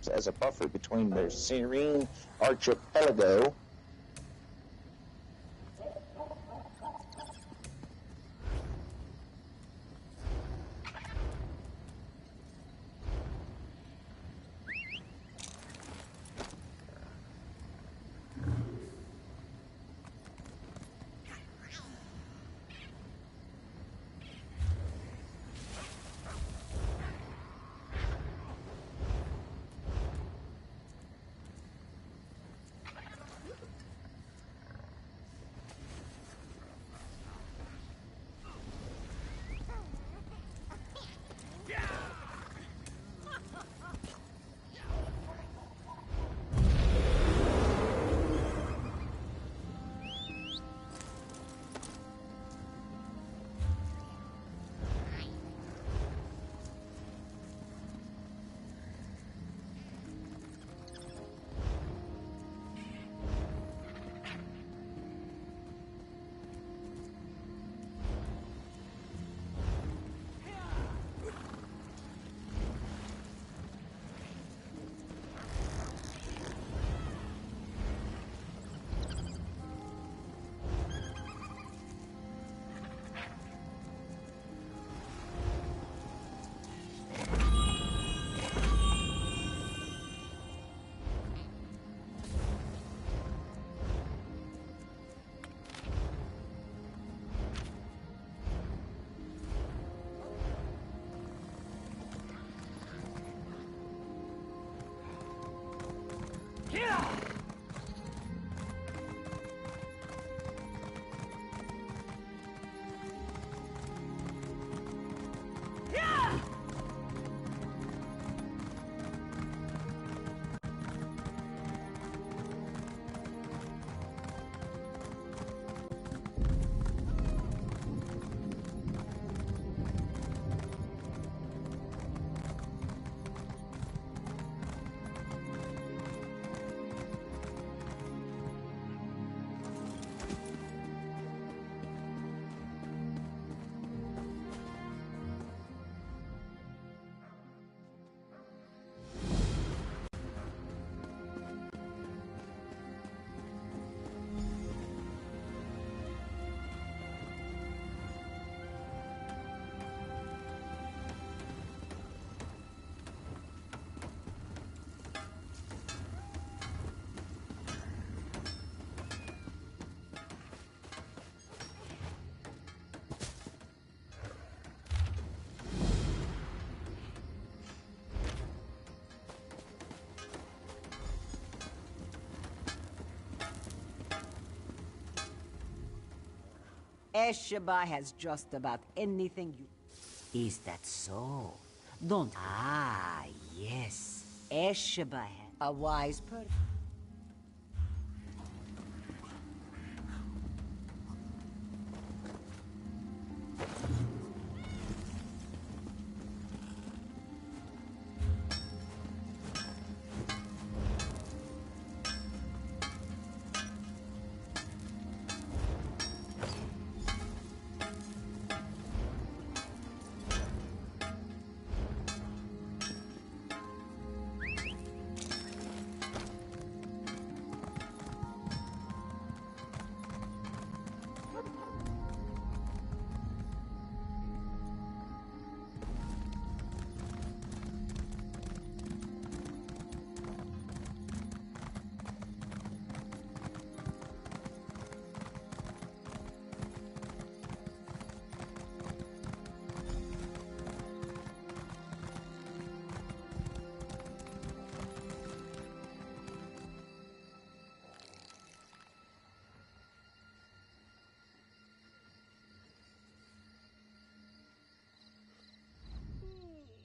acts as a buffer between their serene archipelago
Eshiba has just about anything you... Is that so? Don't... Ah, yes. Eshiba has a wise person.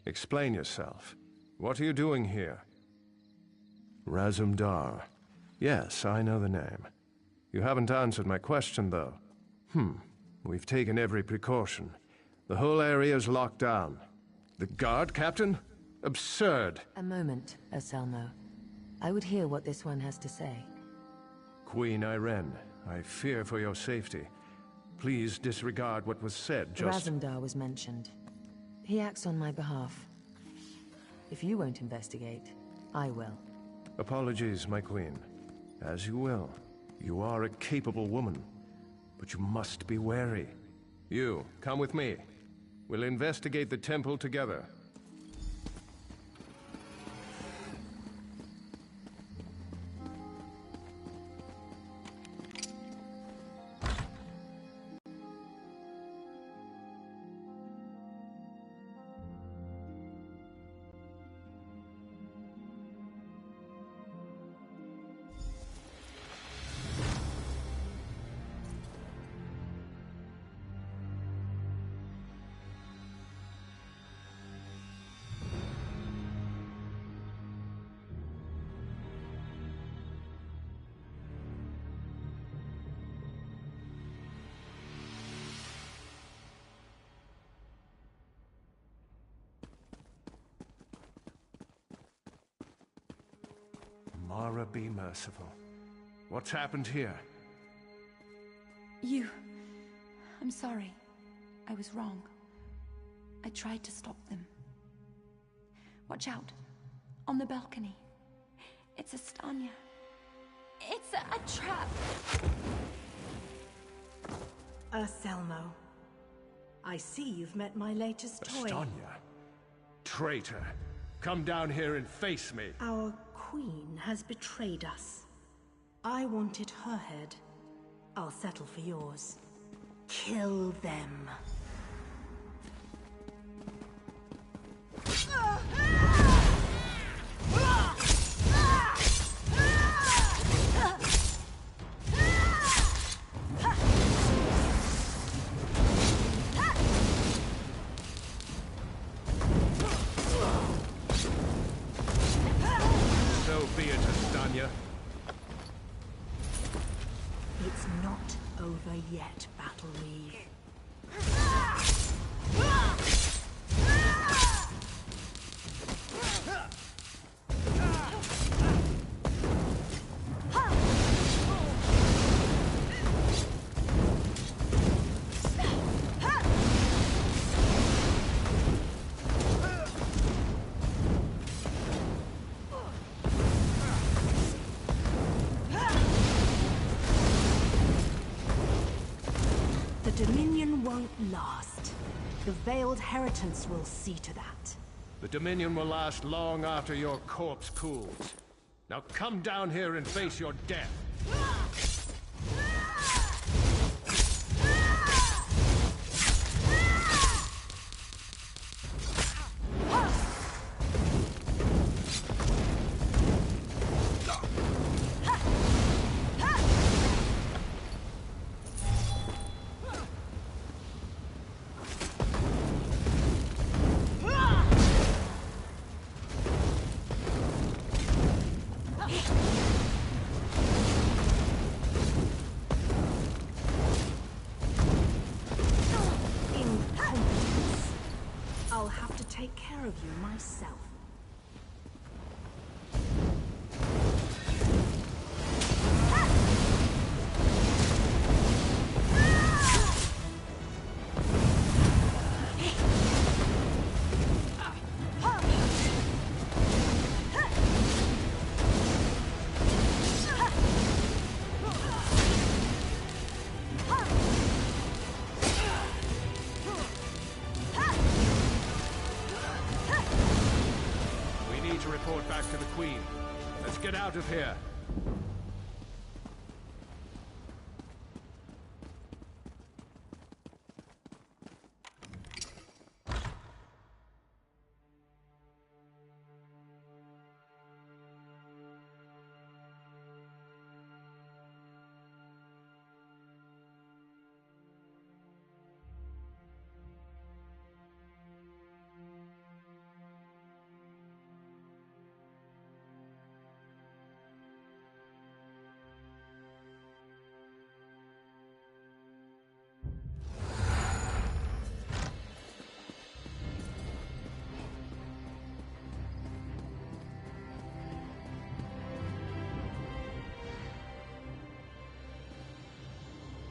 Explain yourself. What are you doing here? Razumdar. Yes, I know the name. You haven't answered my question, though. We've taken every precaution. The whole area's locked down. The guard, Captain? Absurd!
A moment, Anselmo. I would hear what this one has to say.
Queen Irene, I fear for your safety. Please disregard what was said, just...
Razumdar was mentioned. He acts on my behalf. If you won't investigate, I will.
Apologies, my queen. As you will. You are a capable woman, but you must be wary. You, come with me. We'll investigate the temple together. Mara, be merciful. What's happened here?
I'm sorry. I was wrong. I tried to stop them. Watch out. On the balcony. It's Estania. It's a trap!
Selmo. I see you've met my latest toy.
Estania? Traitor. Come down here and face me.
Our queen has betrayed us. I wanted her head. I'll settle for yours. Kill them.
So be it, Estania.
It's not over yet, Battle Reeve. The Dominion won't last. The Veiled Heritance will see to that.
The Dominion will last long after your corpse cools. Now come down here and face your death.
Incompetence. I'll have to take care of you myself.
We need to report back to the Queen. Let's get out of here.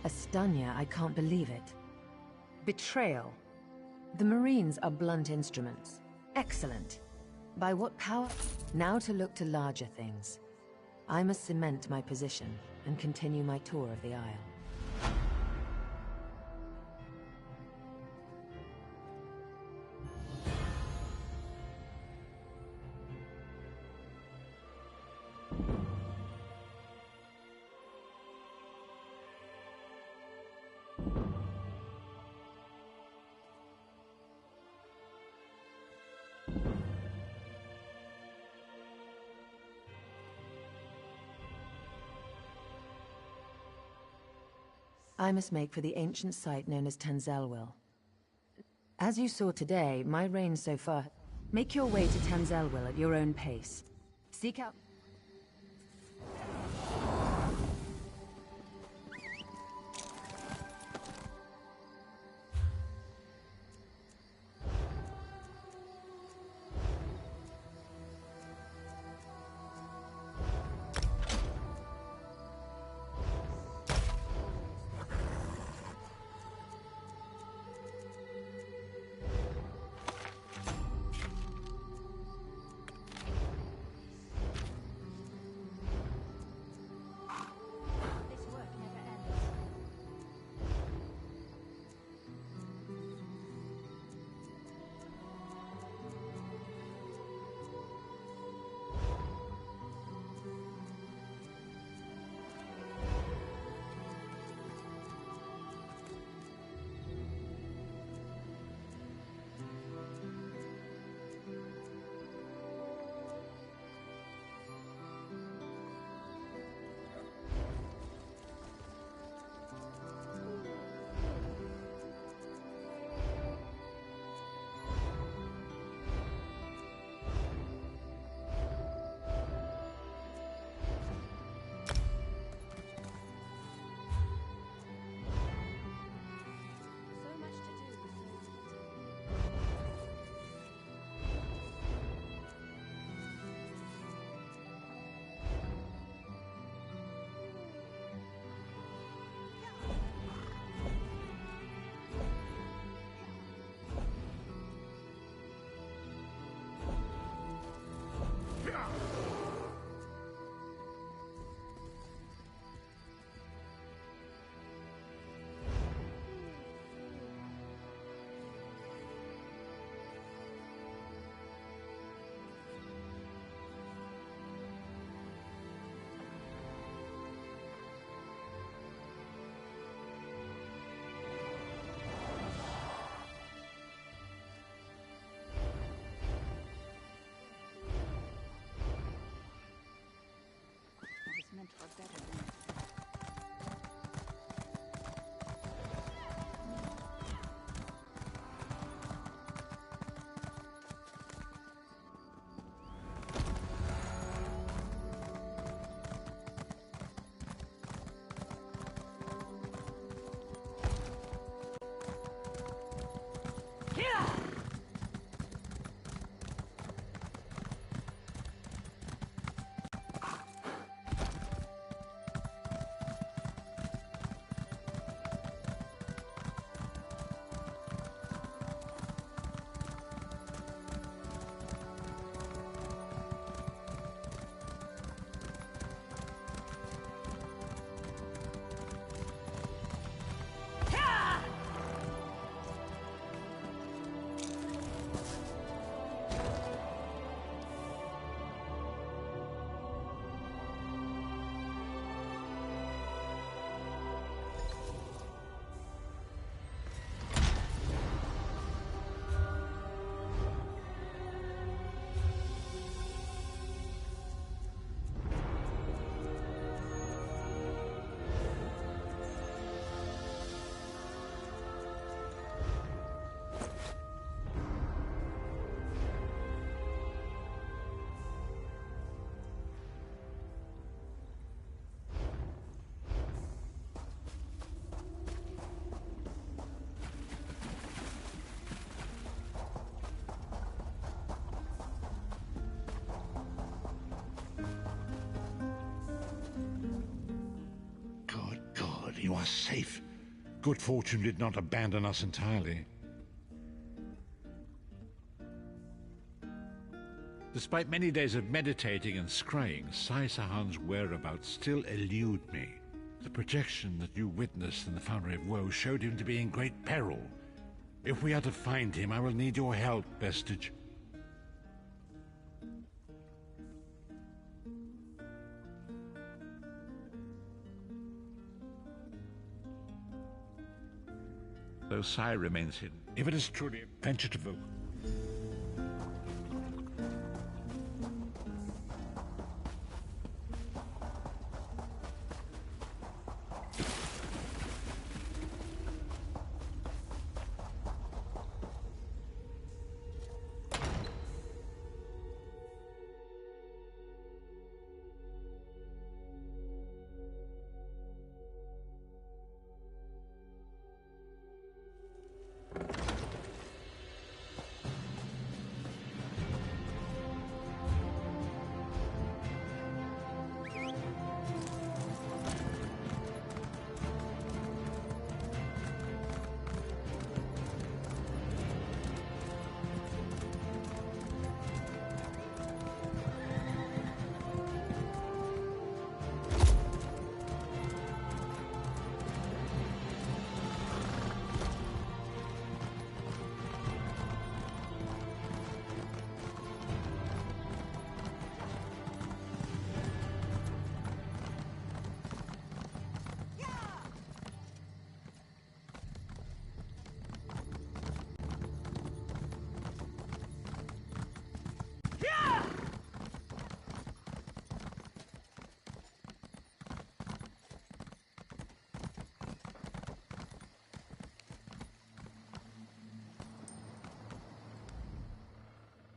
Estania, I can't believe it. Betrayal. The Marines are blunt instruments. Excellent. By what power? Now to look to larger things. I must cement my position and continue my tour of the Isle. I must make for the ancient site known as Tanzelwil. As you saw today, my reign so far... Make your way to Tanzelwil at your own pace. Seek out...
You are safe. Good fortune did not abandon us entirely. Despite many days of meditating and scrying, Sai Sahan's whereabouts still elude me. The projection that you witnessed in the Foundry of Woe showed him to be in great peril. If we are to find him, I will need your help, Vestige. Though Sai remains hidden, if it is truly a venture to vote.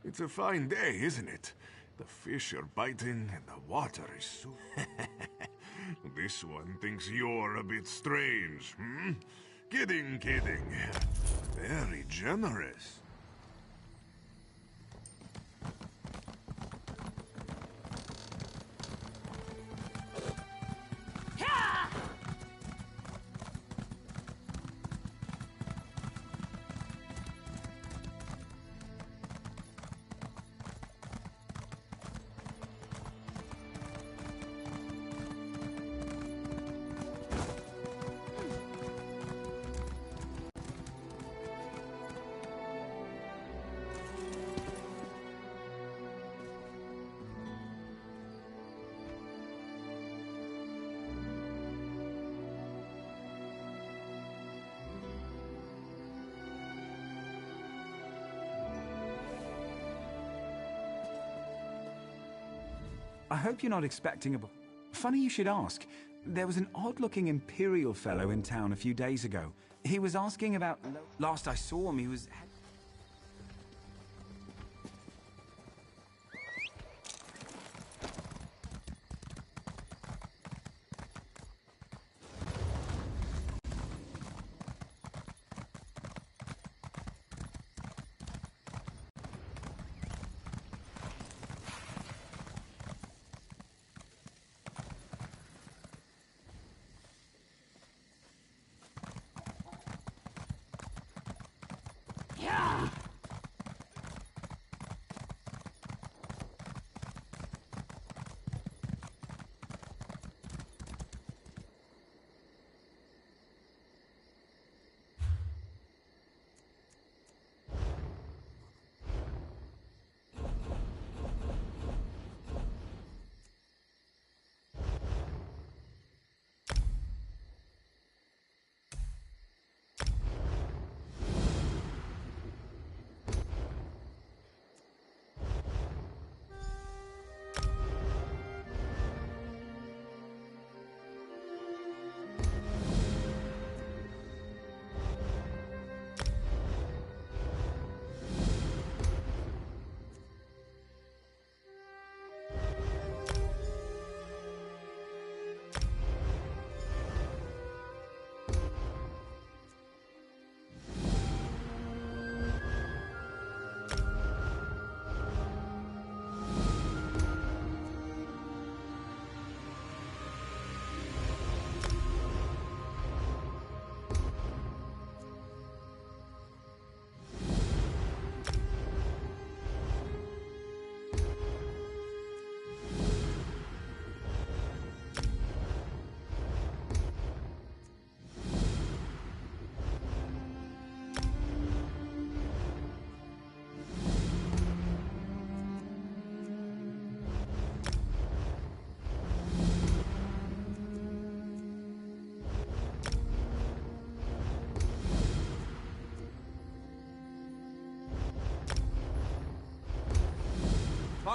It's a fine day, isn't it? The fish are biting and the water is so... This one thinks you're a bit strange, hmm? Kidding. Very generous.
I hope you're not expecting a... Funny you should ask. There was an odd-looking Imperial fellow in town a few days ago. He was asking about... Last I saw him, he was...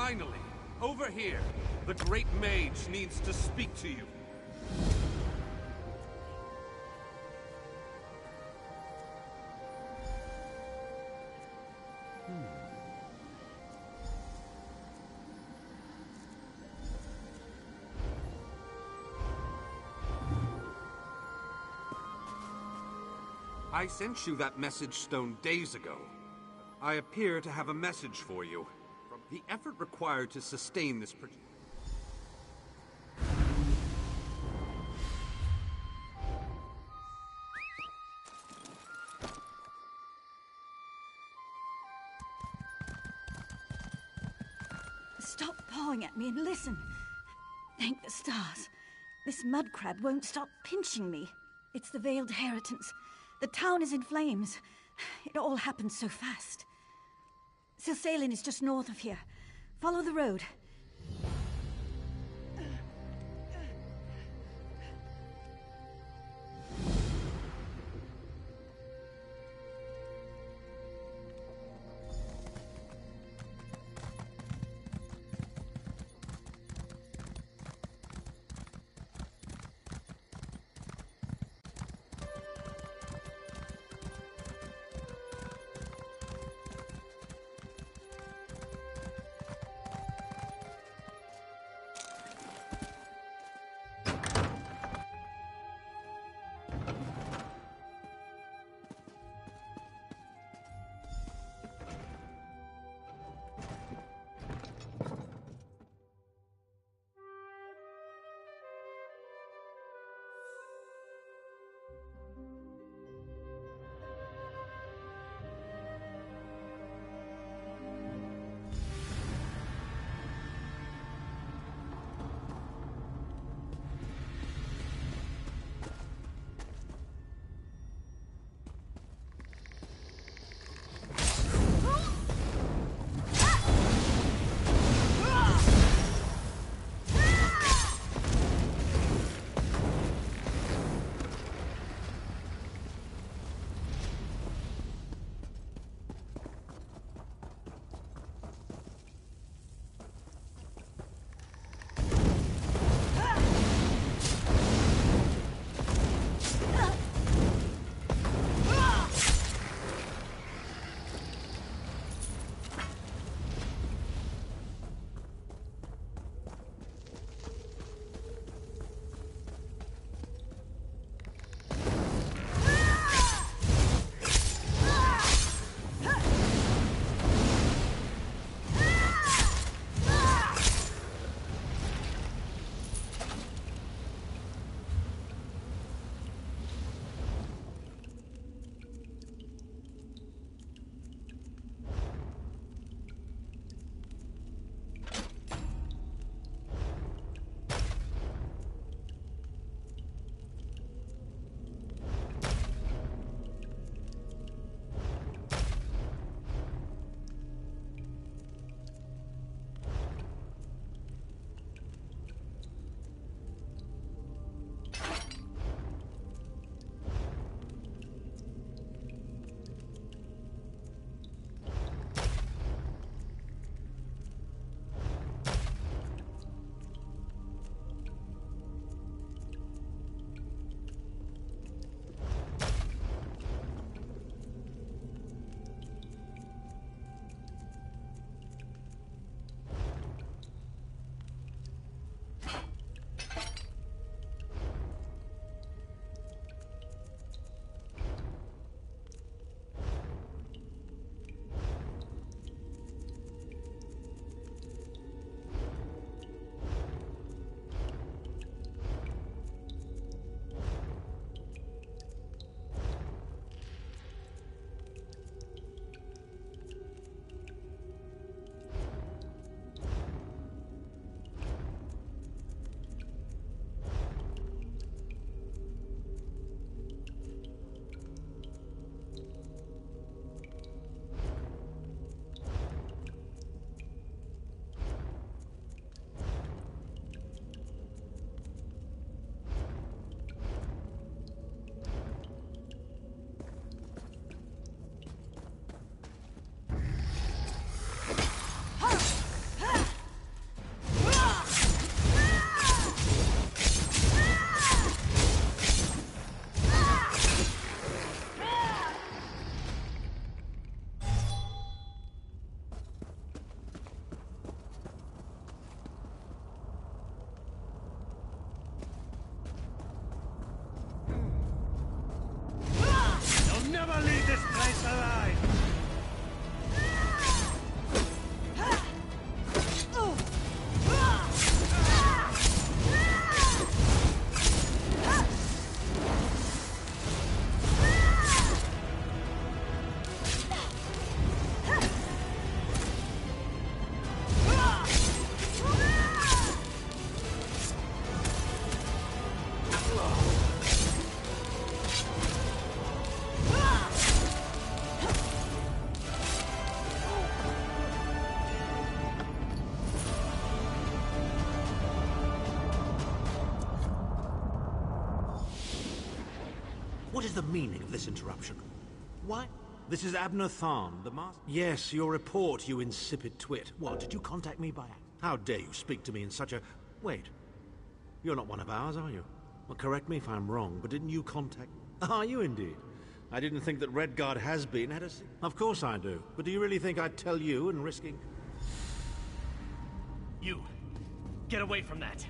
Finally! Over here! The Great Mage needs to speak to you. I sent you that message stone days ago. I appear to have a message for you. The effort required to sustain this
Stop pawing at me and listen. Thank the stars. This mud crab won't stop pinching me. It's the Veiled Inheritance. The town is in flames. It all happened so fast. Silsalen is just north of here. Follow the road.
is the meaning of this interruption? Why? This is Abner Tharn, the master. Yes, your report, you insipid twit. What, did you contact me by... How dare you speak to me in such a... Wait. You're not one of ours, are you? Well, correct me if I'm wrong, but didn't you contact... Are you indeed? I didn't think that Redguard has been at a... Of course I do. But do you really think I'd tell you and risking...
You! Get away from that!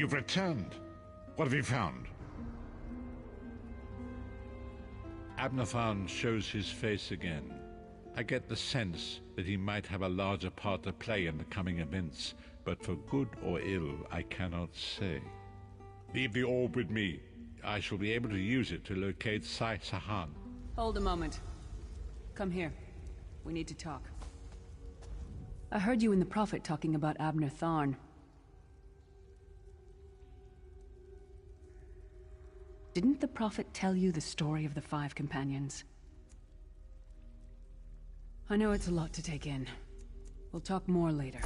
You've returned. What have you found? Abnathan shows his face again. I get the sense that he might have a larger part to play in the coming events, but for good or ill, I cannot say. Leave the orb with me. I shall be able to use it to locate Sai Sahan.
Hold a moment. Come here. We need to talk. I heard you and the Prophet talking about Abner Tharn. Didn't the Prophet tell you the story of the 5 companions? I know it's a lot to take in. We'll talk more later.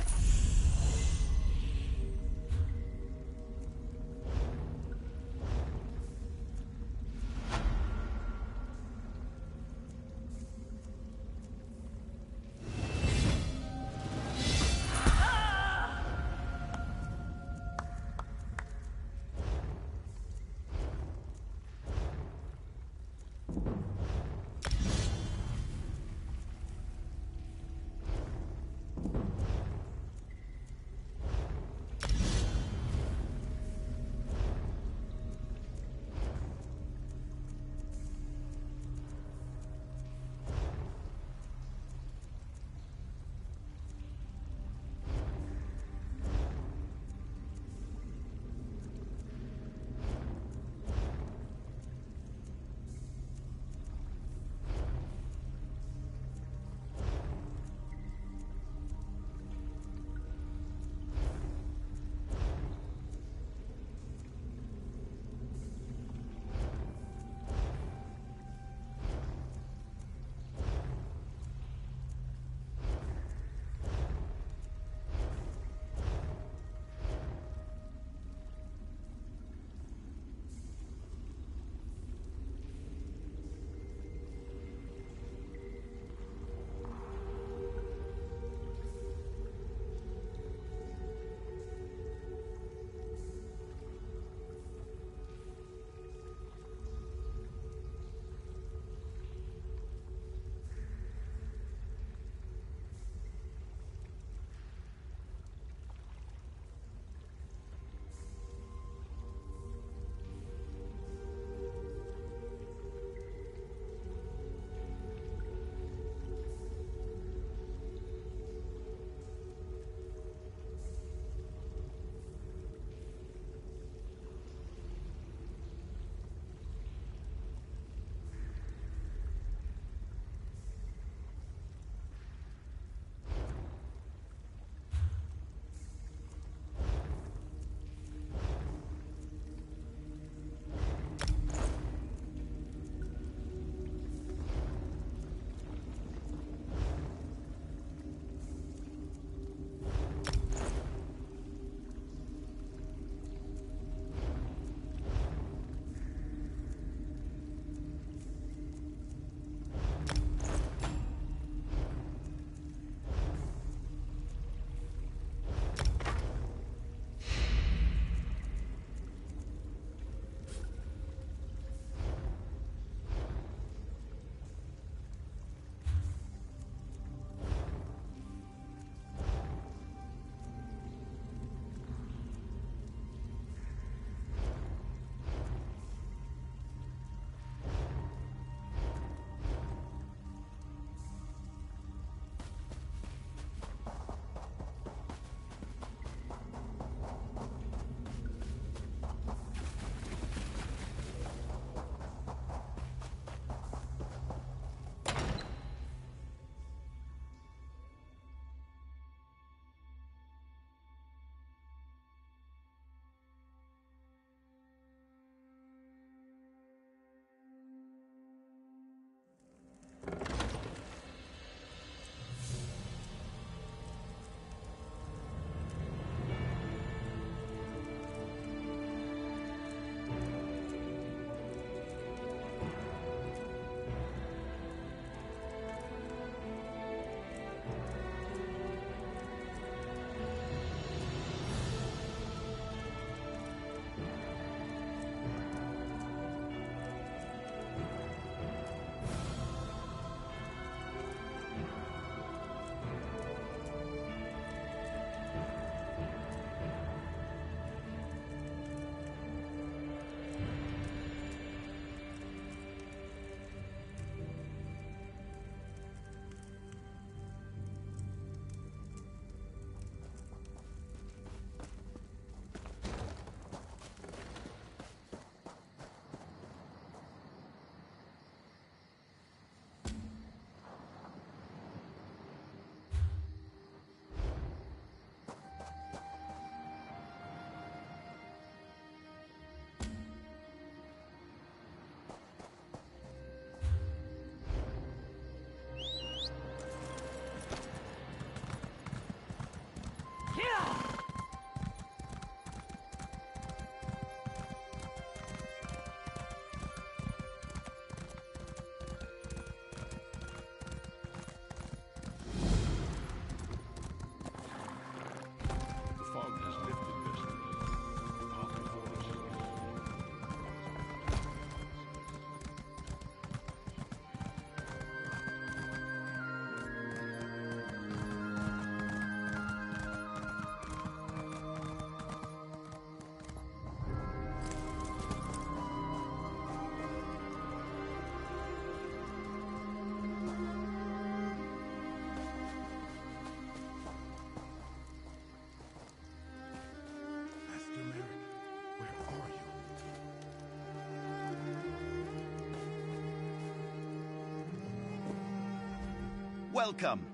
Welcome.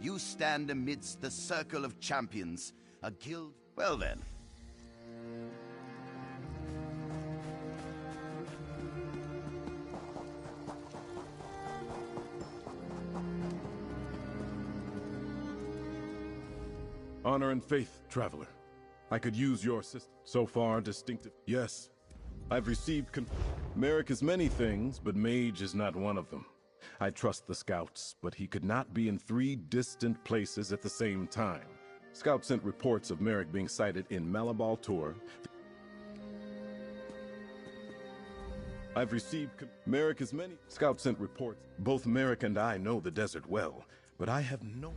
You stand amidst the circle of champions. A guild... Well then.
Honor and faith, traveler. I could use your assistance. So far, distinctive. Yes. I've received Merrick is many things, but mage is not one of them. I trust the scouts, but he could not be in 3 distant places at the same time. Scouts sent reports of Merrick being sighted in Malabal Tor. I've received Merrick is many. Scouts sent reports. Both Merrick and I know the desert well, but I have no...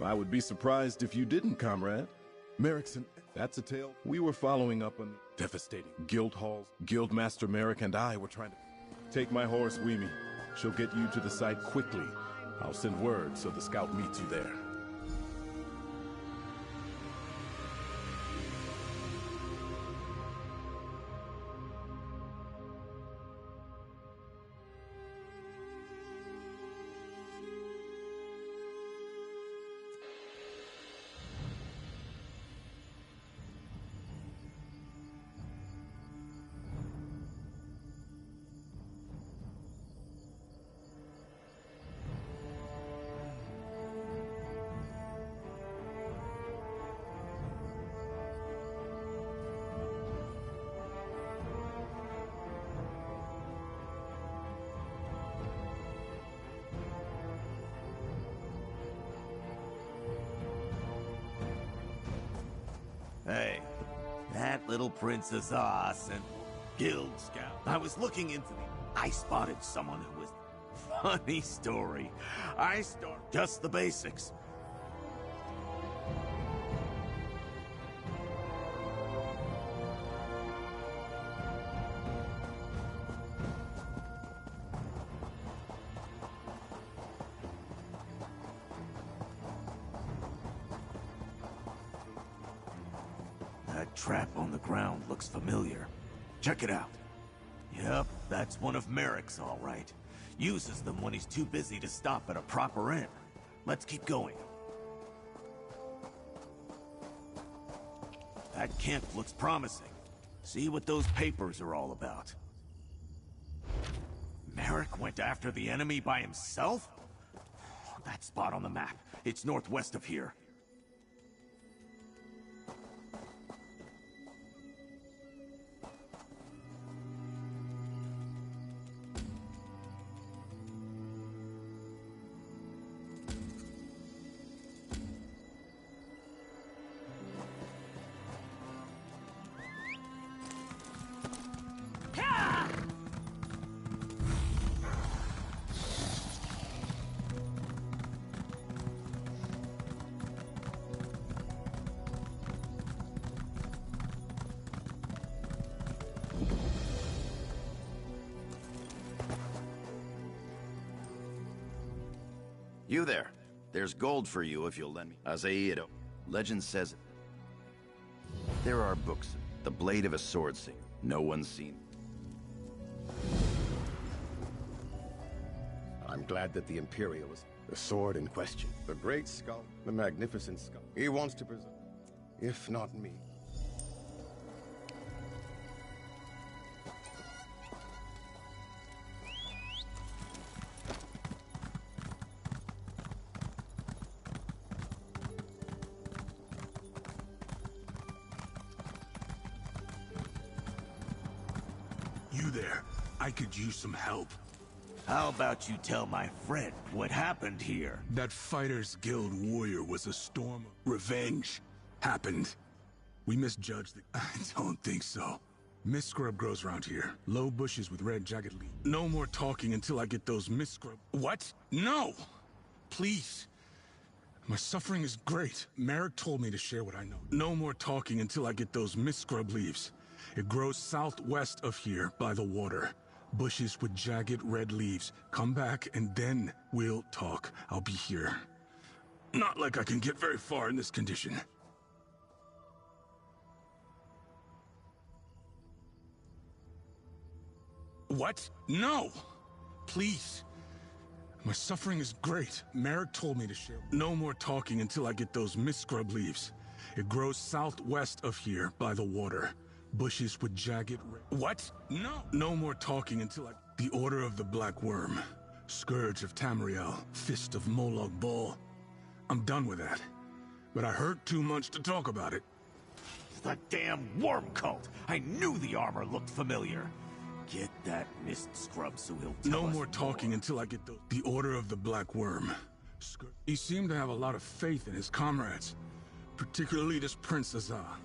I would be surprised if you didn't, comrade. Merrick's an... That's a tale. We were following up on the devastating guild halls. Guildmaster Merrick and I were trying to... Take my horse, Weemy. She'll get you to the site quickly. I'll send word so the scout meets you there.
Hey, that little Princess Oz and Guild Scout. I was looking into the... I spotted someone who was... Funny story. Just the basics. That trap on the ground looks familiar. Check it out. Yep, that's one of Merrick's, all right. Uses them when he's too busy to stop at a proper inn. Let's keep going. That camp looks promising. See what those papers are all about. Merrick went after the enemy by himself? That spot on the map. It's northwest of here. You there. There's gold for you if you'll lend me. Azaido. Legend says it. There are books. The blade of a sword singer. No one's seen.
I'm glad that the Imperial was the sword in question. The great skull, the magnificent skull. He wants to preserve, if not me.
You there. I could use some help.
How about you tell my friend what happened here?
That Fighters Guild warrior was a storm of revenge. Happened. We misjudged the... I don't think so. Mist scrub grows around here. Low bushes with red jagged leaves. No more talking until I get those mist scrub... What? No! Please. My suffering is great. Merrick told me to share what I know. No more talking until I get those mist scrub leaves. It grows southwest of here, by the water. Bushes with jagged red leaves. Come back and then we'll talk. I'll be here. Not like I can get very far in this condition. What? No! Please. My suffering is great. Merrick told me to share. No more talking until I get those mist scrub leaves. It grows southwest of here, by the water. Bushes with jagged... What? No! No more talking until I... The Order of the Black Worm. Scourge of Tamriel. Fist of Molag Bal. I'm done with that. But I hurt too much to talk about it.
The damn worm cult! I knew the armor looked familiar. Get that mist scrub so he'll tell
No
us
more talking until I get the Order of the Black Worm. He seemed to have a lot of faith in his comrades. Particularly this Prince Azar.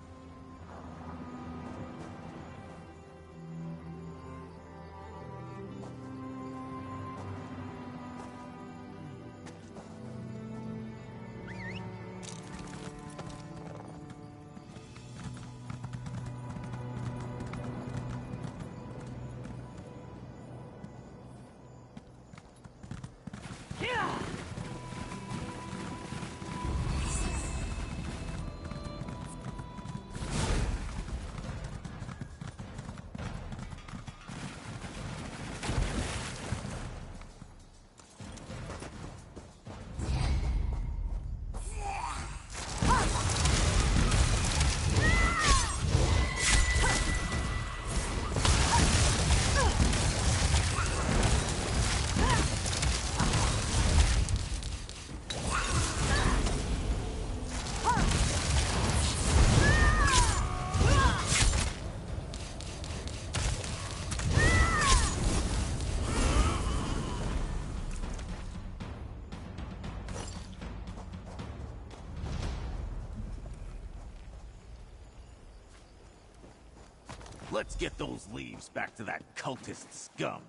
Let's get those leaves back to that cultist scum.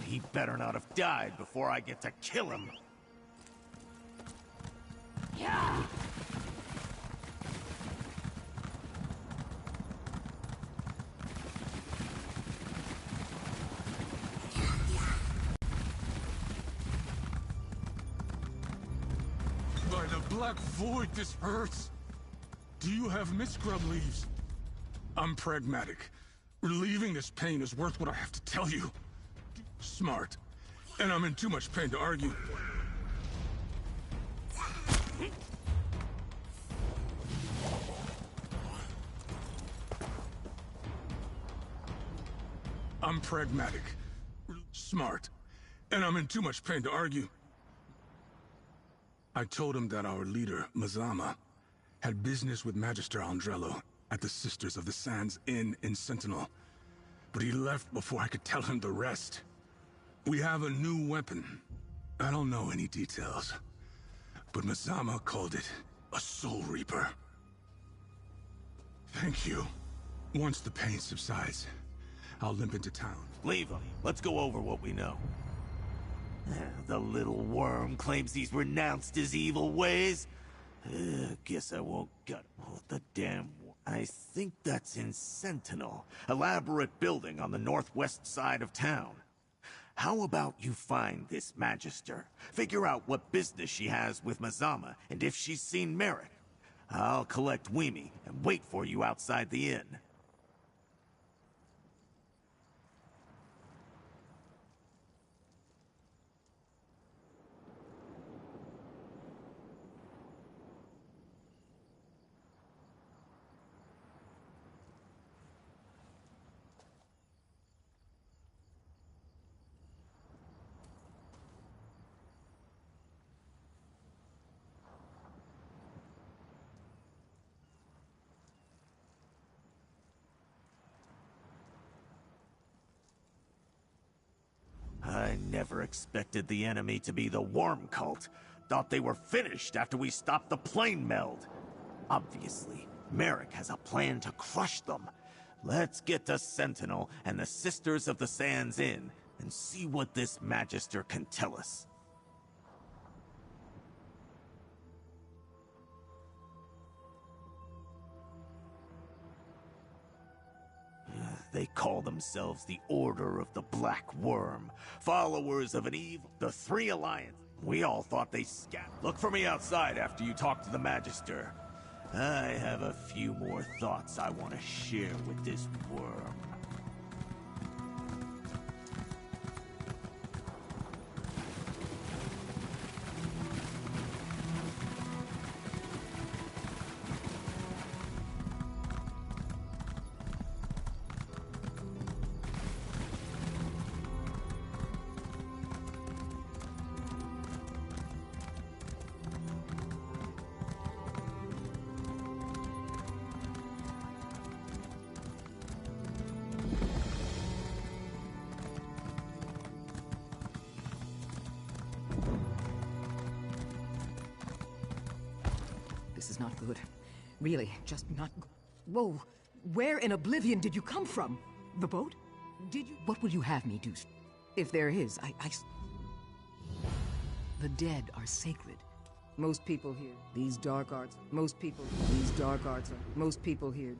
He better not have died before I get to kill him. Yeah.
By the Black Void, this hurts. Do you have mist scrub leaves? I'm pragmatic. Relieving this pain is worth what I have to tell you. Smart. And I'm in too much pain to argue. I'm pragmatic. Smart. And I'm in too much pain to argue. I told him that our leader, Mazama, had business with Magister Andrello at the Sisters of the Sands Inn in Sentinel. But he left before I could tell him the rest. We have a new weapon. I don't know any details. But Mazama called it a Soul Reaper. Thank you. Once the pain subsides, I'll limp into town.
Leave him. Let's go over what we know. The little worm claims he's renounced his evil ways. Guess I won't gut the damn... I think that's in Sentinel. Elaborate building on the northwest side of town. How about you find this Magister? Figure out what business she has with Mazama, and if she's seen Merrick. I'll collect Weemy and wait for you outside the inn. I never expected the enemy to be the Worm Cult. Thought they were finished after we stopped the plane meld. Obviously, Merrick has a plan to crush them. Let's get to Sentinel and the Sisters of the Sands Inn and see what this Magister can tell us. They call themselves the Order of the Black Worm, followers of an evil... The Three Alliance. We all thought they Look for me outside after you talk to the Magister. I have a few more thoughts I want to share with this worm.
This is not good. Really, just not good. Whoa! Where in oblivion did you come from? The boat? Did you? What would you have me do? If there is, The dead are sacred. Most people here, these dark arts. Most people here.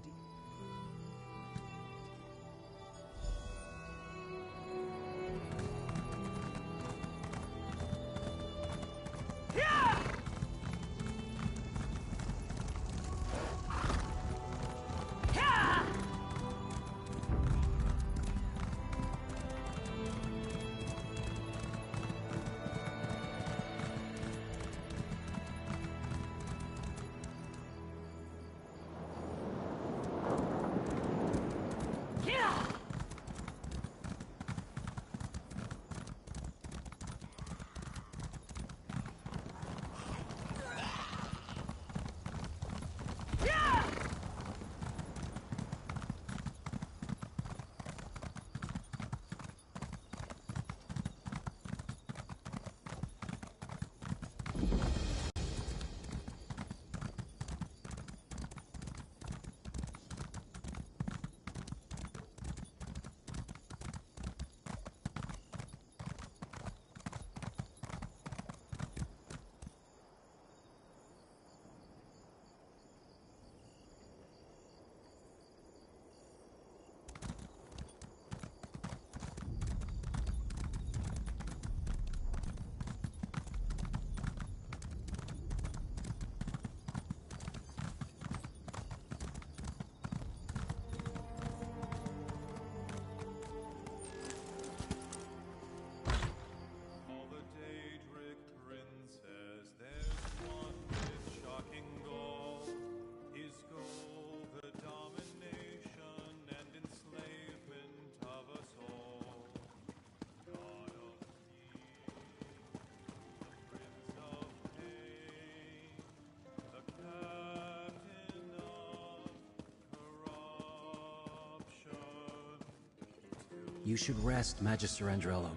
You should rest, Magister Andrello.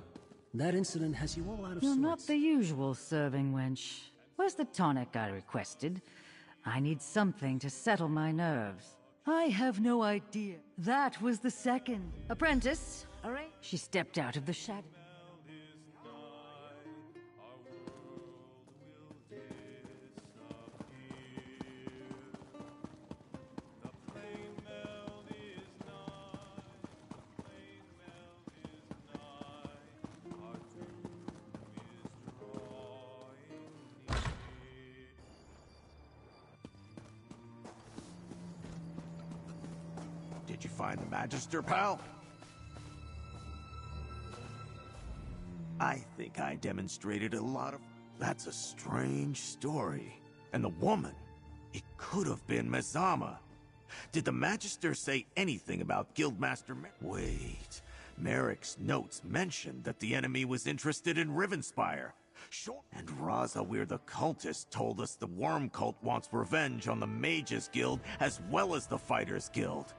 That incident has you all out of
You're
sorts.
not the usual serving wench. Where's the tonic I requested? I need something to settle my nerves. I have no idea. That was the second. Apprentice, alright? She stepped out of the shadow.
Did you find the Magister, pal? I think I demonstrated a lot of... That's a strange story. And the woman, it could have been Mazama. Did the Magister say anything about Guildmaster Wait, Merrick's notes mentioned that the enemy was interested in Rivenspire. Sure. And Razawir the Cultist told us the Worm Cult wants revenge on the Mages Guild as well as the Fighters Guild.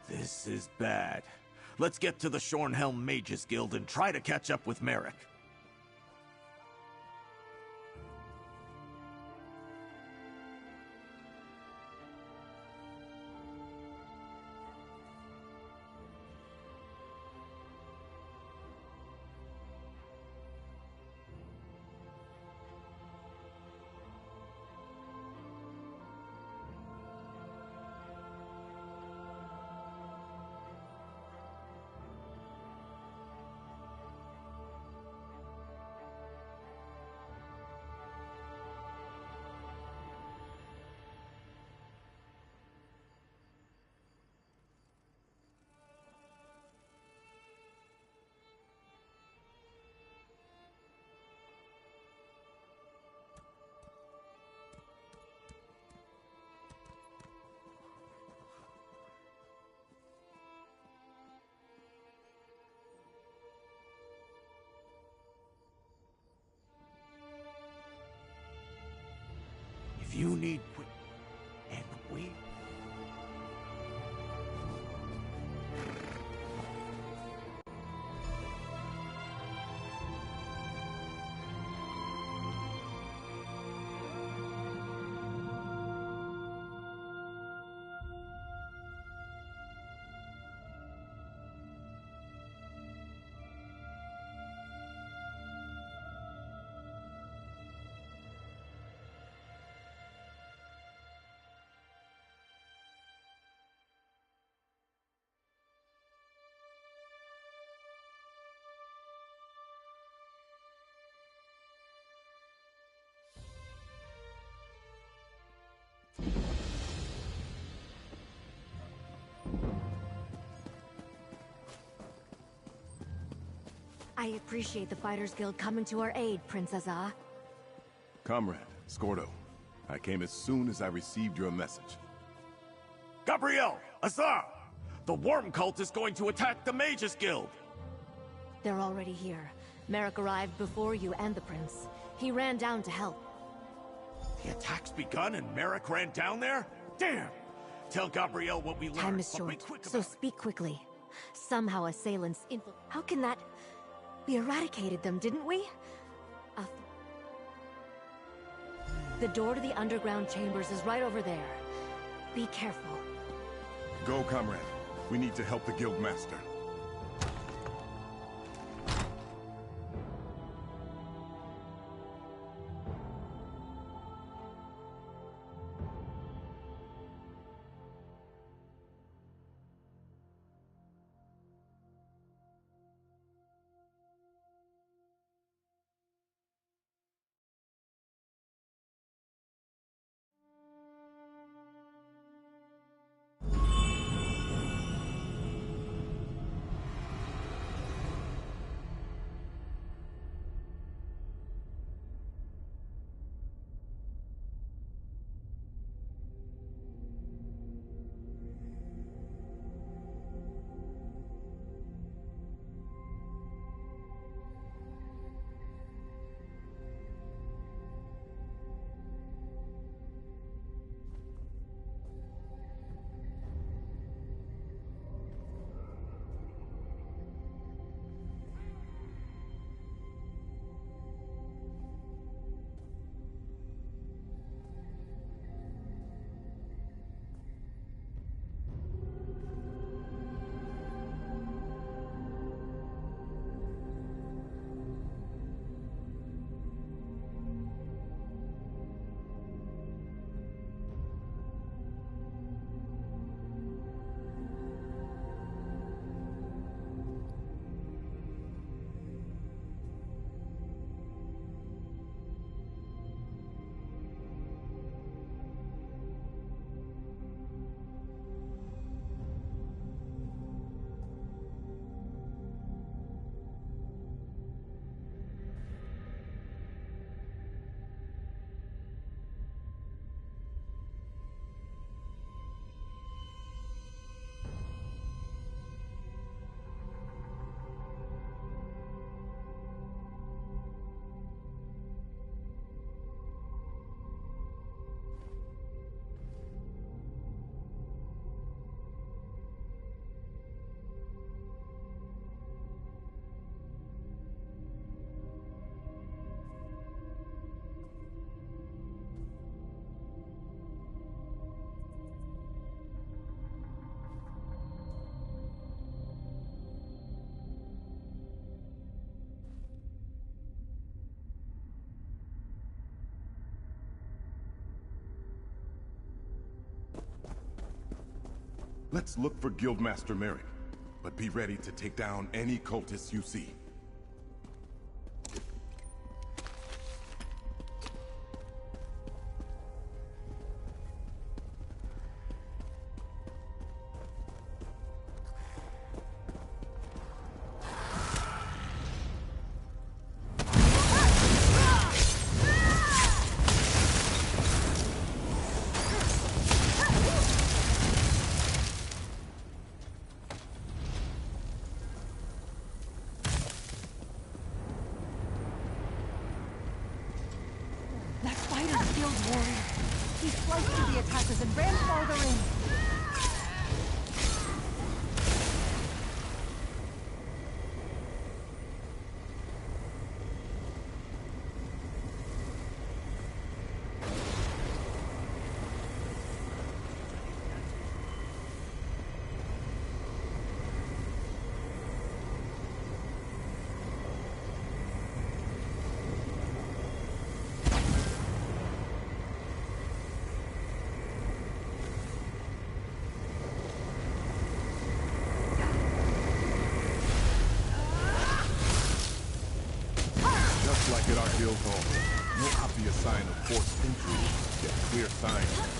This is bad. Let's get to the Shornhelm Mages Guild and try to catch up with Merrick. If you need quick and wait.
I appreciate the Fighters Guild coming to our aid, Prince Azar.
Comrade, Scordo. I came as soon as I received your message.
Gabriel! Azar! The Worm Cult is going to attack the Mages Guild!
They're already here. Merrick arrived before you and the Prince. He ran down to help.
The attack's begun and Merrick ran down there? Damn! Tell Gabriel what we learned.
Time is short, so speak quickly. Somehow assailants How can that... We eradicated them, didn't we? The door to the underground chambers is right over there. Be careful.
Go, comrade. We need to help the Guild Master. Let's look for Guildmaster Merrick, but be ready to take down any cultists you see. Like at our guild hall, no obvious sign of forced entry, yet clear signs of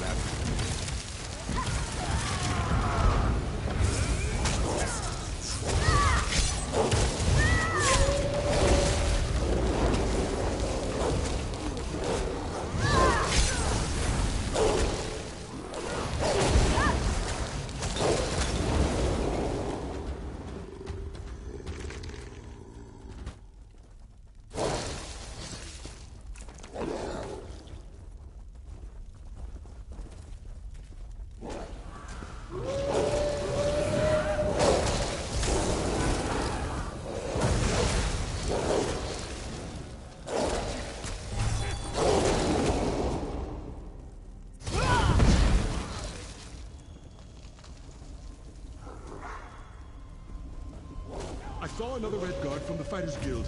Saw another Red Guard from the Fighters Guild.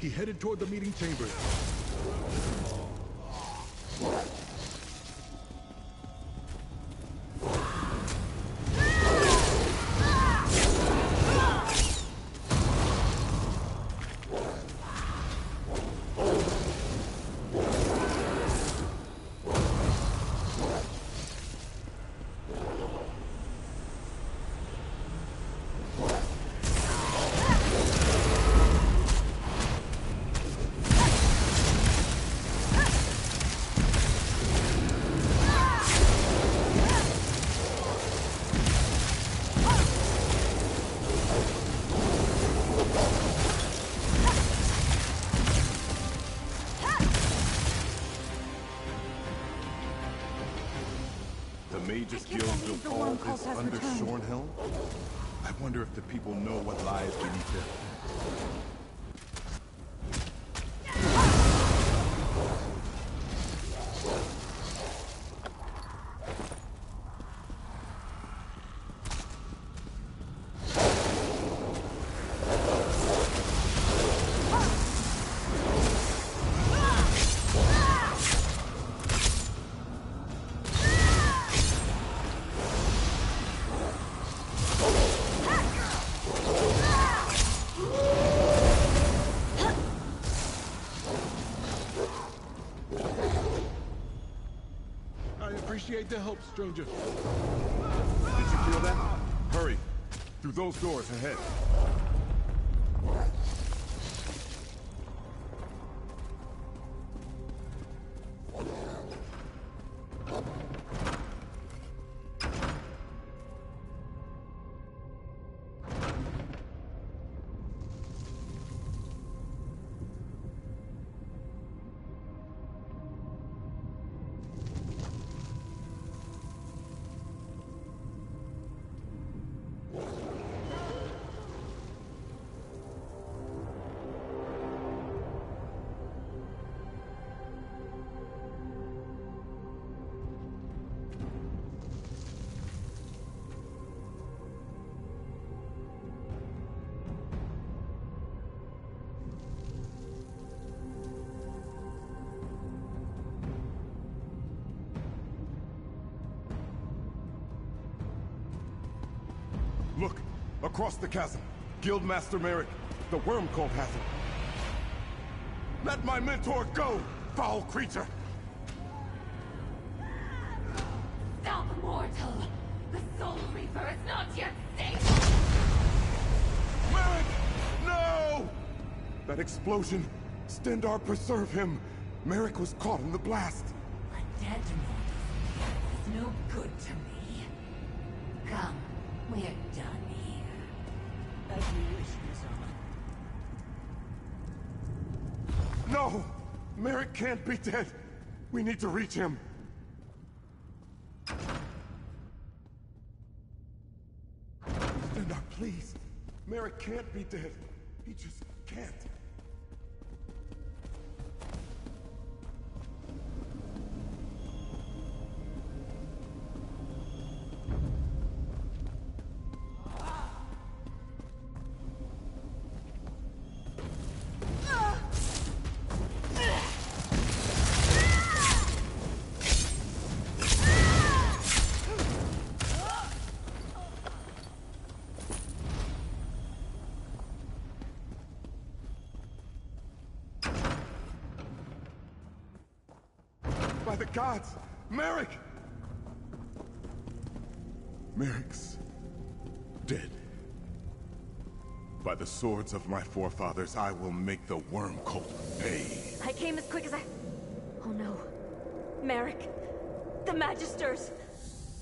He headed toward the meeting chamber.
Mages Guild built all this under Shornhelm? I wonder if the people know what lies beneath it. Appreciate the help, stranger. Did you feel that? Hurry. Through those doors ahead. Look, across the chasm. Guildmaster Merrick, the Worm Cult has him. Let my mentor go, foul creature!
Stop, mortal! The Soul Reaper is not yet safe!
Merrick! No! That explosion! Stendarr preserve him! Merrick was caught in the blast!
A dead mortal is no good to me. Come, we're done here.
As you wish, Misama.
No! Merrick can't be dead! We need to reach him! Stendarr, please! Merrick can't be dead! He just can't! By the gods! Merrick! Merrick's dead. By the swords of my forefathers, I will make the Worm Cult pay.
I came as quick as I... Oh no. Merrick. The Magisters.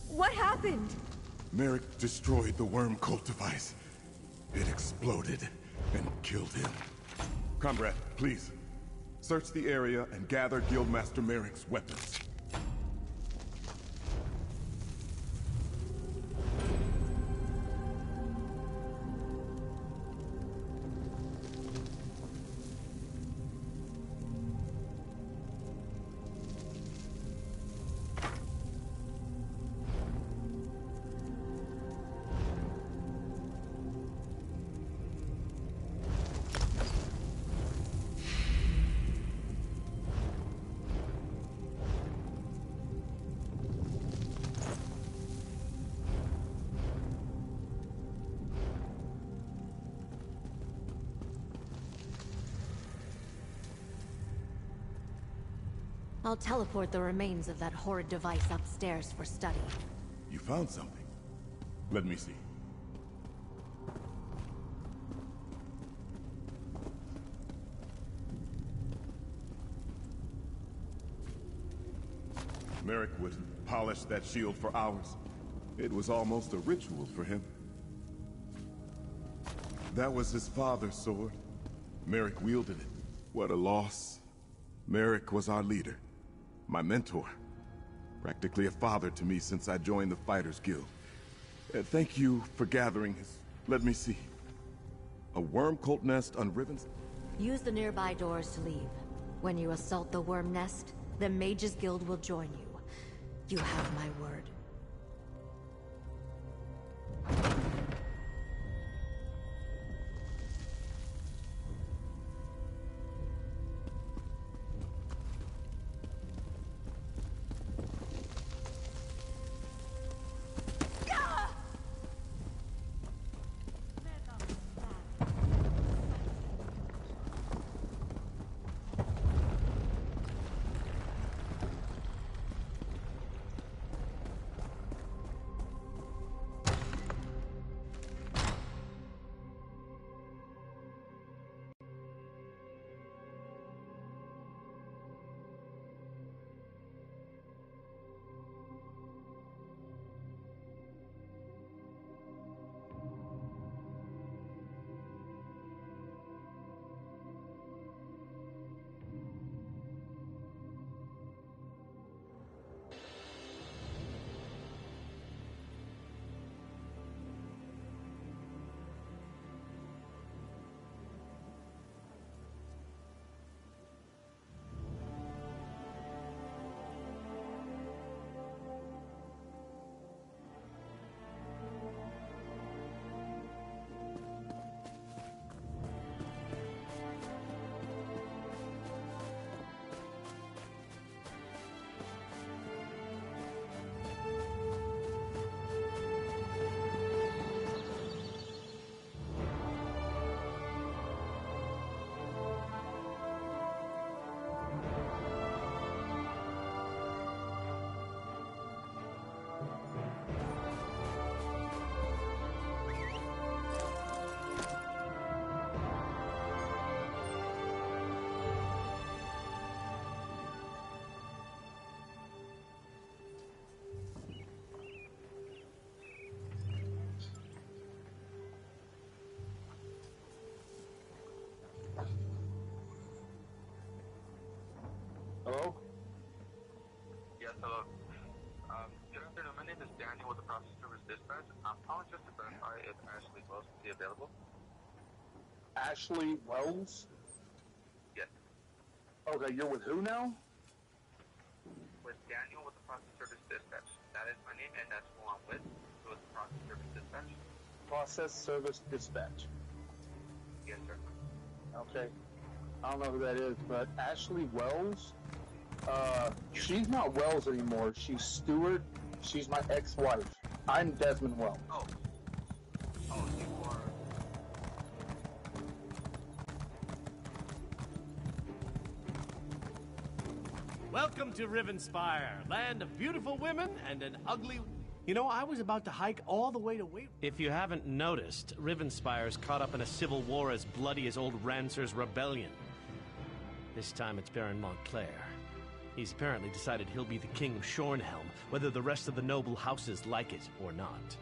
What happened?
Merrick destroyed the Worm Cult device. It exploded and killed him. Comrade, please. Search the area and gather Guildmaster Merrick's weapons.
I'll teleport the remains of that horrid device upstairs for study.
You found something. Let me see. Merrick would polish that shield for hours. It was almost a ritual for him. That was his father's sword. Merrick wielded it. What a loss. Merrick was our leader, my mentor. Practically a father to me since I joined the Fighters Guild. Thank you for gathering his... Let me see. A worm cult nest on Ribbons?
Use the nearby doors to leave. When you assault the worm nest, the Mages Guild will join you. You have my word.
Hello?
Yes, hello. Good afternoon. My name is Daniel with the Process Service Dispatch. I'm calling just to verify if Ashley Wells will be available.
Ashley Wells?
Yes.
Okay, you're with who now?
With Daniel with the Process Service Dispatch. That is my name, and that's who I'm with. So it's the Process Service Dispatch.
Process Service Dispatch.
Yes, sir.
Okay. I don't know who that is, but Ashley Wells? She's not Wells anymore. She's Stewart. She's my ex-wife. I'm Desmond Wells.
Oh. Oh, you are...
Welcome to Rivenspire, land of beautiful women and an ugly... You know, I was about to hike all the way to Wait. If you haven't noticed, Rivenspire's caught up in a civil war as bloody as old Rancer's rebellion. This time it's Baron Montclair. He's apparently decided he'll be the king of Shornhelm, whether the rest of the noble houses like it or not.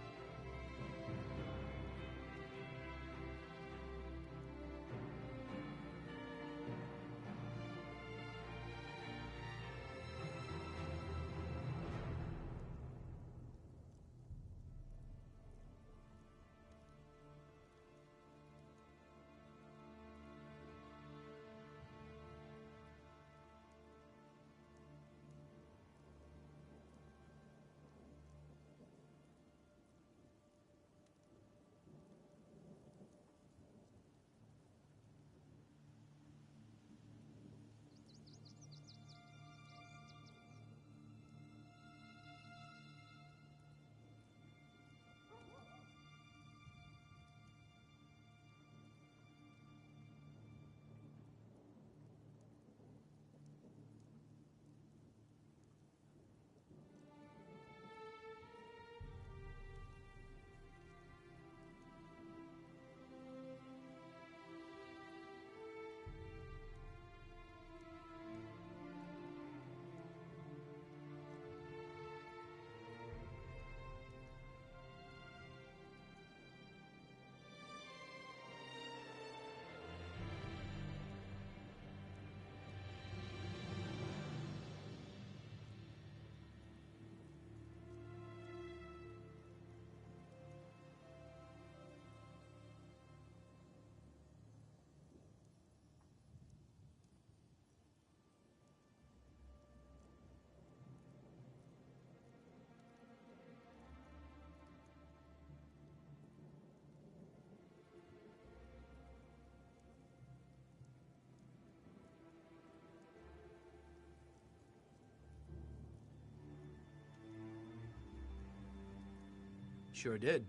Sure did.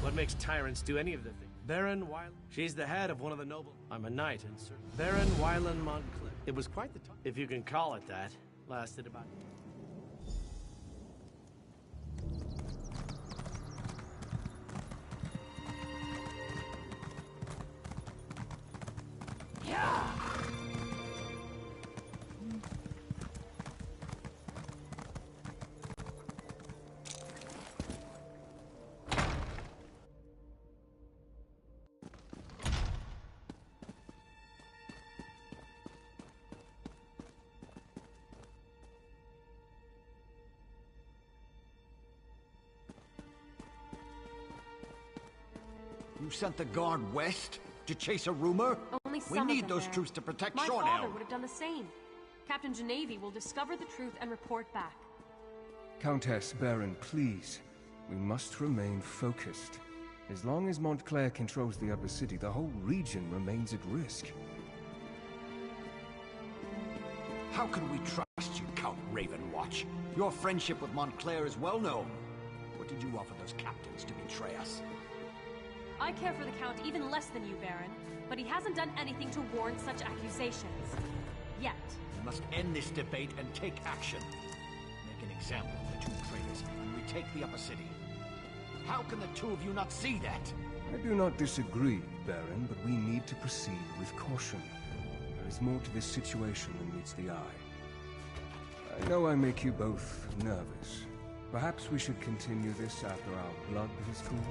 What makes tyrants do any of the things? Baron Wylan. She's the head of one of the noble. I'm a knight and sir. Baron Wylan Montclair. It was quite the time, if you can call it that. Lasted about...
You sent the guard west to chase a rumor?
Only
We
some
need
of them
those
there.
troops to protect
My
Shornell.
father would have done the same. Captain Genevi will discover the truth and report back.
Countess, Baron, please. We must remain focused. As long as Montclair controls the upper city, the whole region remains at risk.
How can we trust you, Count Ravenwatch? Your friendship with Montclair is well known. What did you offer those captains to betray us?
I care for the Count even less than you, Baron, but he hasn't done anything to warrant such accusations. Yet.
We must end this debate and take action. Make an example of the two traitors and retake the upper city. How can the two of you not see that?
I do not disagree, Baron, but we need to proceed with caution. There is more to this situation than meets the eye. I know I make you both nervous. Perhaps we should continue this after our blood has cooled.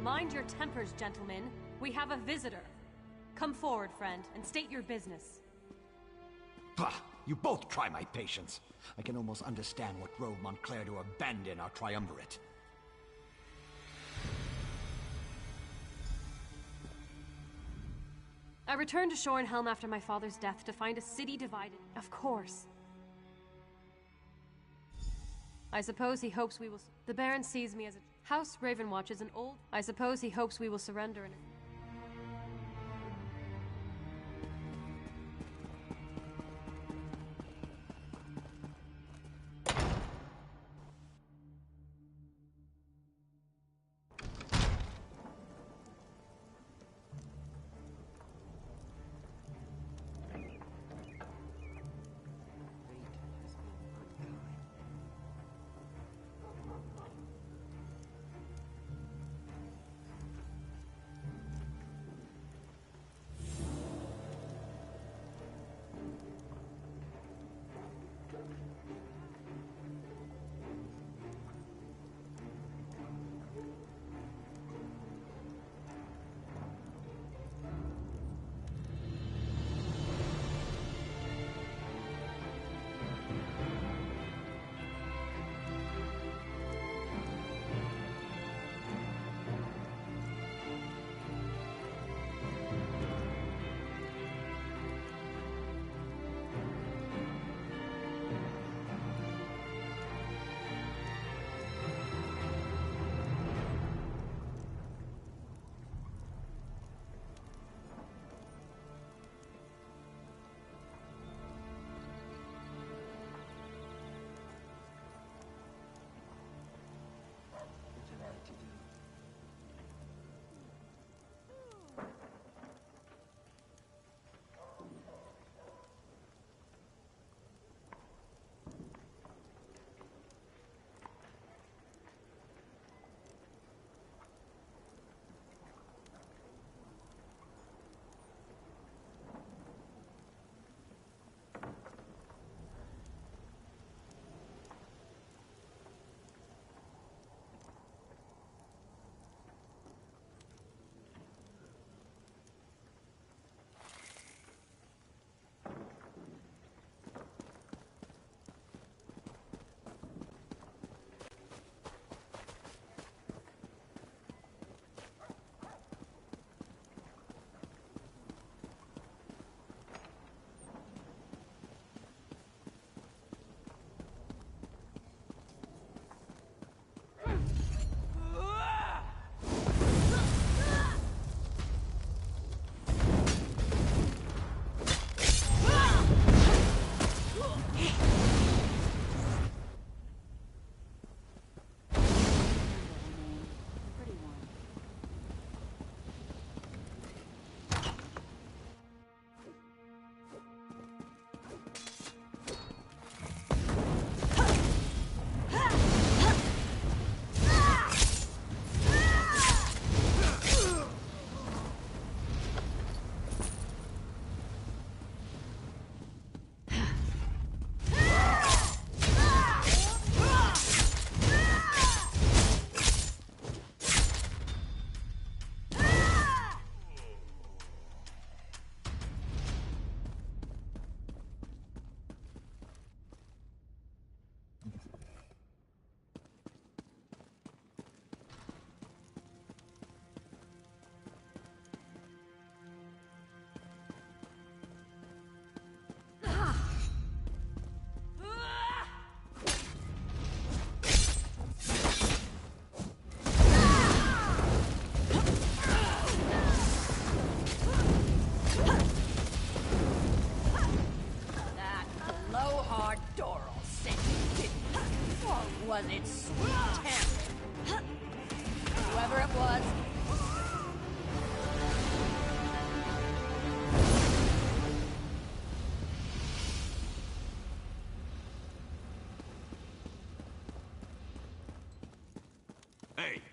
Mind your tempers, gentlemen. We have a visitor. Come forward, friend, and state your business.
Bah! You both try my patience. I can almost understand what drove Montclair to abandon our triumvirate.
I returned to Shorenhelm after my father's death to find a city divided. Of course. I suppose he hopes we will... The Baron sees me as a... House Ravenwatch is an old... I suppose he hopes we will surrender in it.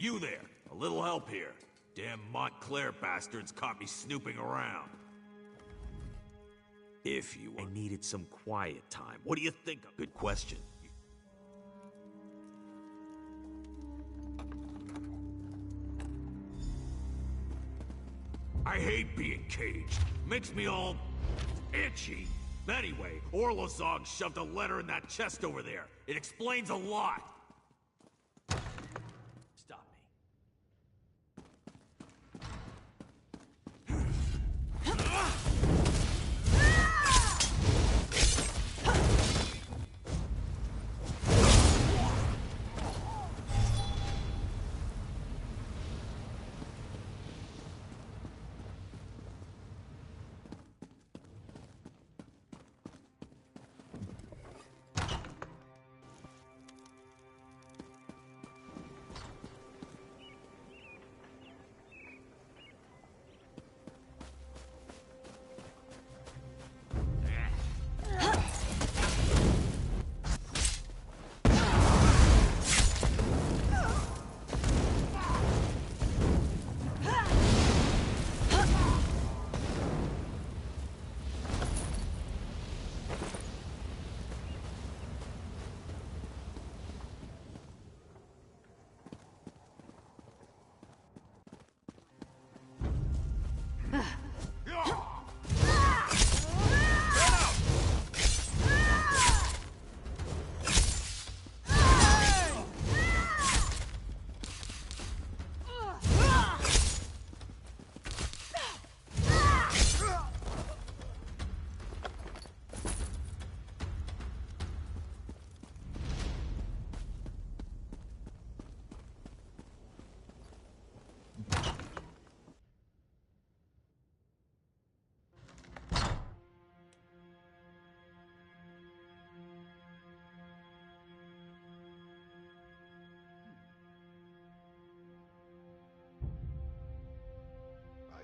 you there. A little help here. Damn Montclair bastards caught me snooping around. If you I needed some quiet time. What do you think? Good question. I hate being caged. Makes me all itchy. Anyway, Orlozog shoved a letter in that chest over there. It explains a lot.
Stop me.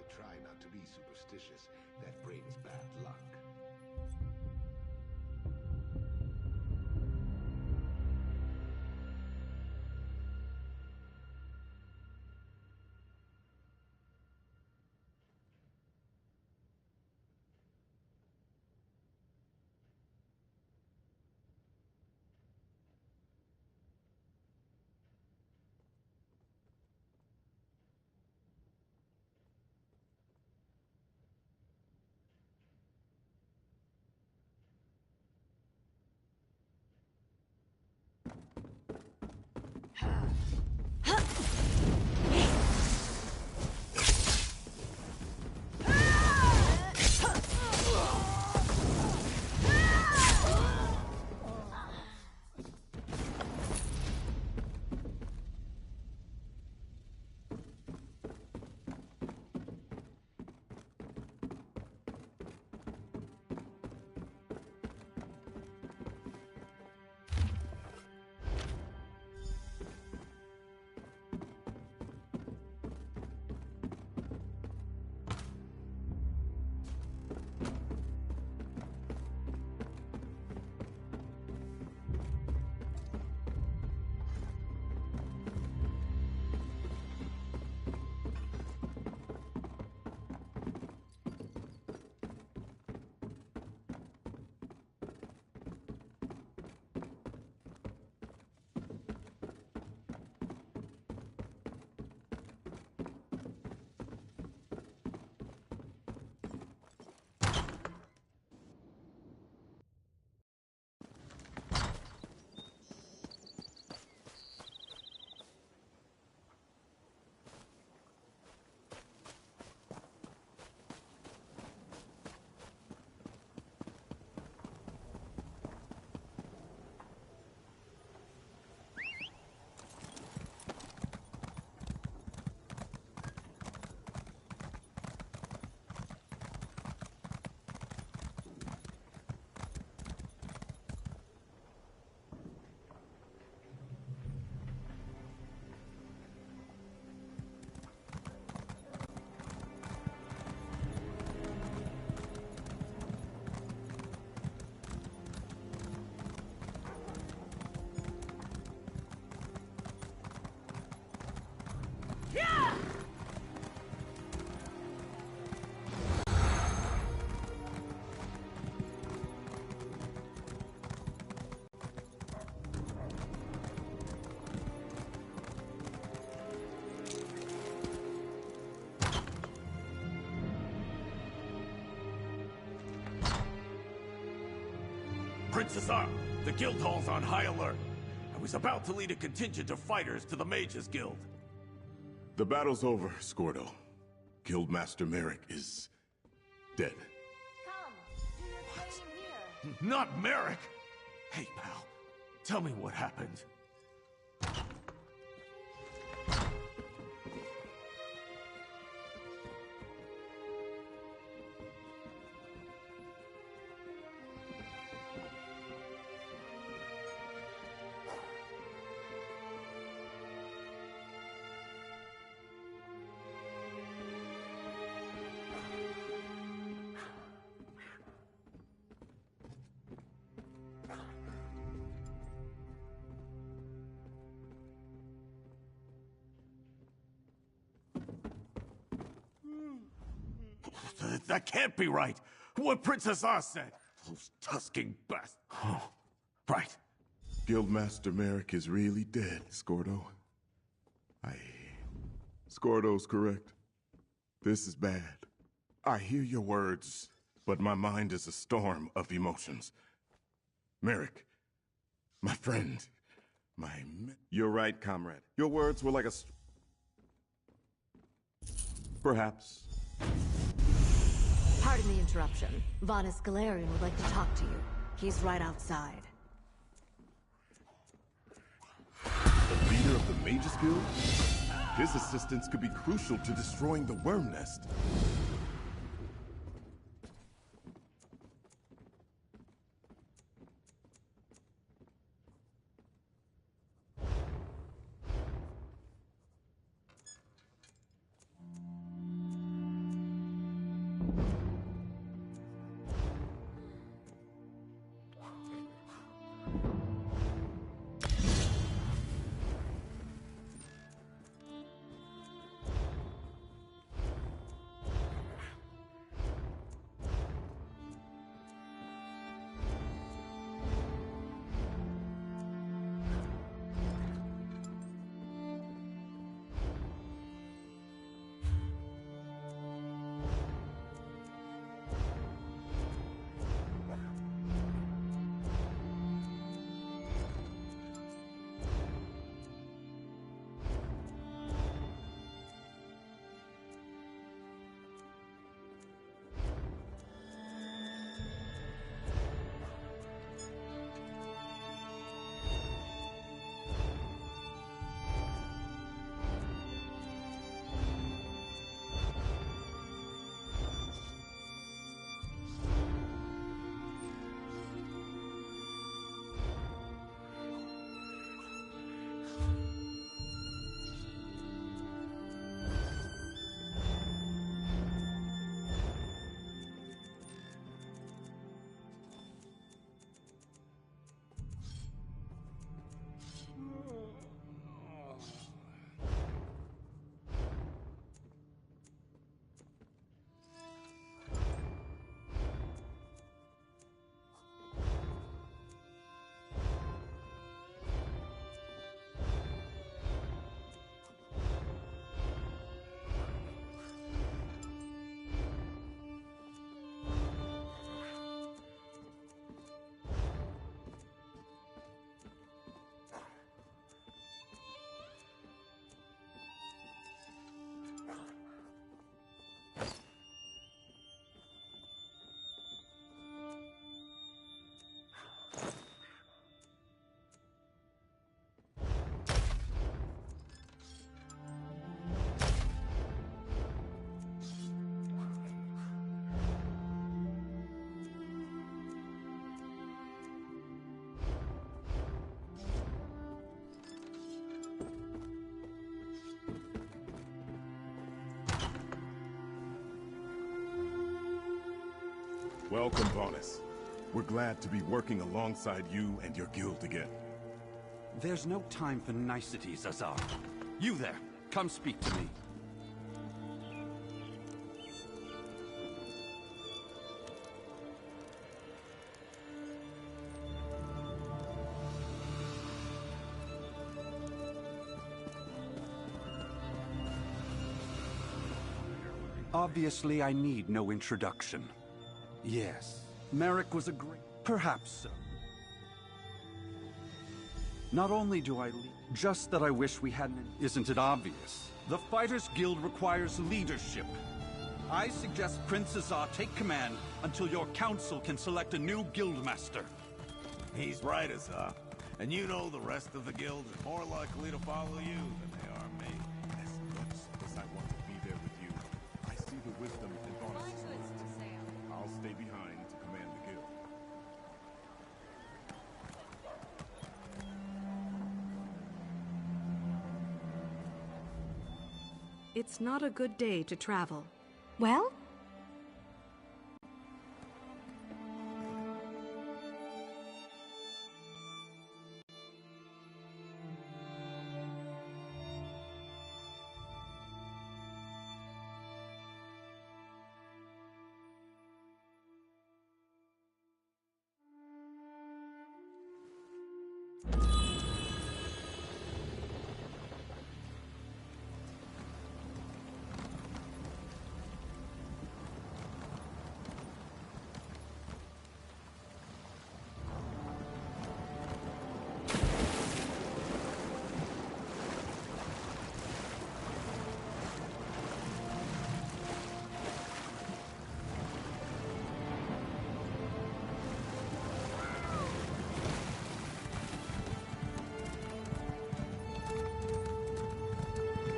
Try not to be superstitious. That brings bad luck.
Princess Ar, the guild hall's on high alert. I was about to lead a contingent of fighters to the Mages Guild.
The battle's over, Scordo. Guildmaster Merrick is dead.
Not Merrick! Hey, pal, tell me what happened. That can't be right. What Princess Ar said. Those tusking bastards. Oh, right.
Guildmaster Merrick is really dead, Scordo. Scordo's correct. This is bad. I hear your words, but my mind is a storm of emotions. Merrick, my friend, You're right, comrade. Your words were like a... Perhaps.
Pardon the interruption. Vanus Galarian would like to talk to you. He's right outside.
The leader of the Mages Guild? His assistance could be crucial to destroying the worm nest. Welcome, Vanus. We're glad to be working alongside you and your guild again.
There's no time for niceties, Azar. You there, come speak to me. Obviously, I need no introduction. Yes, Merrick was a great... Perhaps so.
Not only do I leave, just that I wish we hadn't... Isn't it obvious? The Fighters Guild requires leadership. I suggest Prince Azar take command until your council can select a new guildmaster.
He's right, Azar. And you know the rest of the guild are more likely to follow you than they are me.
As much as I want to be there with you, I see the wisdom and honesty. I'll stay behind to command the guild.
It's not a good day to travel.
Well?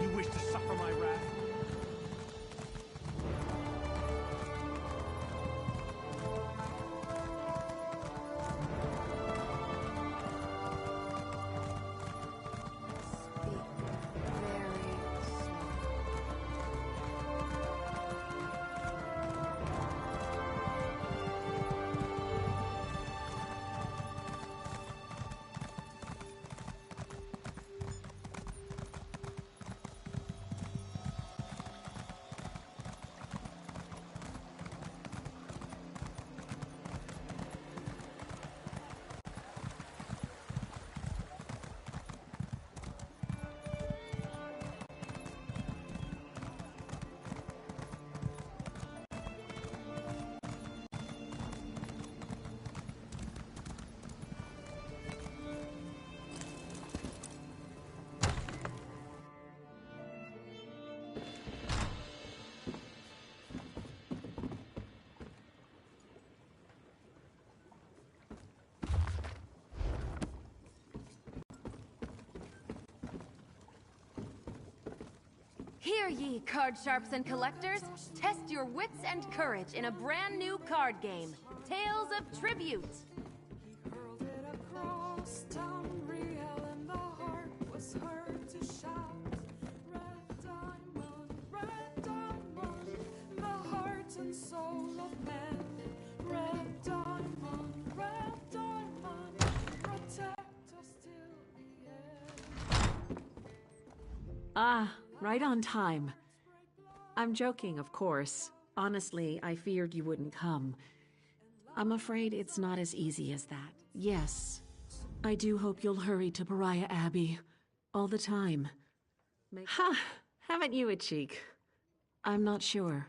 You wish to suffer my wrath?
Hear ye, card sharps and collectors! Test your wits and courage in a brand new card game, Tales of Tribute!
Ah, right on time. I'm joking, of course. Honestly, I feared you wouldn't come. I'm afraid it's not as easy as that. Yes, I do hope you'll hurry to Pariah Abbey. All the time. Ha! Haven't you a cheek? I'm not sure.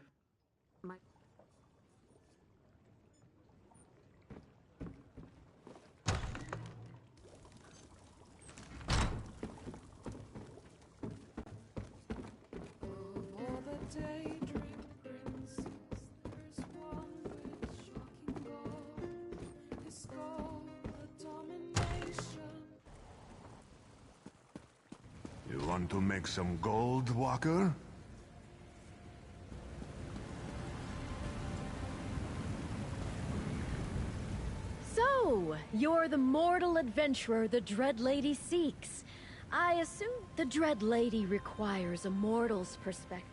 You want to make some gold, Walker?
So, you're the mortal adventurer the Dread Lady seeks. I assume the Dread Lady requires a mortal's perspective.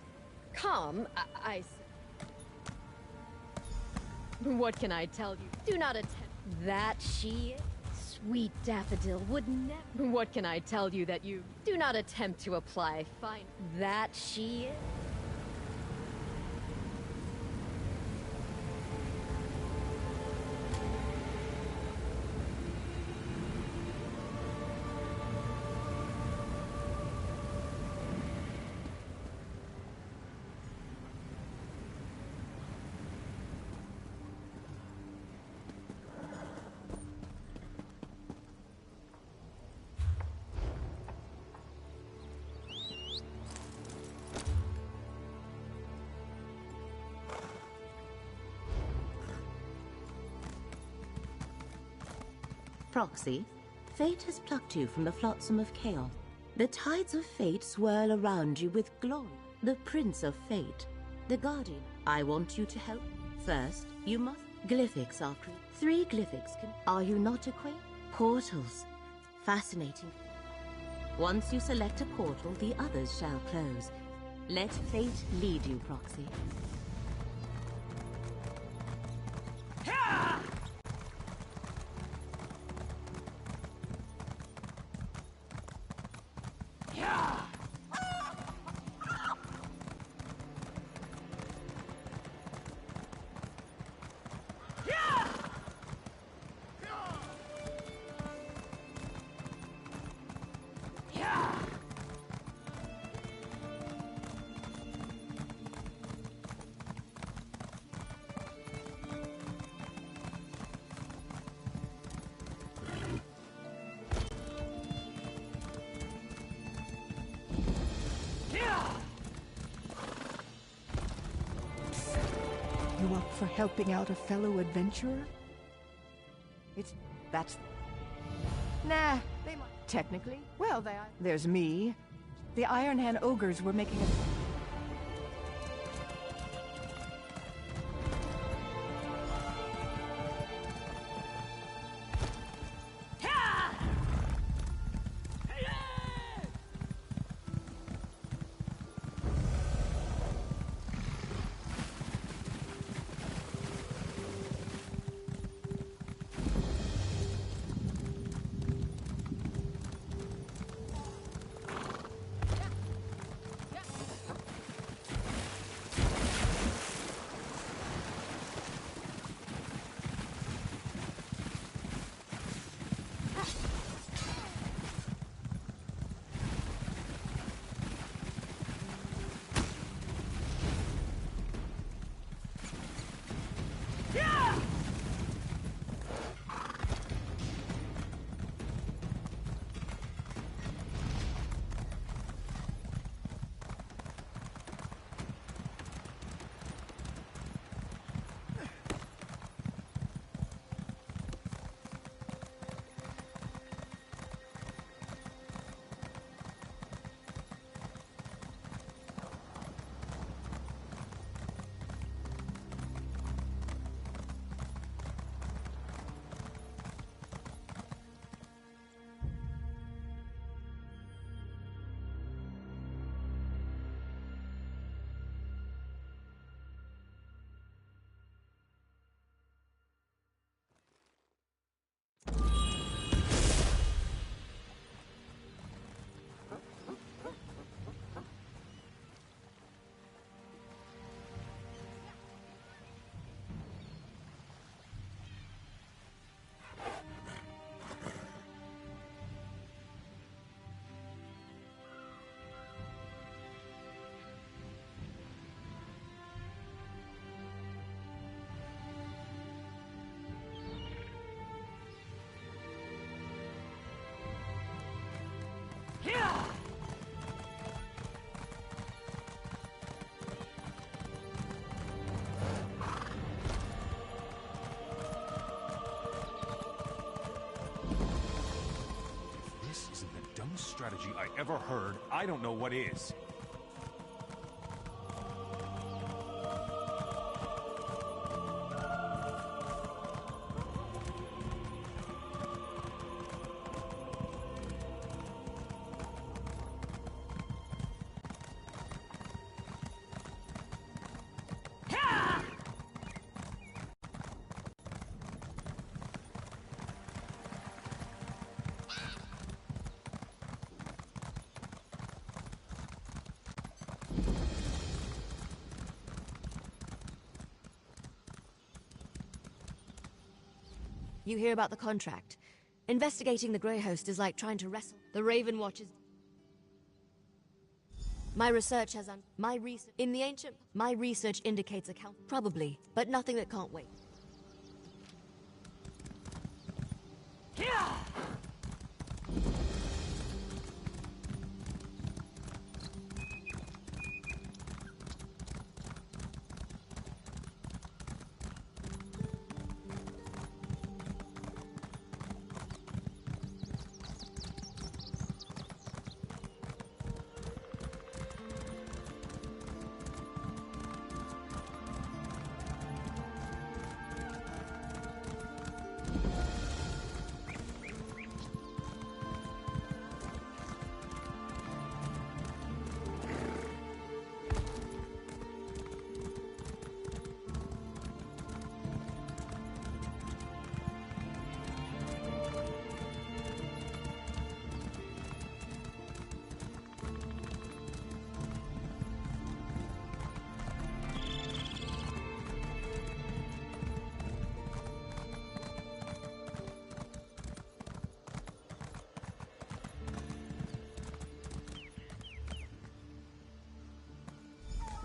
Come, I What can I tell you? Do not attempt that she... Sweet Daffodil would never... What can I tell you that you... Do not attempt to apply fine... That she...
Proxy, fate has plucked you from the flotsam of chaos. The tides of fate swirl around you with glory. The Prince of Fate, the Guardian. I want you to help. First, you must... Glyphics are created. 3 glyphics can... Are you not acquainted? Portals. Fascinating. Once you select a portal, the others shall close. Let fate lead you, Proxy.
You up for helping out a fellow adventurer? That's... Nah, they might... Technically, well, there's me. The Iron Hand Ogres were making a...
This isn't the dumbest strategy I ever heard. I don't know what is.
You hear about the contract. Investigating the Grey Host is like trying to wrestle. The Raven Watchers. My research has my research indicates a count. Probably, but nothing that can't wait.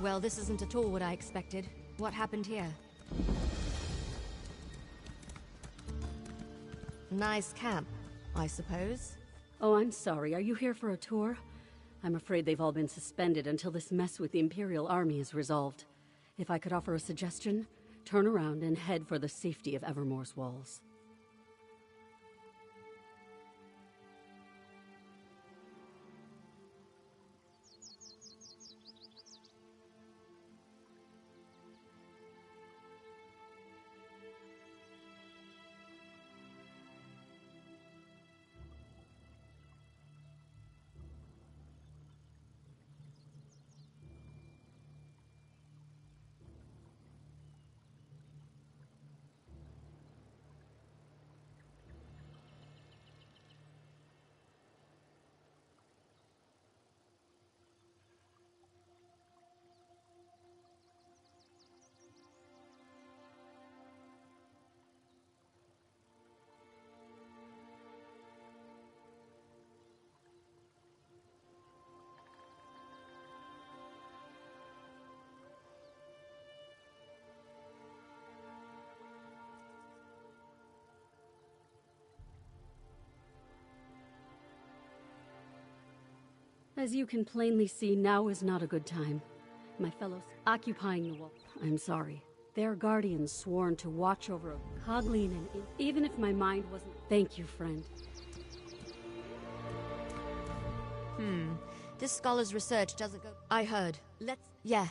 Well, this isn't at all what I expected. What happened here? Nice camp, I suppose.
Oh, I'm sorry. Are you here for a tour? I'm afraid they've all been suspended until this mess with the Imperial Army is resolved. If I could offer a suggestion, turn around and head for the safety of Evermore's walls. As you can plainly see, now is not a good time. My fellows occupying the wall. I'm sorry. Their guardians sworn to watch over Cogleen and even if my mind wasn't. Thank you, friend.
This scholar's research doesn't go. I heard. Yeah,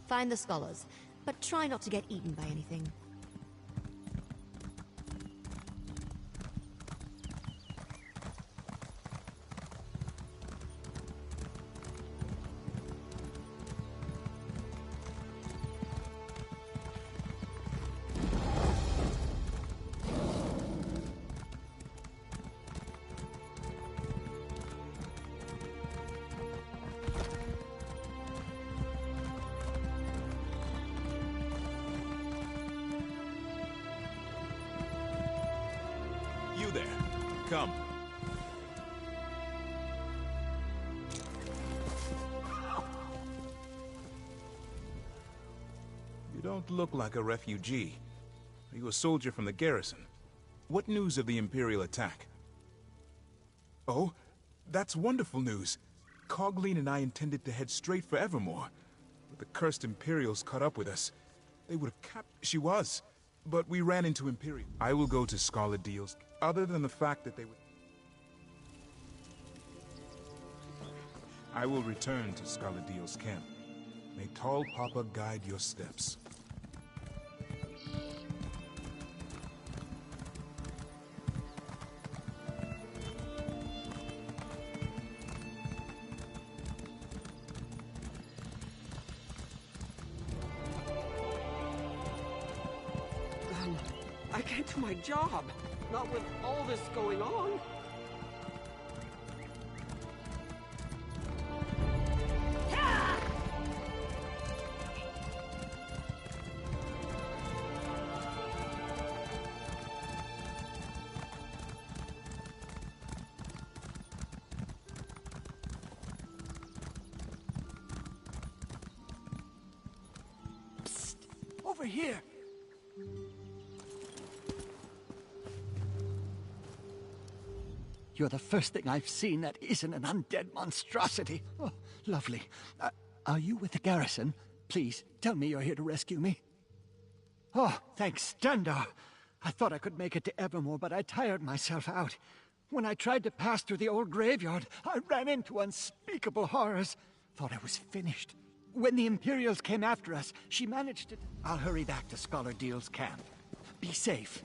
find the scholars, but try not to get eaten by anything.
You there. Come. You don't look like a refugee. Are you a soldier from the garrison? What news of the Imperial attack? Oh, that's wonderful news. Cogleen and I intended to head straight for Evermore. But the cursed Imperials caught up with us. They would have She was. But we ran into Imperial. I will go to Scarlet Deals. Other than the fact that they would... I will return to Scarlet Deals camp. May Tall Papa guide your steps.
I can't do my job. Not with all this going on. Psst! Over here!
You're the first thing I've seen that isn't an undead monstrosity. Oh, lovely. Are you with the garrison? Please, tell me you're here to rescue me. Oh, thanks, Stendarr. I thought I could make it to Evermore, but I tired myself out. When I tried to pass through the old graveyard, I ran into unspeakable horrors. Thought I was finished. When the Imperials came after us, she managed to... I'll hurry back to Scholar Deal's camp. Be safe.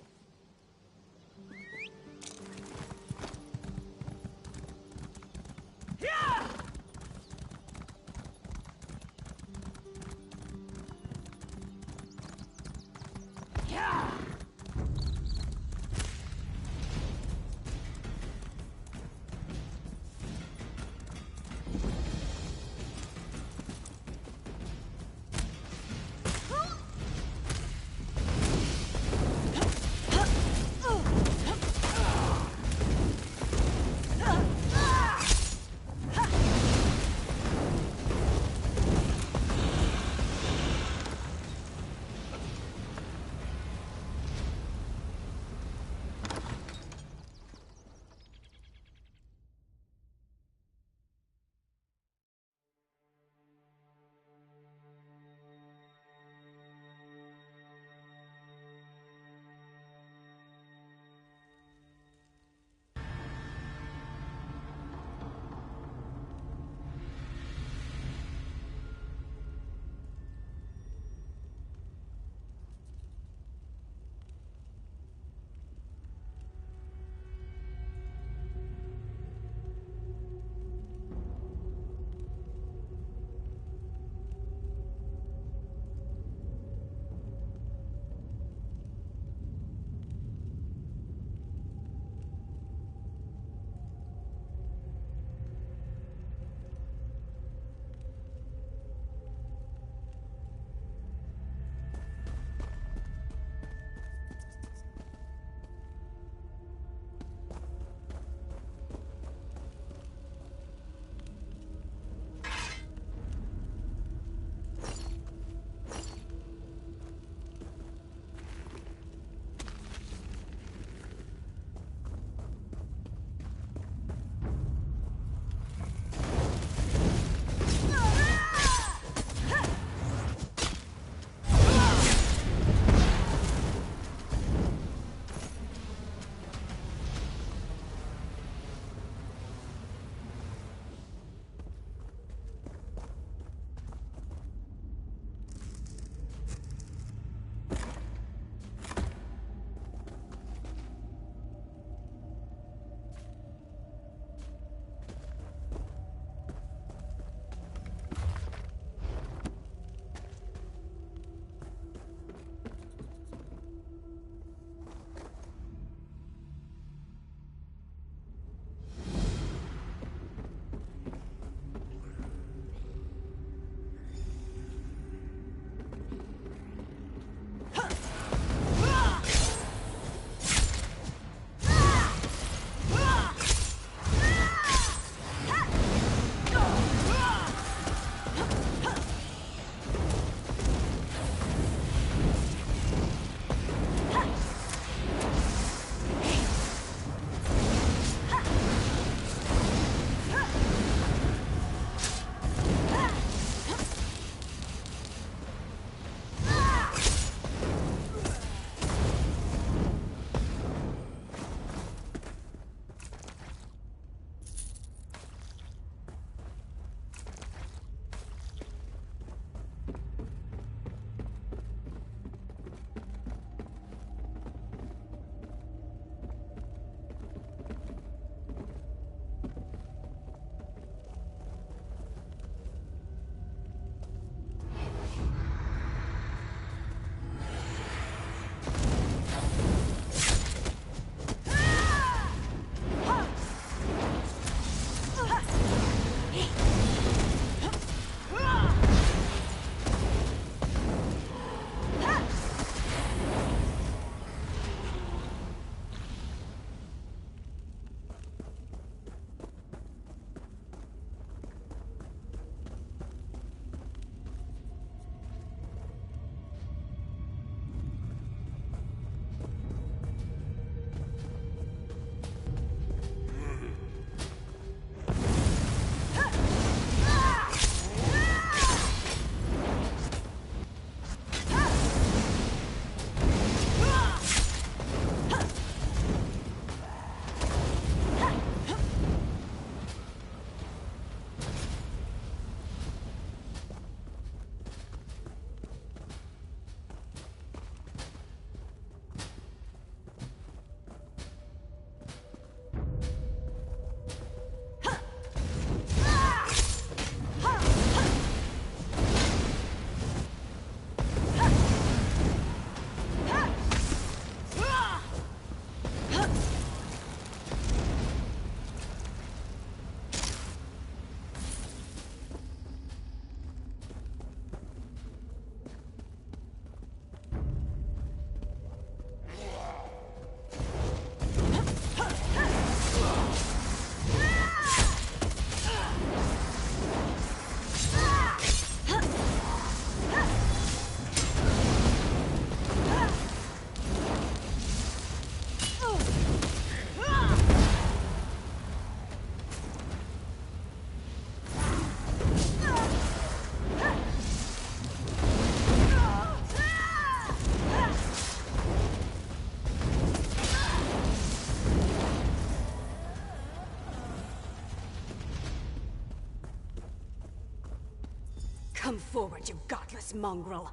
forward, you godless mongrel!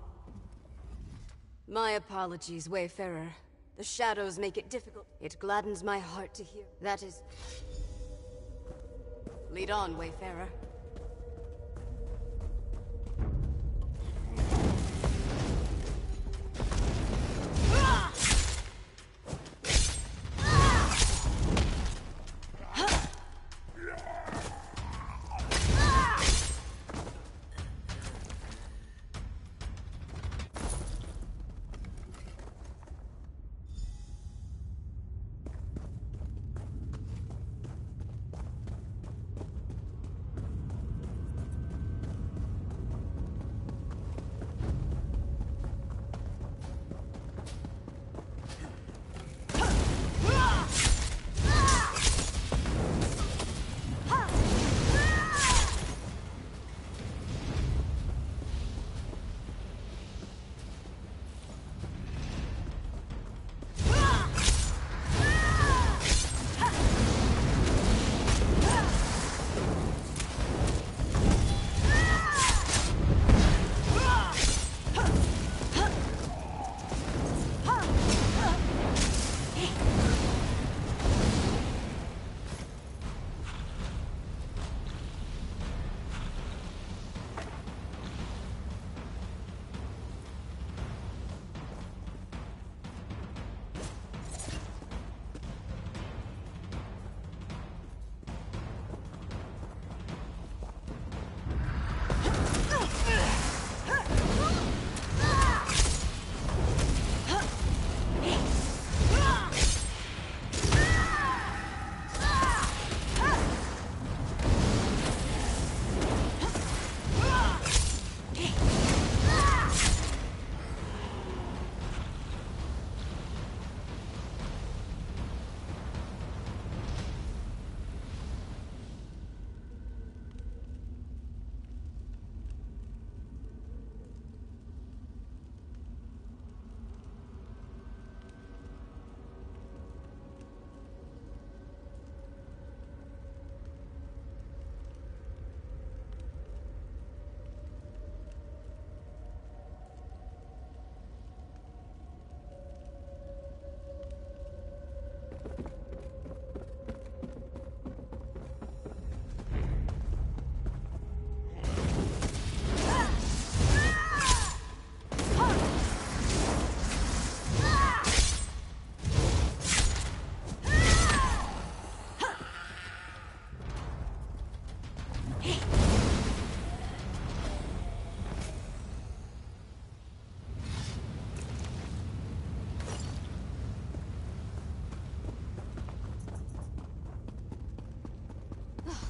My apologies, Wayfarer. The shadows make it difficult. It gladdens my heart to hear. That is... Lead on, Wayfarer.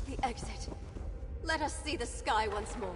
The exit. Let us see the sky once more.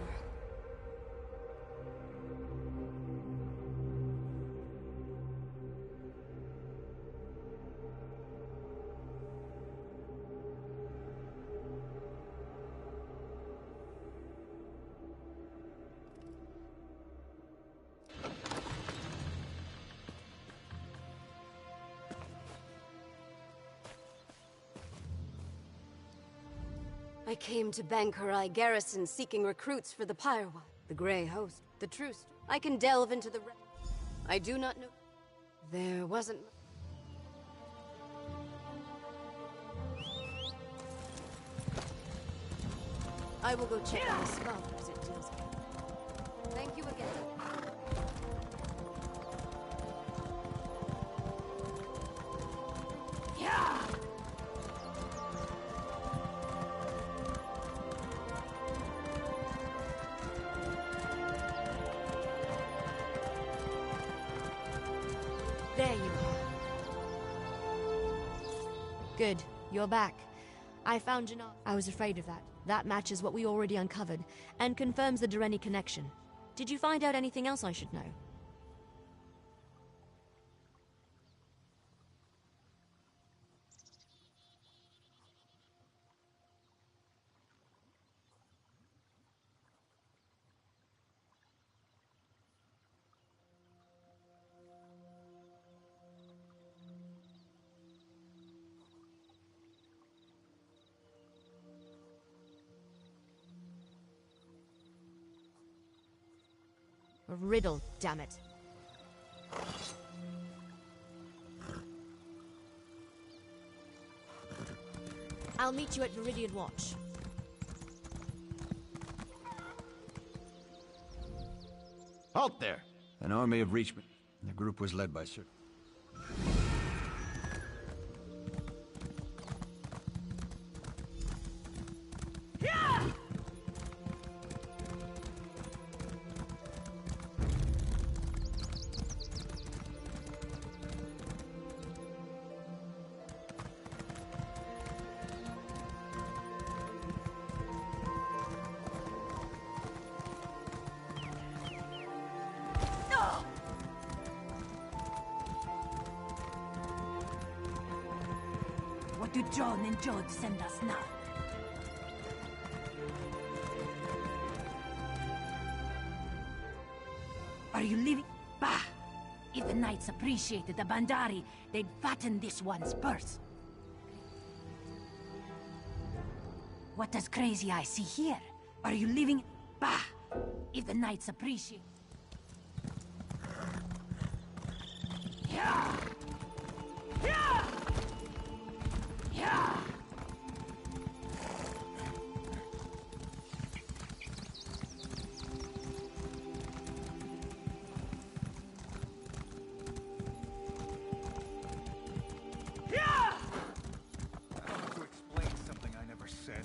I came to Bankurai Garrison seeking recruits for the Pyrewa, the Grey Host, the Truce. I can delve into the... I do not know... There wasn't... I will go check on the scholars it deals with. Thank you again. Yeah!
There you are. Good. You're back. I found Janat. I was afraid of that. That matches what we already uncovered, and confirms the Dureni connection. Did you find out anything else I should know? A riddle, damn it. I'll meet you at Viridian Watch.
Halt there!
An army of Reachmen. The group was led by Sir...
What do John and Jode send us now? Are you leaving? Bah! If the knights appreciated the Bandari, they'd fatten this one's purse. What does Crazy Eye see here? Are you leaving? Bah! If the knights appreciate... Yeah! Yeah! Yeah!
To explain something I never said.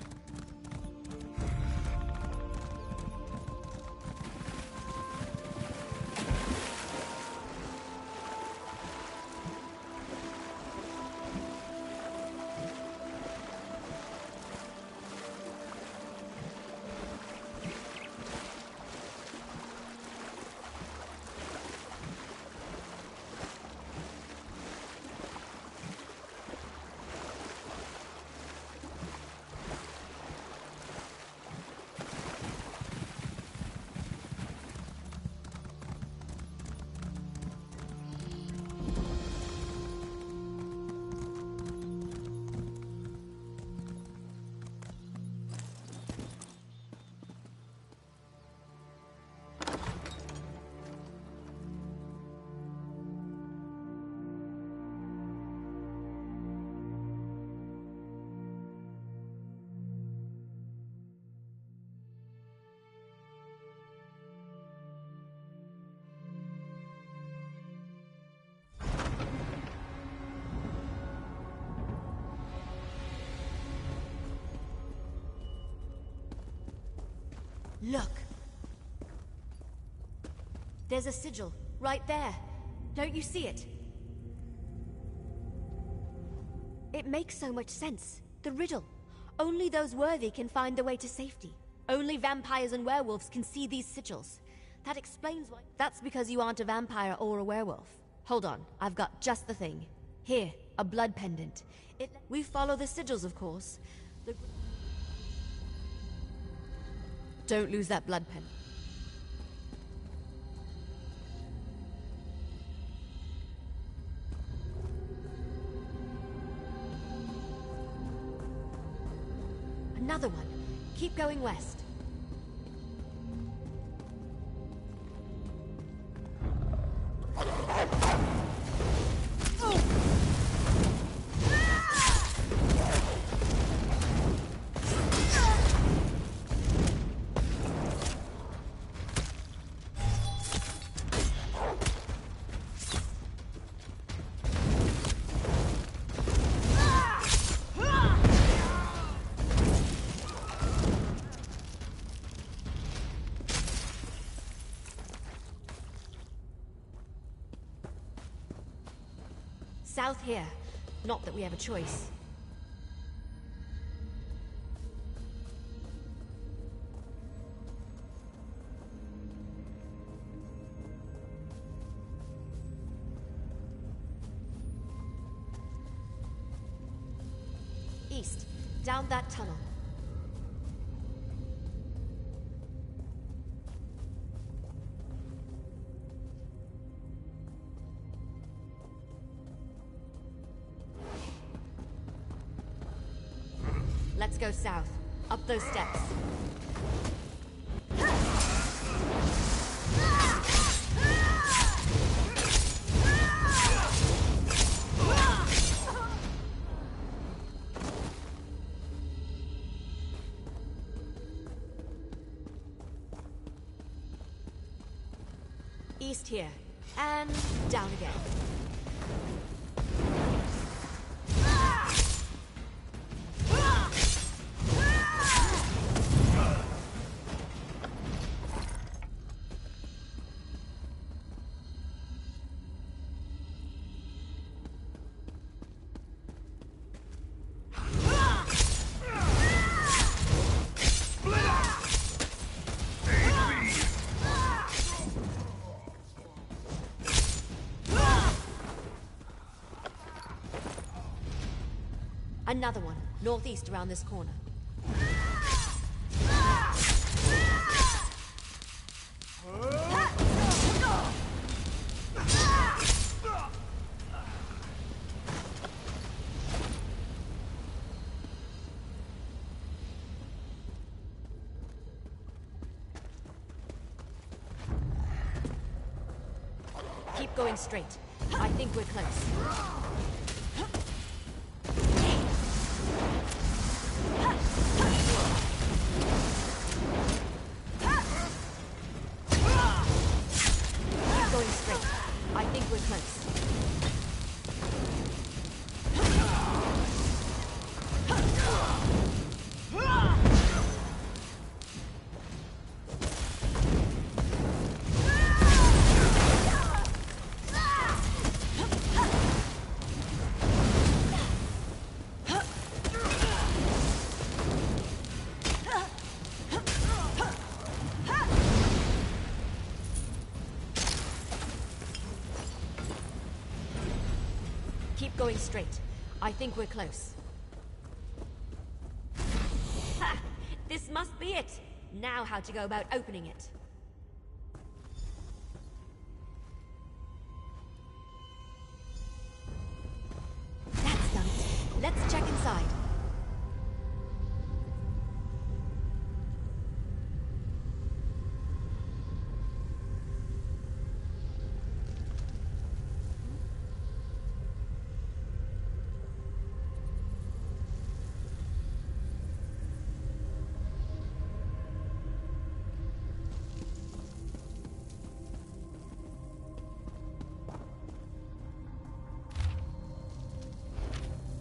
Look! There's a sigil, right there. Don't you see it? It makes so much sense. The riddle. Only those worthy can find the way to safety. Only vampires and werewolves can see these sigils. That explains why... That's because you aren't a vampire or a werewolf. Hold on, I've got just the thing. Here, a blood pendant. We follow the sigils, of course. Don't lose that blood pen. Another one. Keep going west. South here. Not that we have a choice. East, down that tunnel. Let's go south. Up those steps. Northeast here. And down again. Another one, northeast around this corner. Keep going straight. I think we're close. Keep going straight. I think we're close. Ha! This must be it! Now how to go about opening it. That's done it. Let's check inside.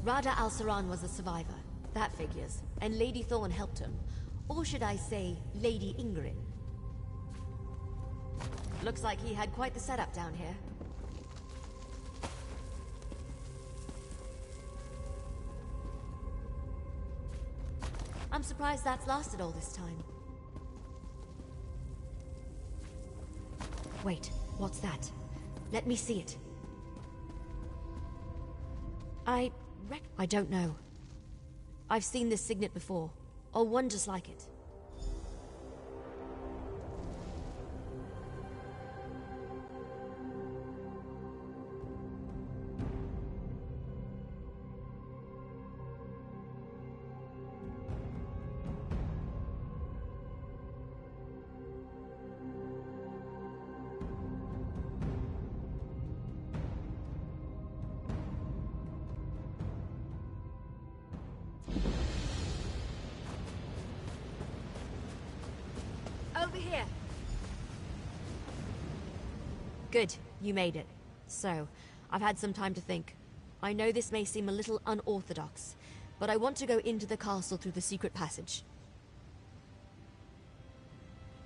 Rada al-Saran was a survivor. That figures. And Lady Thorn helped him. Or should I say, Lady Ingrid. Looks like he had quite the setup down here. I'm surprised that's lasted all this time. Wait, what's that? Let me see it. I don't know. I've seen this signet before, or one just like it. Over here. Good, you made it. So, I've had some time to think. I know this may seem a little unorthodox, but I want to go into the castle through the secret passage.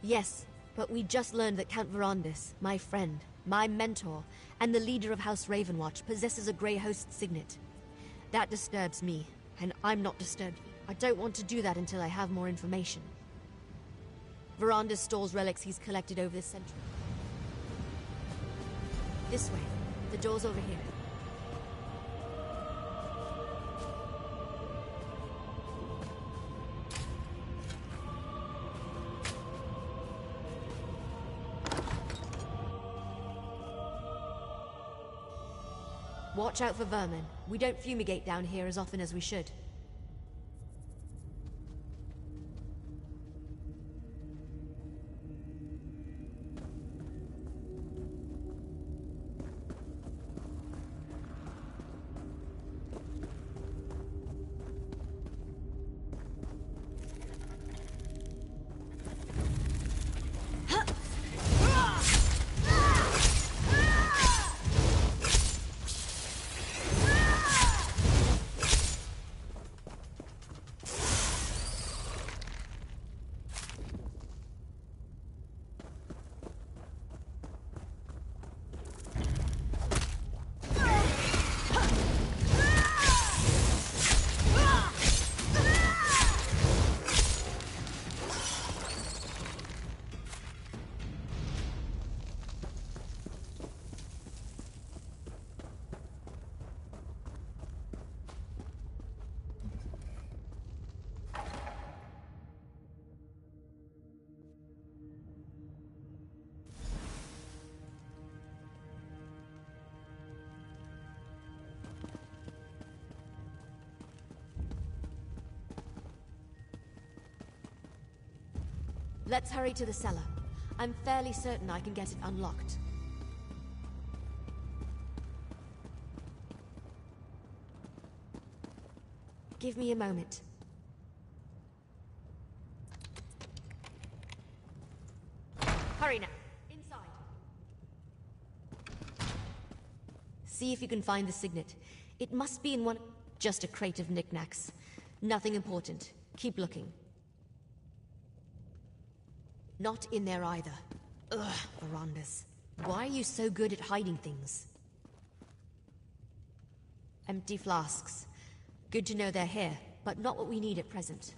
Yes, but we just learned that Count Verandis, my friend, my mentor, and the leader of House Ravenwatch possesses a Grey Host signet. That disturbs me, and I'm not disturbed. I don't want to do that until I have more information. Verandis stores relics he's collected over the century. This way. The door's over here. Watch out for vermin. We don't fumigate down here as often as we should. Let's hurry to the cellar. I'm fairly certain I can get it unlocked. Give me a moment. Hurry now. Inside. See if you can find the signet. It must be in one... Just a crate of knickknacks. Nothing important. Keep looking. Not in there either. Ugh, Varandas. Why are you so good at hiding things? Empty flasks. Good to know they're here, but not what we need at present.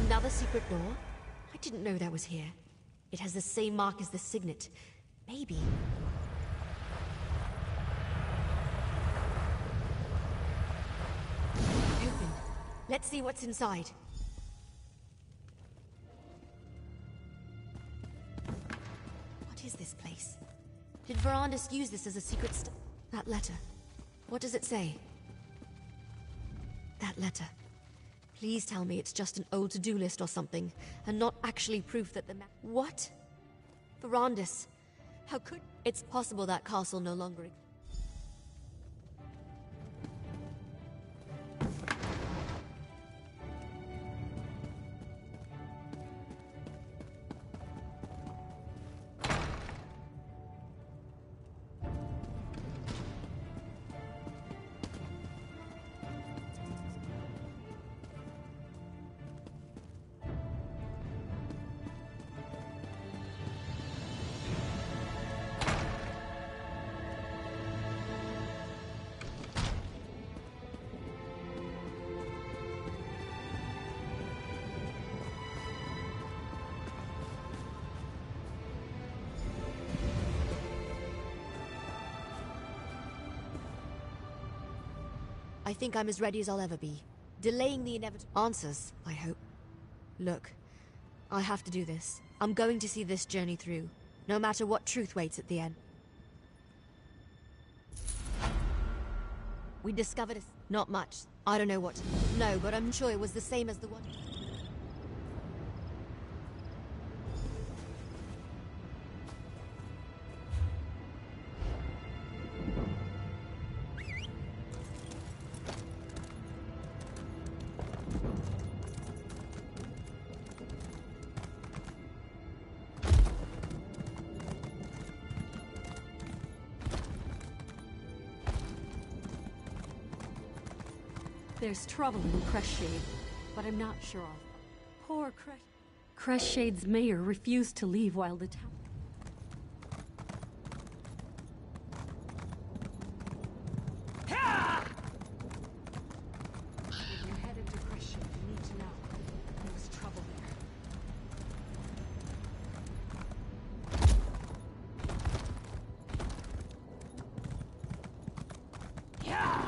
Another secret door? I didn't know that was here. It has the same mark as the signet. Maybe... Open. Let's see what's inside. What is this place? Did Varandas use this as a secret That letter. What does it say? That letter. Please tell me it's just an old to-do list or something, and not actually proof that the What? Varandas. How could... It's possible that castle no longer exists. I think I'm as ready as I'll ever be. Delaying the inevitable answers, I hope. Look, I have to do this. I'm going to see this journey through, no matter what truth waits at the end. We discovered a... Not much. I don't know what... No, but I'm sure it was the same as the one...
There's trouble in Crestshade, but I'm not sure of. Poor Crestshades mayor refused to leave while the town...
If you head into Crestshade, you need to know. There's trouble there. Yeah!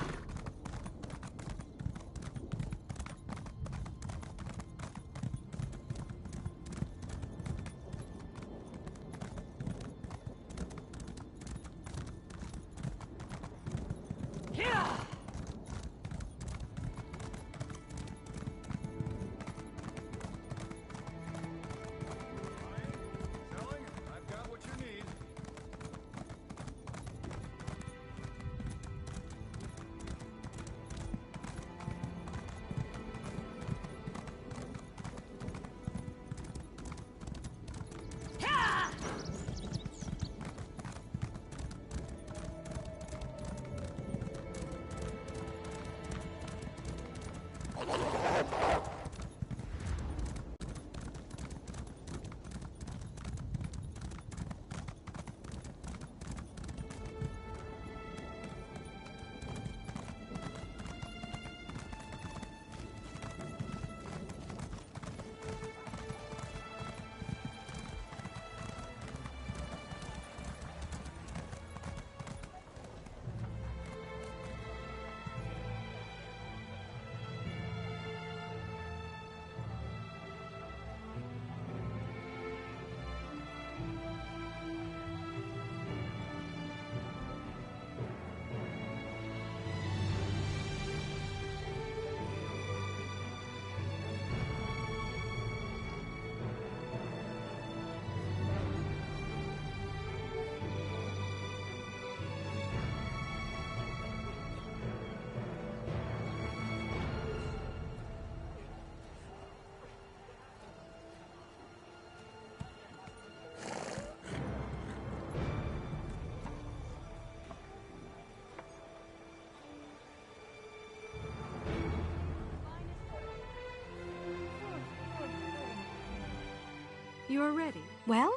You are ready.
Well?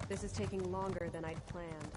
This is taking longer than I'd planned.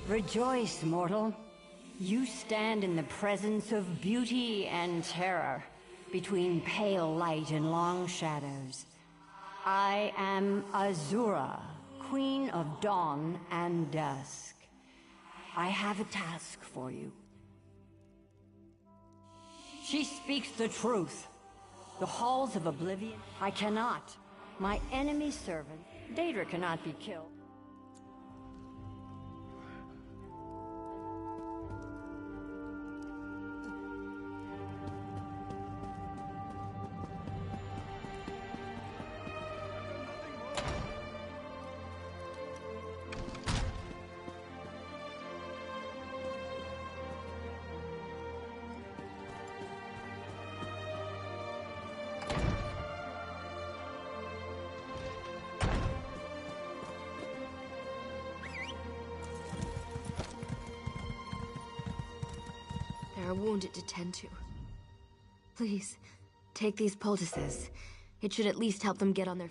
Rejoice, mortal. You stand in the presence of beauty and terror, between pale light and long shadows. I am Azura, Queen of Dawn and Dusk. I have a task for you. She speaks the truth. The halls of Oblivion, I cannot. My enemy servant, Daedra, cannot be killed.
There are wounded to tend to. Please, take these poultices. It should at least help them get on their...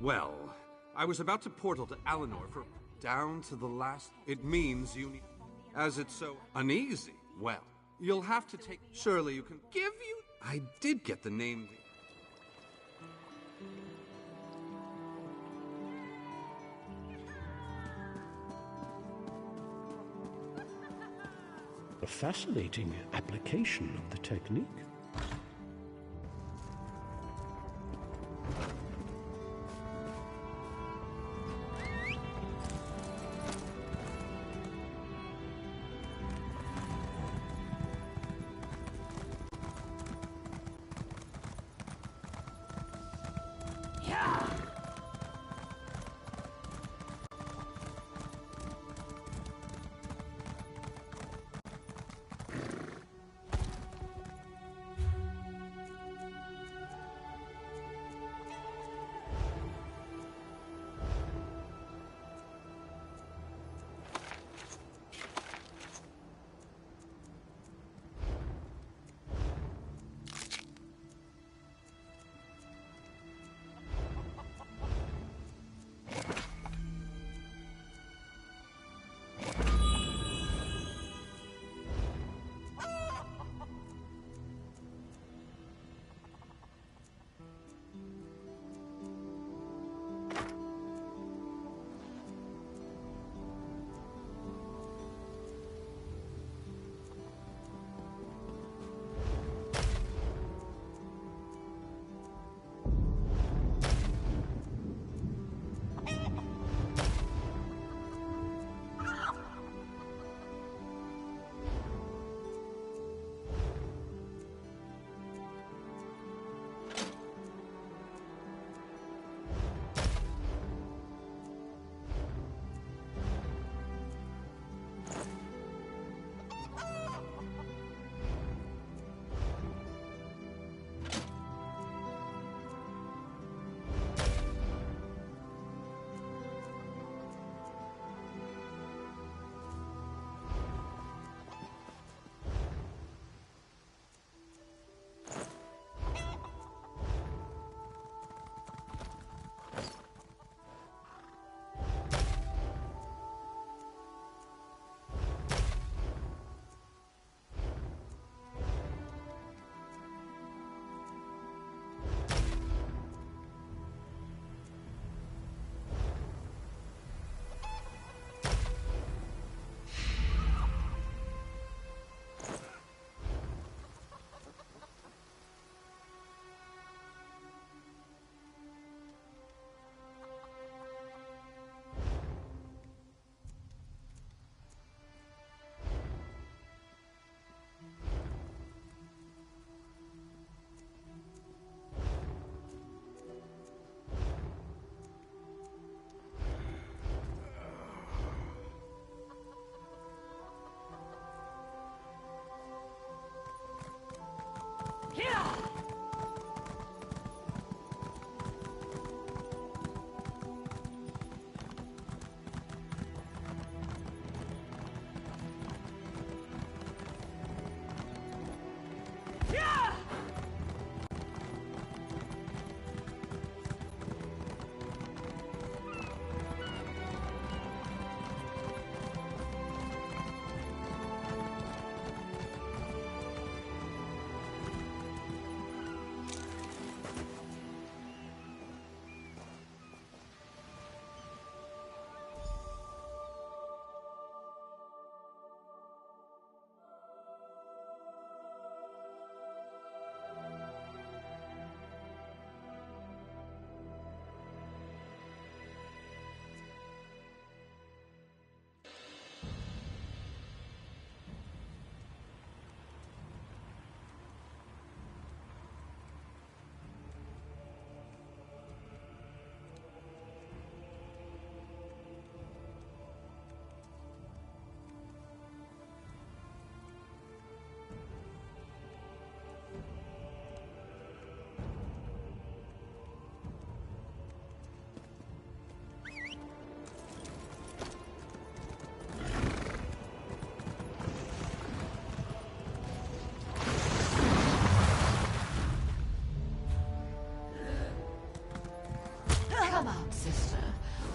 Well, I was about to portal to Alinor for down to the last. It means you need. As it's so uneasy. Well, you'll have to take. Surely you can give you. I did get the name.
A fascinating application of the technique.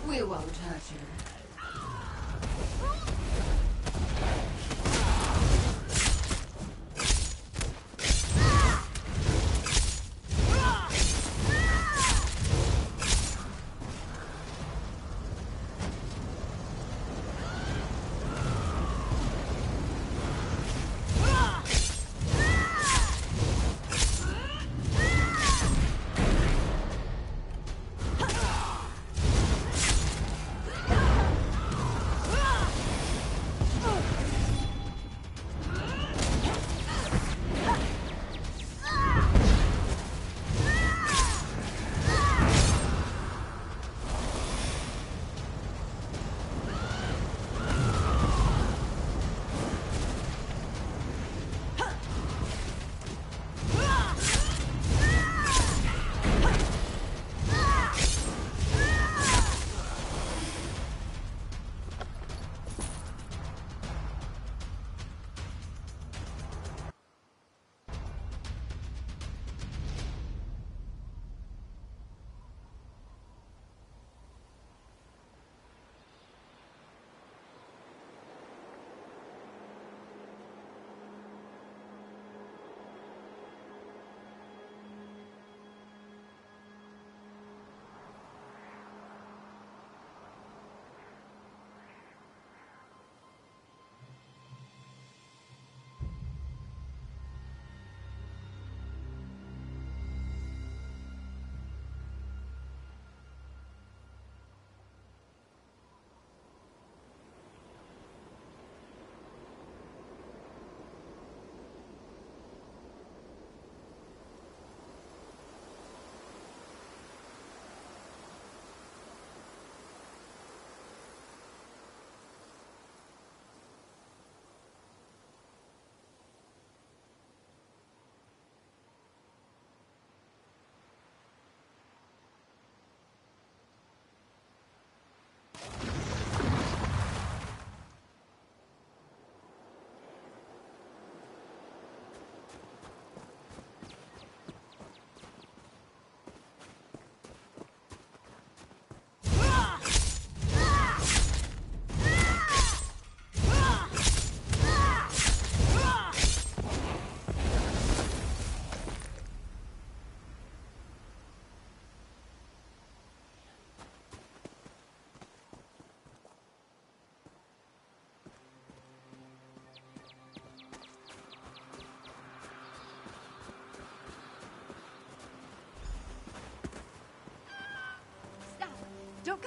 We won't hurt you.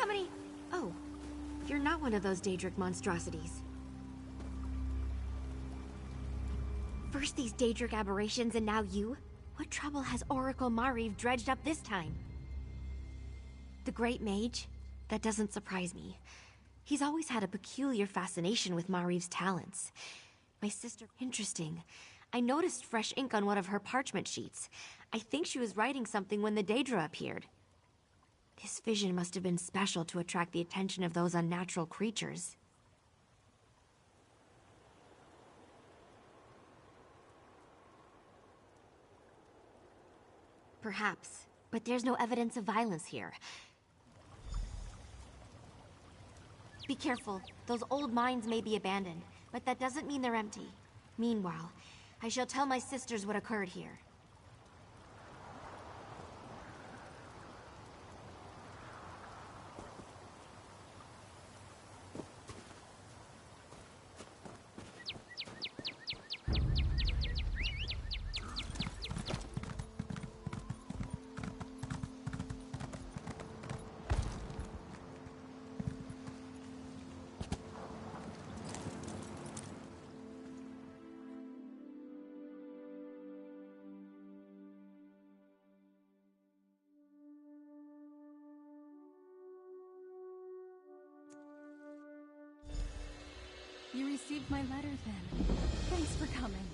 how many... Oh, you're not one of those Daedric monstrosities. First these Daedric aberrations and now you? What trouble has Oracle Mariv dredged up this time? The Great Mage? That doesn't surprise me. He's always had a peculiar fascination with Mariv's talents. My sister... Interesting. I noticed fresh ink on one of her parchment sheets. I think she was writing something when the Daedra appeared. This vision must have been special to attract the attention of those unnatural creatures. Perhaps, but there's no evidence of violence here. Be careful. Those old mines may be abandoned, but that doesn't mean they're empty. Meanwhile, I shall tell my sisters what occurred here.
You received my letter then. Thanks for coming.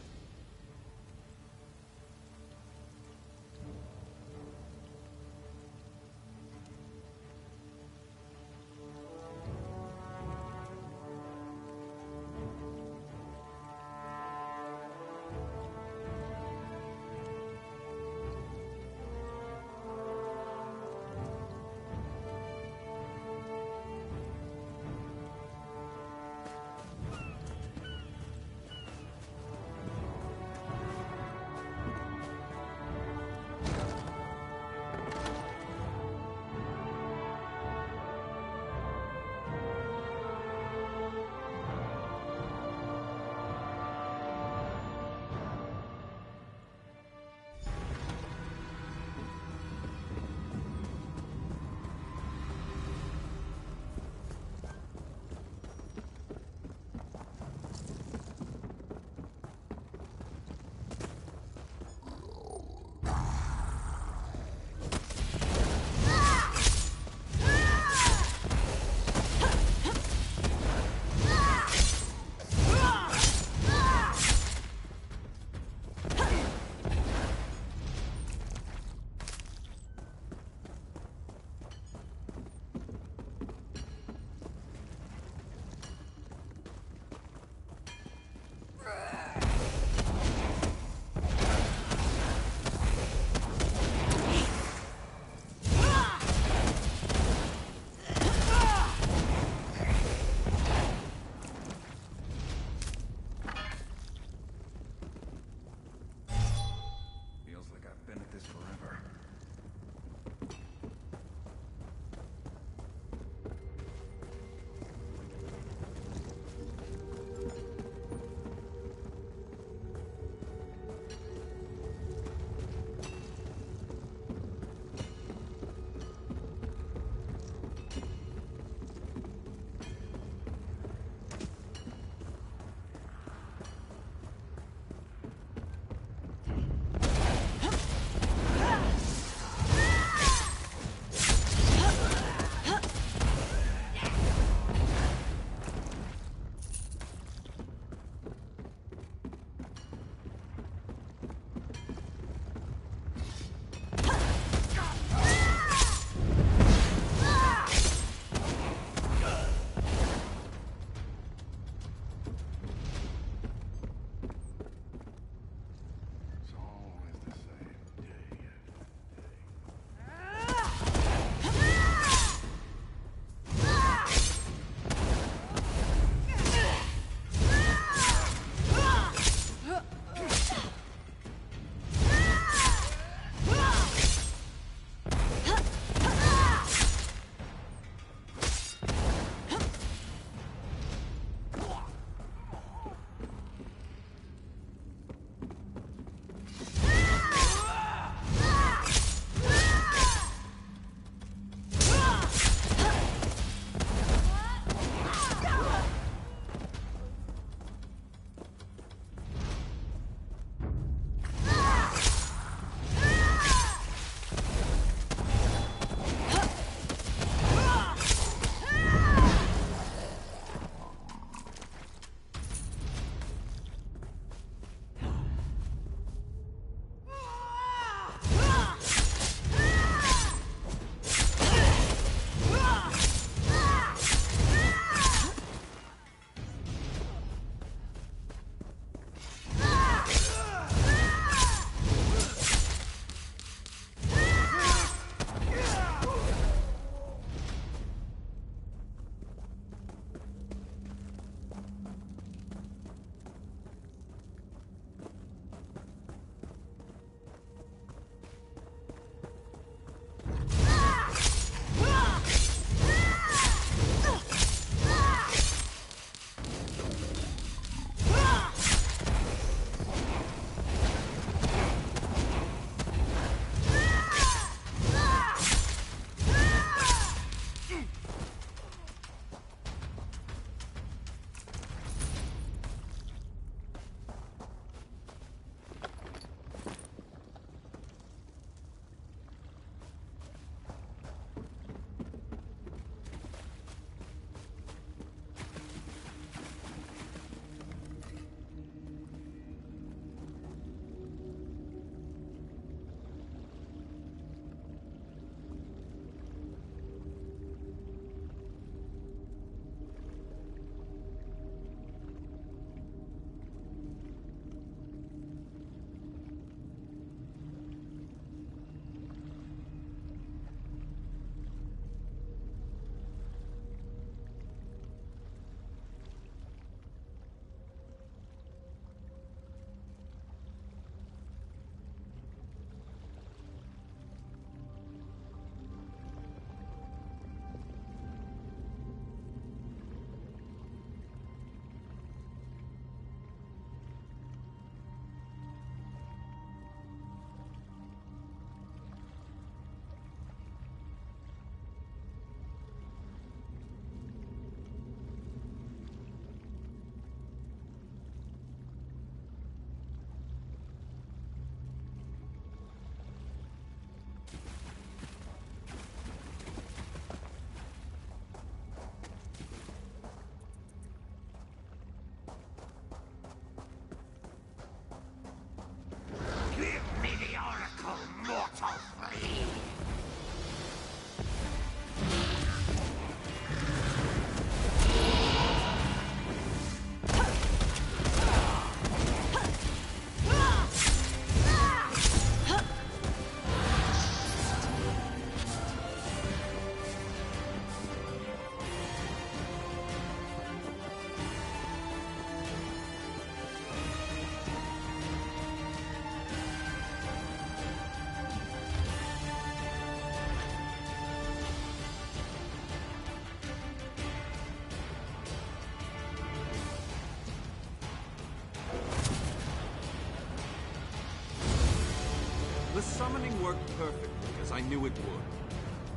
summoning worked perfectly, as I knew it would.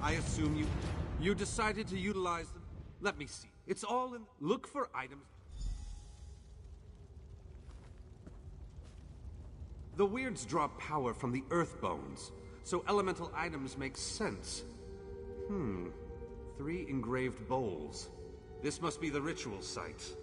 I assume you decided to utilize them. Let me see. It's all in... Look for items... The weirds draw power from the earth bones, so elemental items make sense. 3 engraved bowls. This must be the ritual site.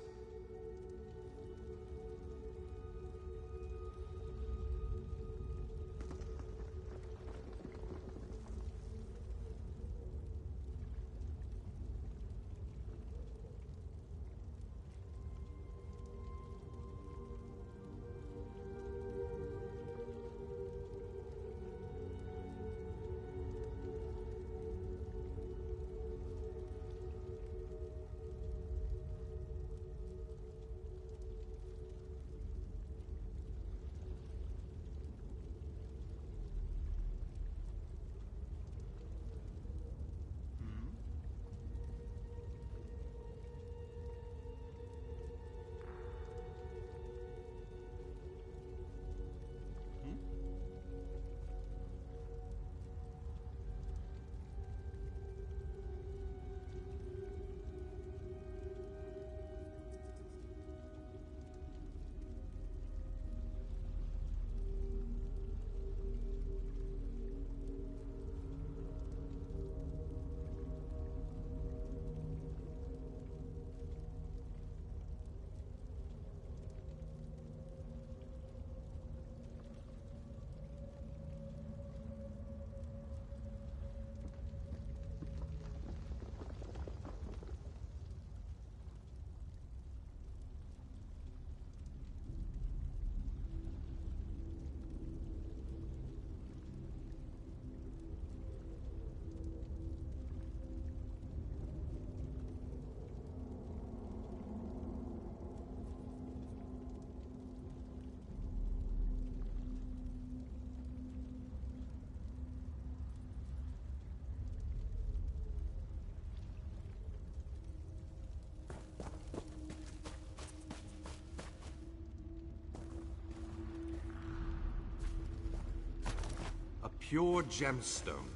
Pure gemstone.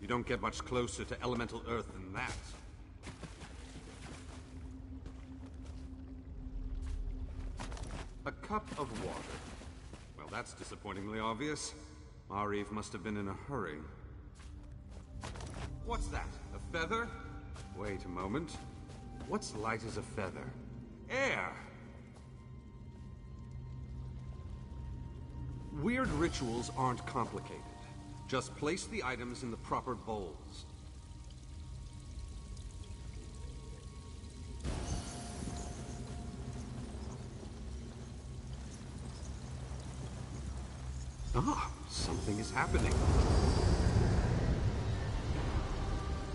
You don't get much closer to elemental earth than that. A cup of water. Well, that's disappointingly obvious. Mariv must have been in a hurry. What's that? A feather? Wait a moment. What's light as a feather? Air! Weird rituals aren't complicated. Just place the items in the proper bowls. Ah, something is happening.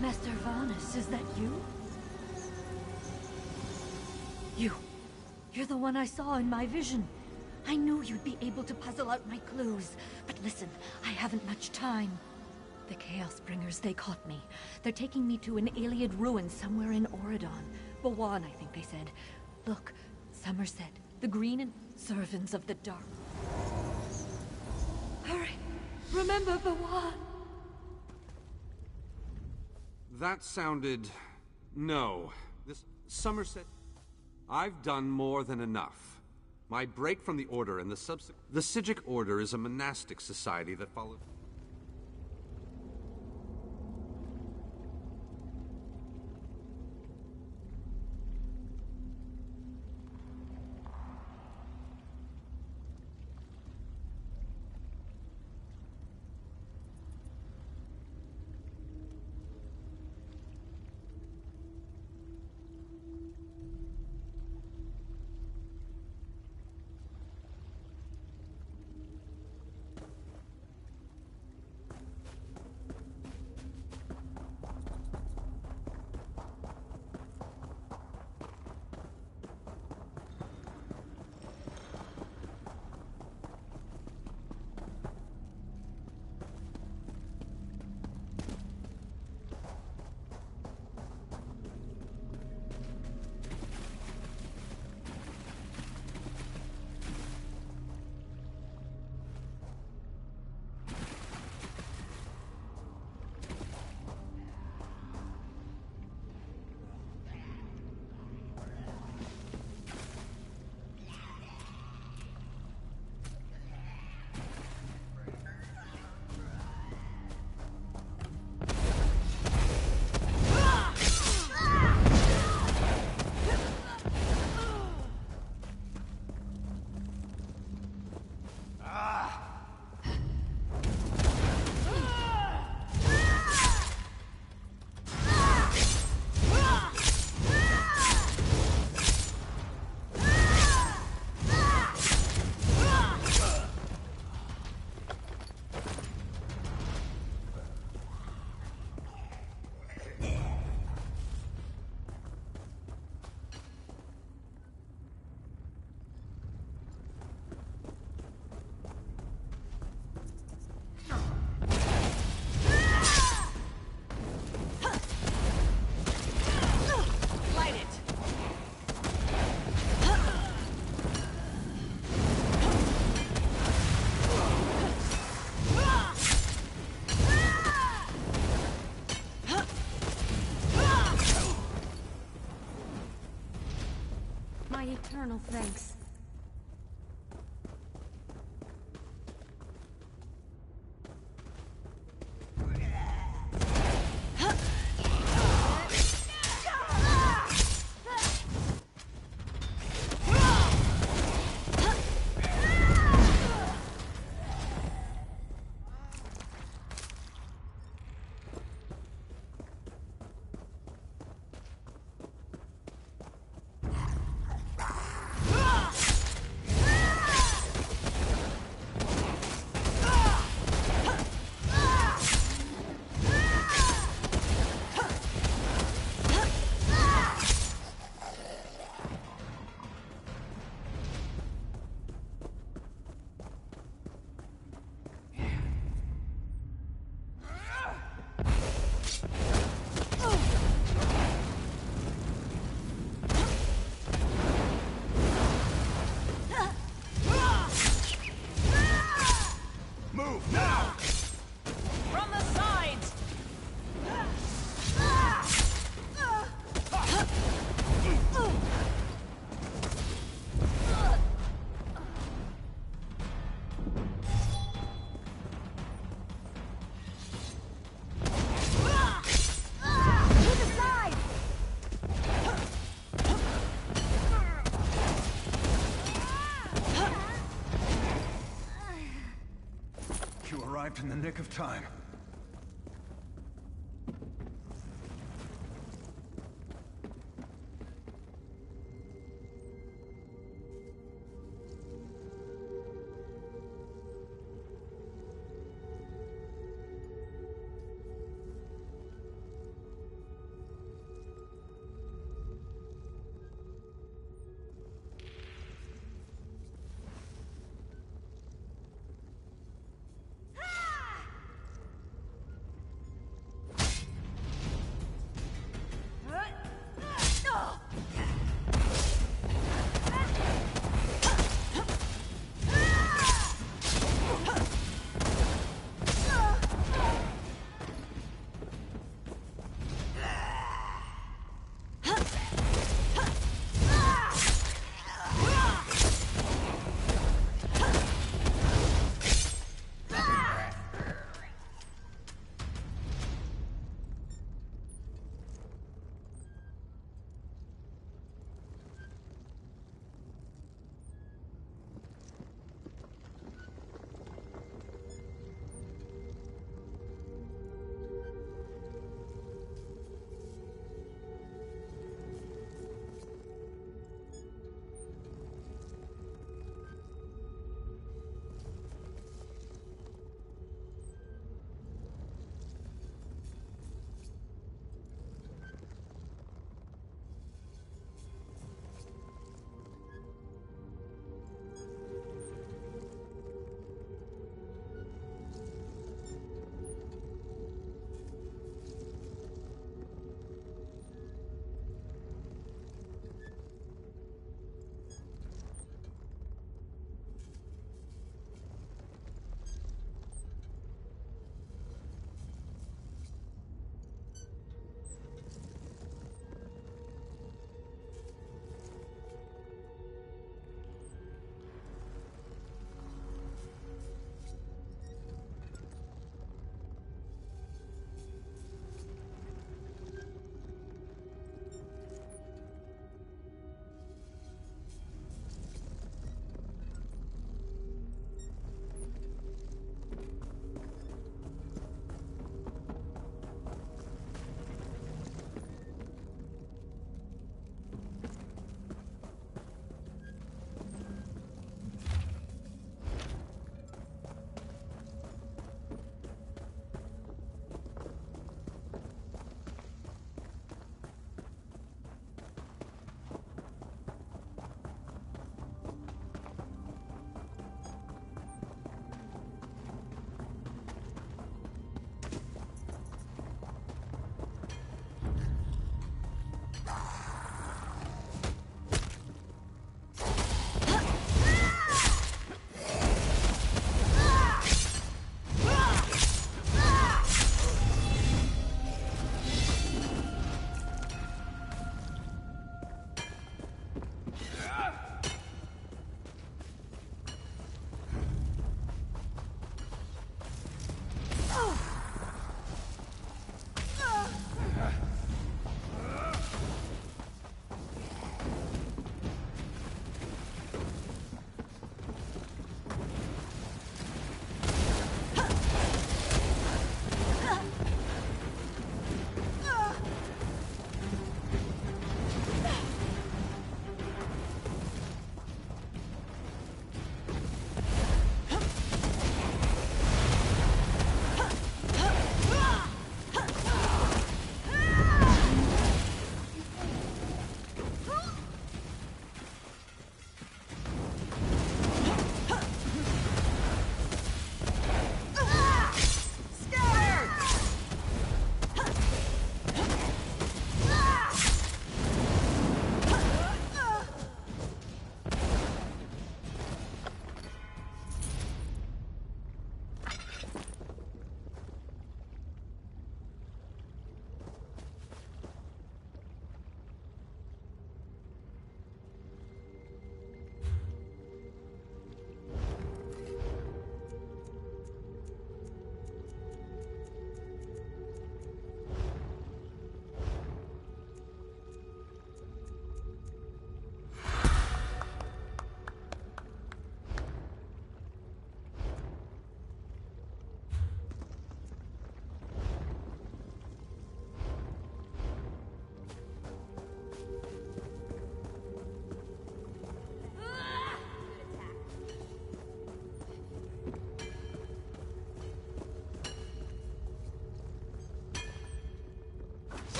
Master Vanus, is that you? You're the one I saw in my vision. I knew you'd be able to puzzle out my clues. But listen, I haven't much time. The Chaos Bringers, they caught me. They're taking me to an Iliad ruin somewhere in Auradon. Bawan, I think they said. Look, Somerset, the Green and Servants of the Dark. Hurry! Remember Bawan!
That sounded... No. This... Somerset... I've done more than enough. My break from the Order and the Psijic Order is a monastic society that follows...
Eternal thanks.
Arrived in the nick of time.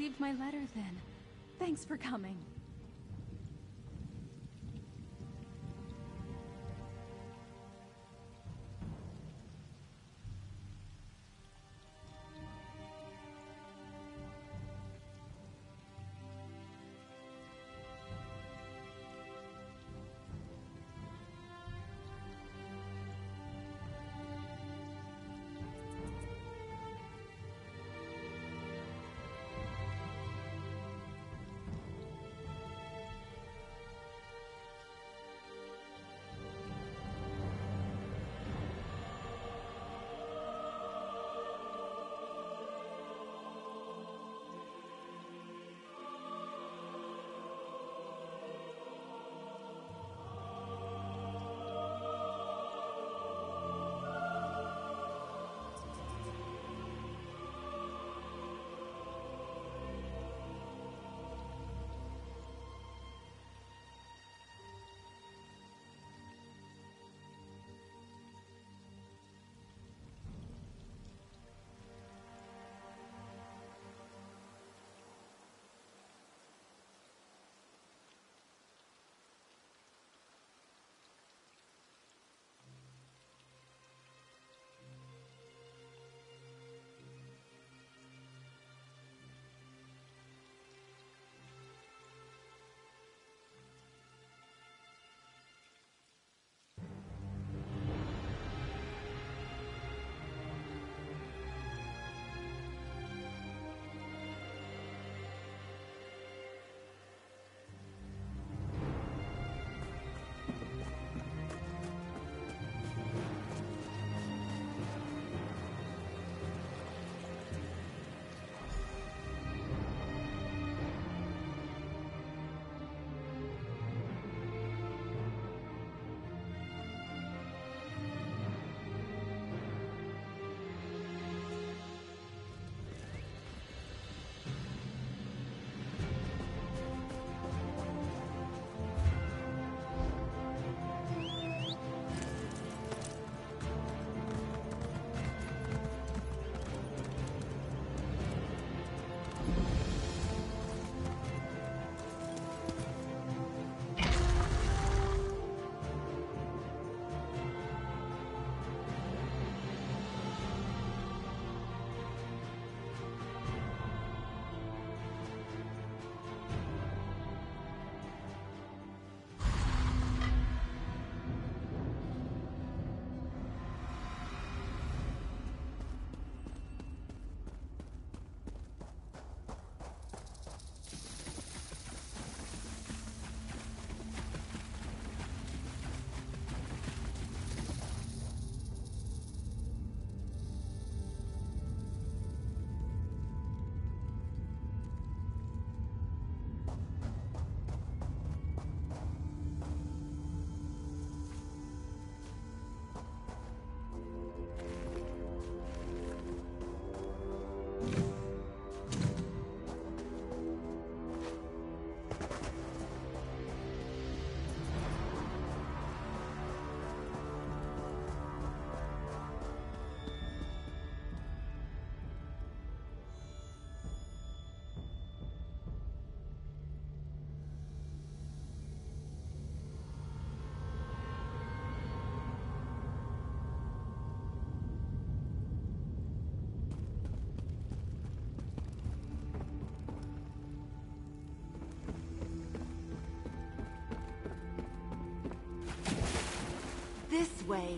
received my letter then. Thanks for coming.
This way.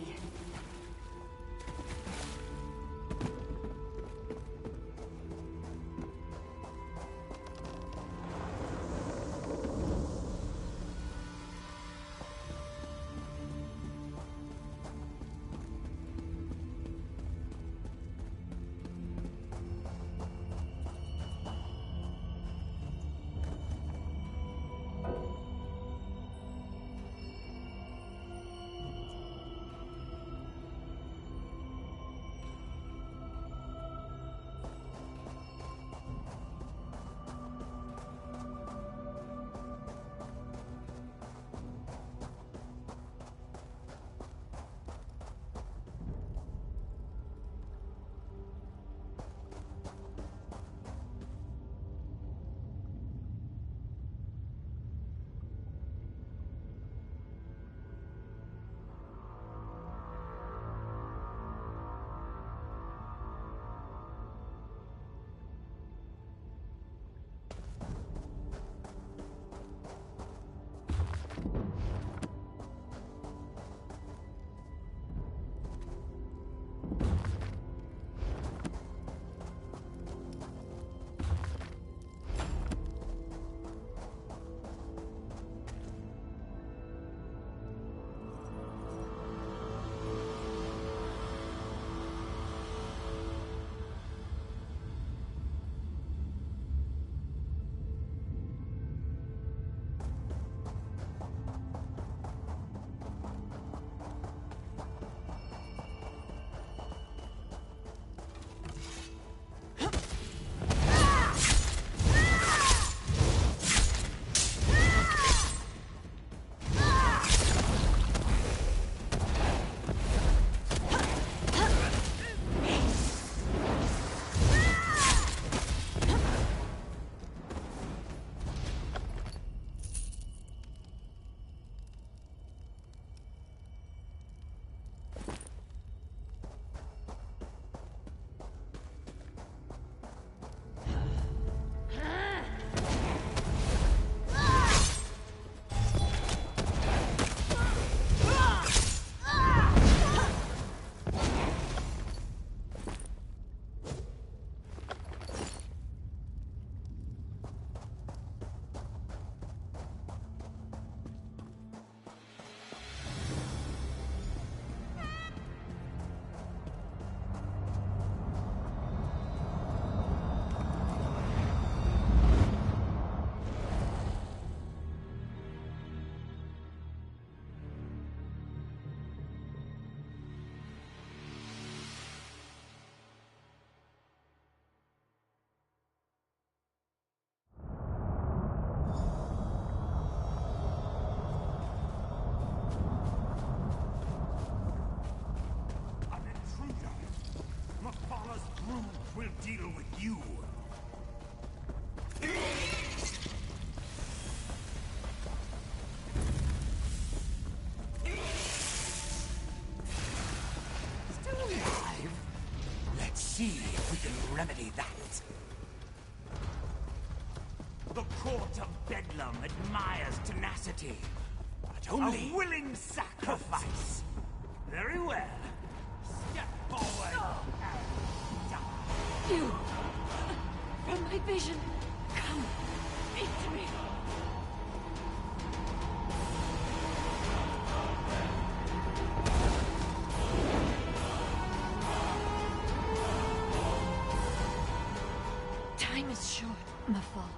We'll deal with you.
Still alive? Let's see if we can remedy that. The court of Bedlam admires tenacity, but only a willing sacrifice. Very well. Step forward and die.
You! From my vision, come, speak to me. Time is short, Mafal.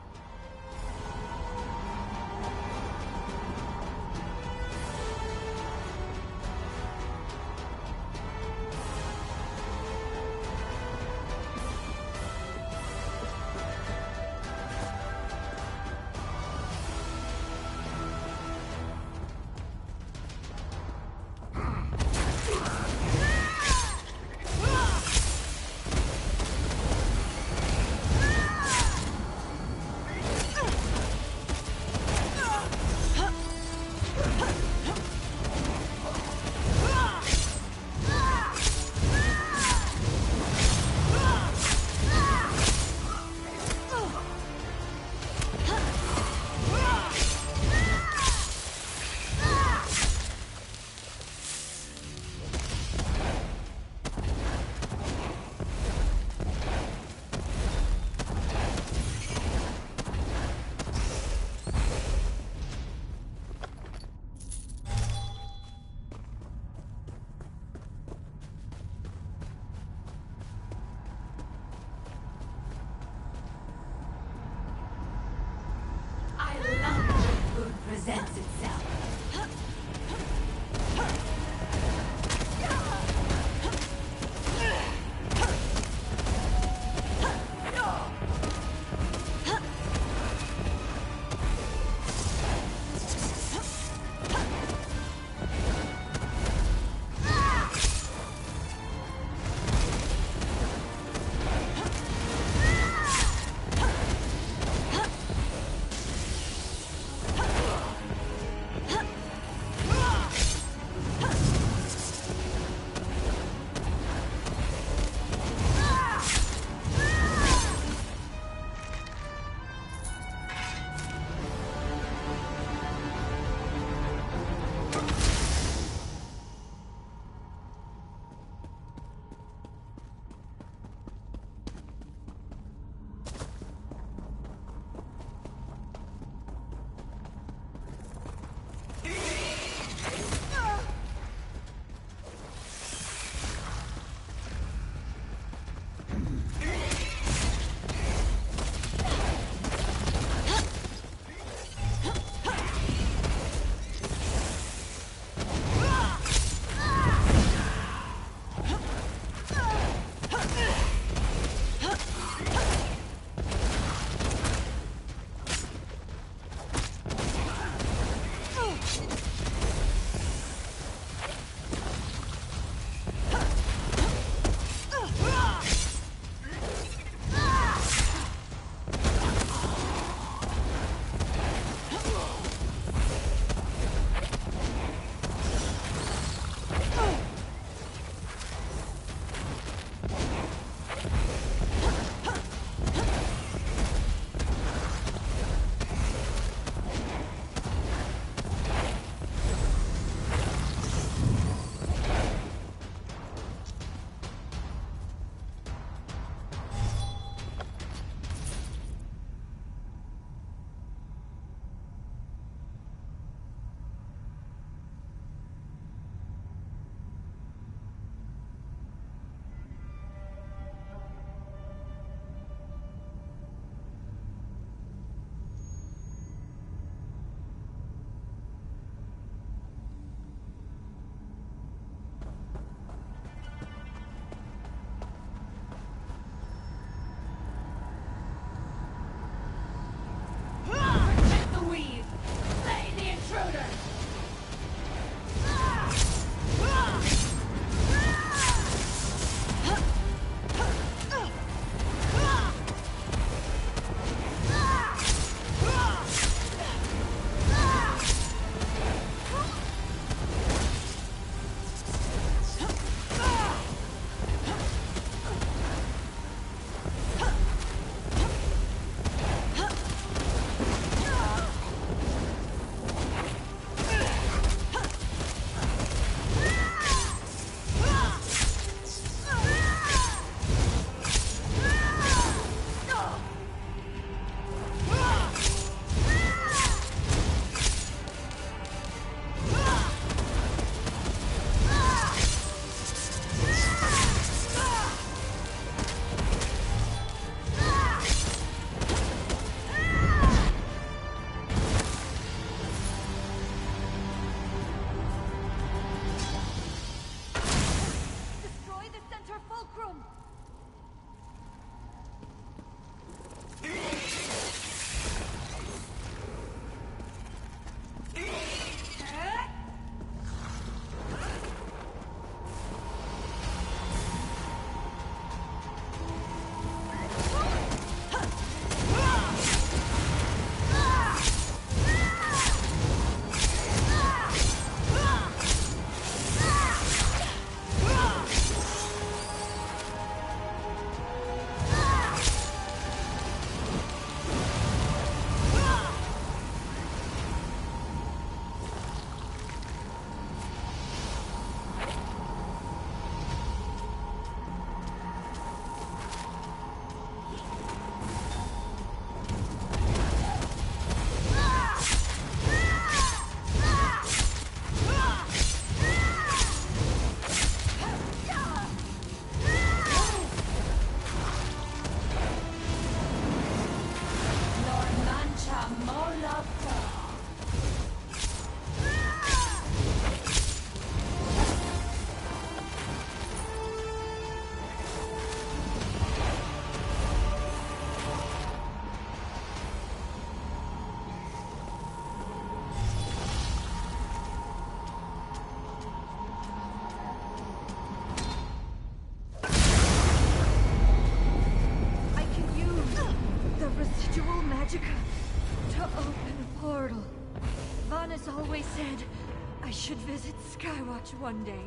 should visit Skywatch one day.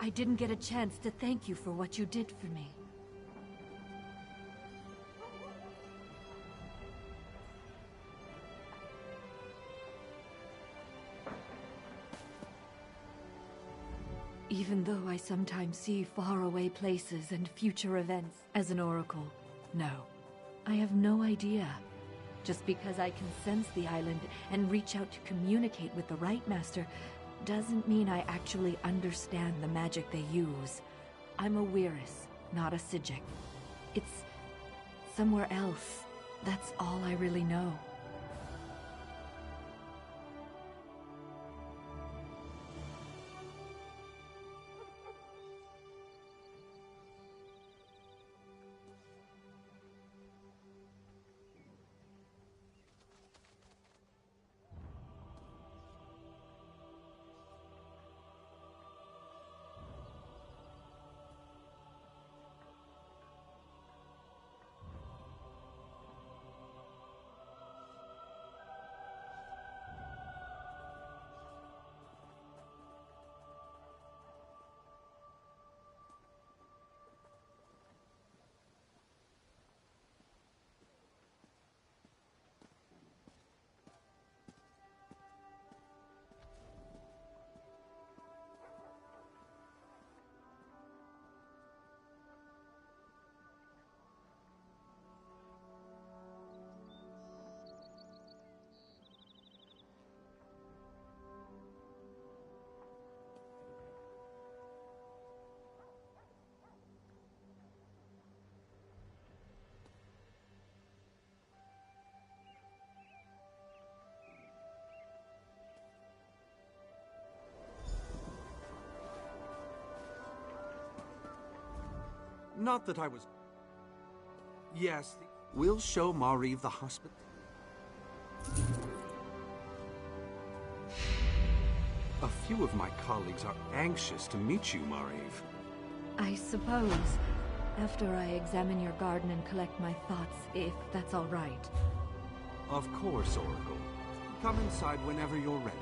I didn't get a chance to thank you for what you did for me. Even though I sometimes see faraway places and future events as an oracle, no. I have no idea. Just because I can sense the island and reach out to communicate with the Right Master doesn't mean I actually understand the magic they use. I'm a Weiris, not a Psijic. It's somewhere else. That's all I really know.
Not that I was... Yes, we'll show Mariv the hospital. A few of my colleagues are anxious to meet you, Mariv.
I suppose, after I examine your garden and collect my thoughts, if that's all right.
Of course, Oracle. Come inside whenever you're ready.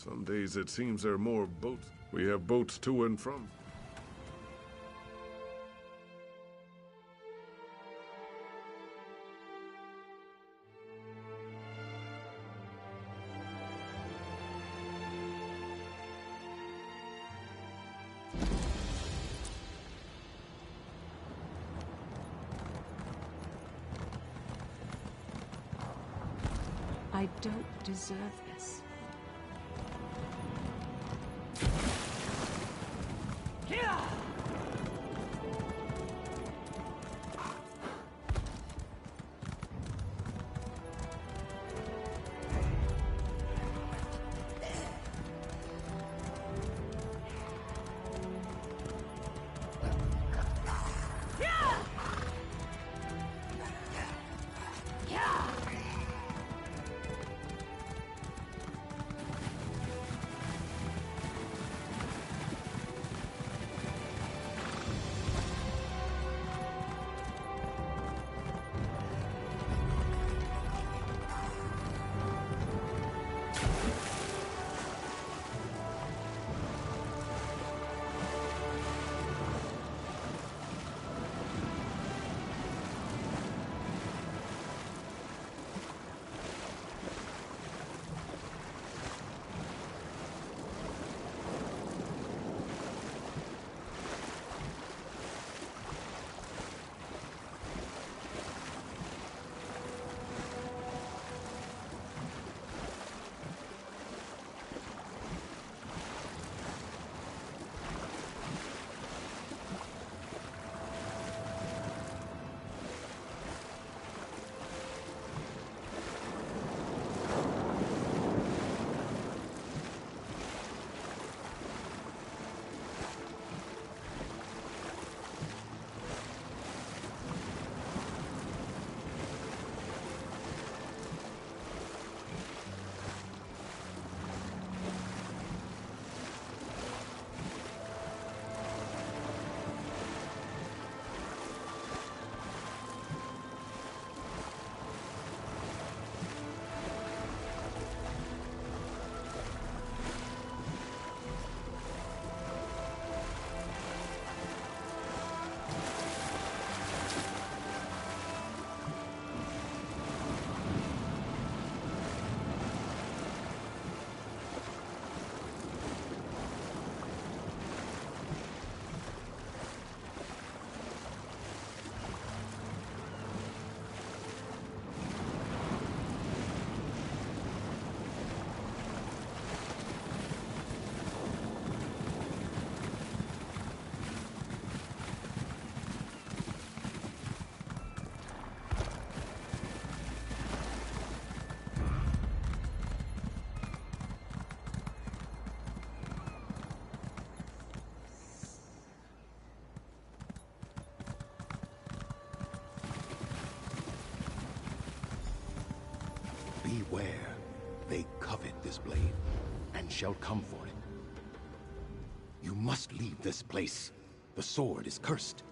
Some days it seems there are more boats. We have boats to and from.
I don't deserve this.
Beware, they covet this blade, and shall come for it. You must leave this place. The sword is cursed.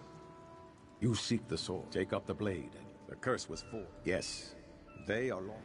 You seek the sword, take up the blade. The curse was for. Yes, they are long.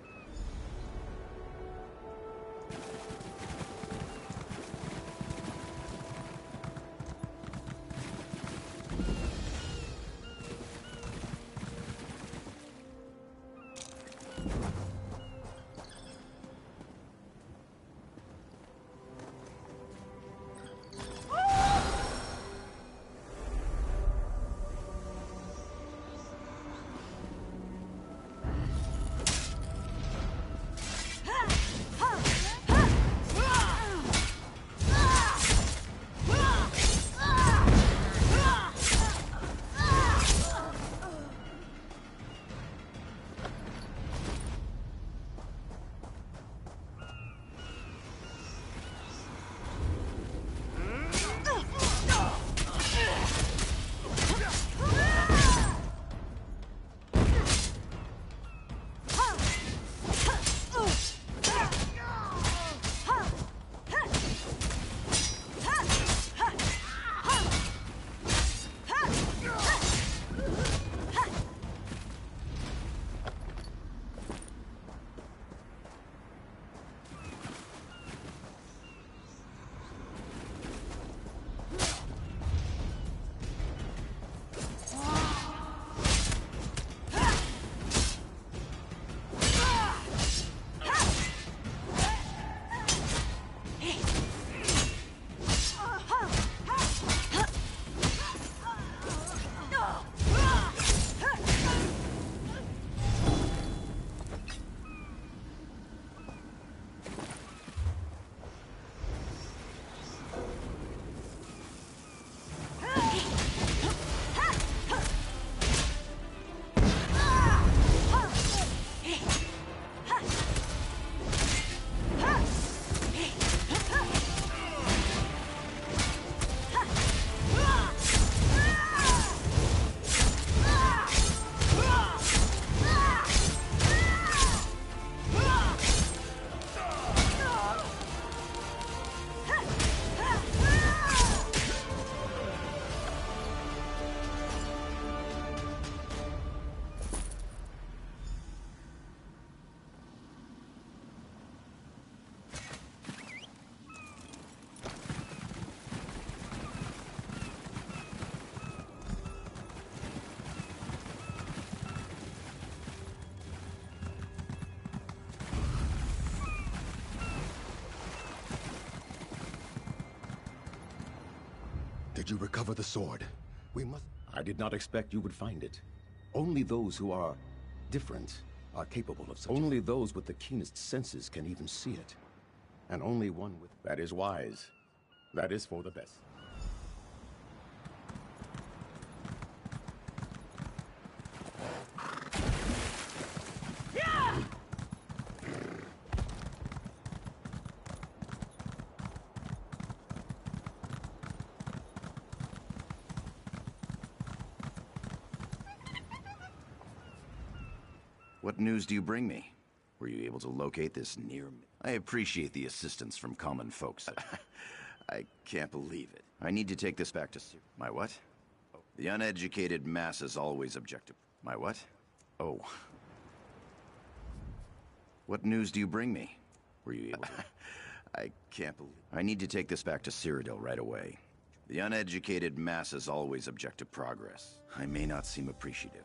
did you recover the sword? We must... I did not expect you would find it. Only those who are different are capable of such. Only those with the keenest senses can even see it. And only one with... That is wise. That is for the best.
What news do you bring me? Were you able to locate this near me? I appreciate the assistance from common folks. I can't believe it. I need to take this back to... My what? The uneducated masses always object to... My what? Oh. What news do you bring me? Were you able to... I can't believe... I need to take this back to Cyrodiil right away. The uneducated masses always object to progress. I may not seem appreciative.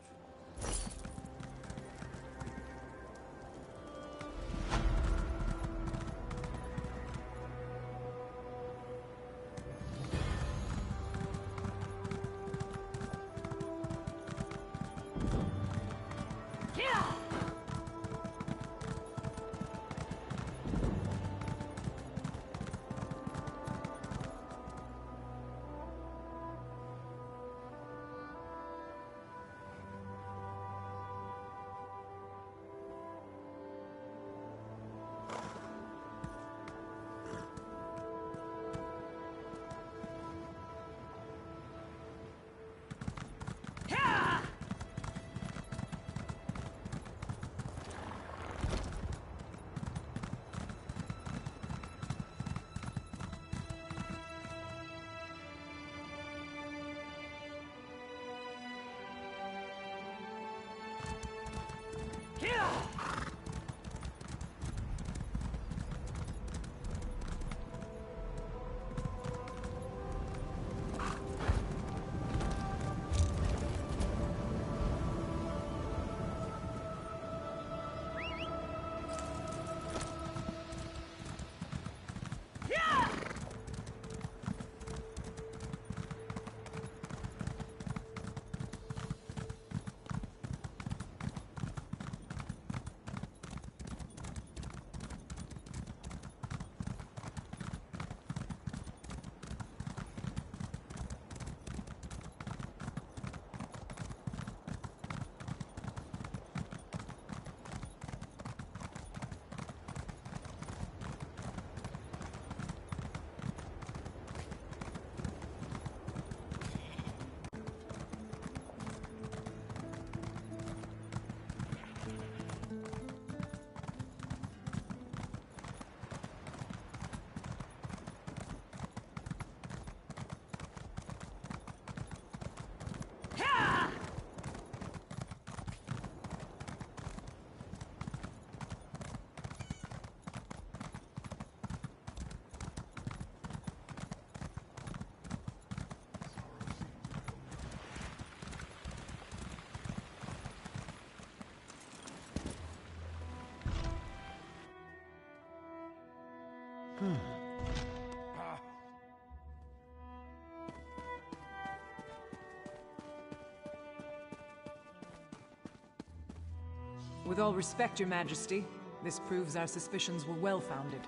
With all respect, Your Majesty, this proves our suspicions were well-founded.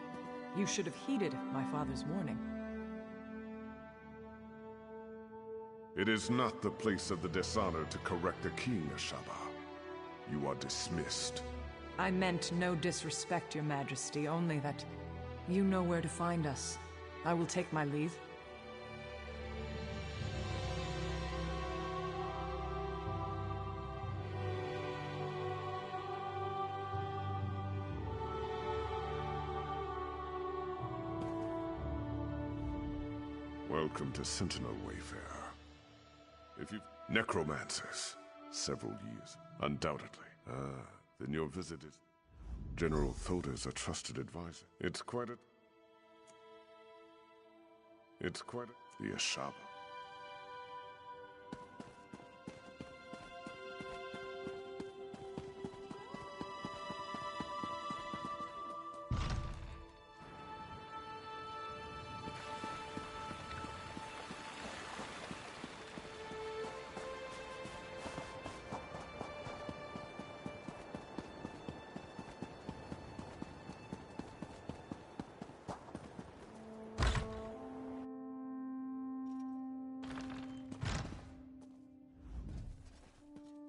You should have heeded my father's warning.
It is not the place of the dishonored to correct a king, Ashaba. You are dismissed.
I meant no disrespect, Your Majesty, only that you know where to find us. I will take my leave.
Welcome to Sentinel Wayfarer. If you've... Necromancers. Several years. Undoubtedly. Then your visit is... General Thoda's a trusted advisor. It's quite a... The Ashaba.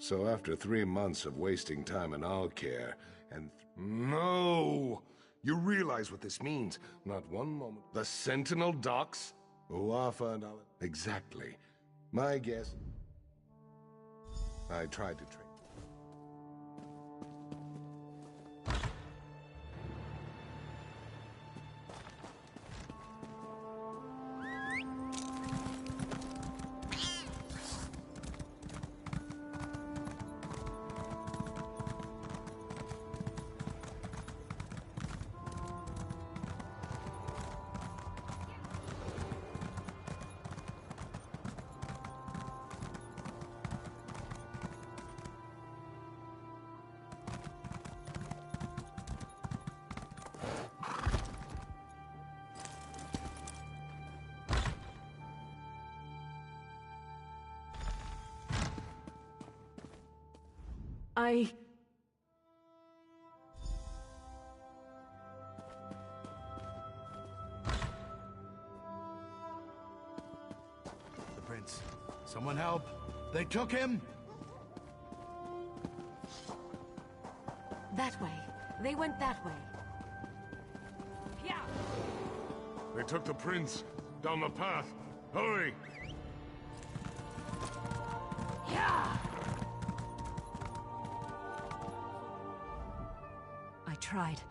So after 3 months of wasting time in our care, and... No! You realize what this means? Not one moment. The Sentinel docks? Uafa and Ala... Exactly. My guess... I tried to train...
The prince. Someone help. They took him?
That way. They went that way.
Yeah.
They took the prince down the path. Hurry!
Yeah.
I tried.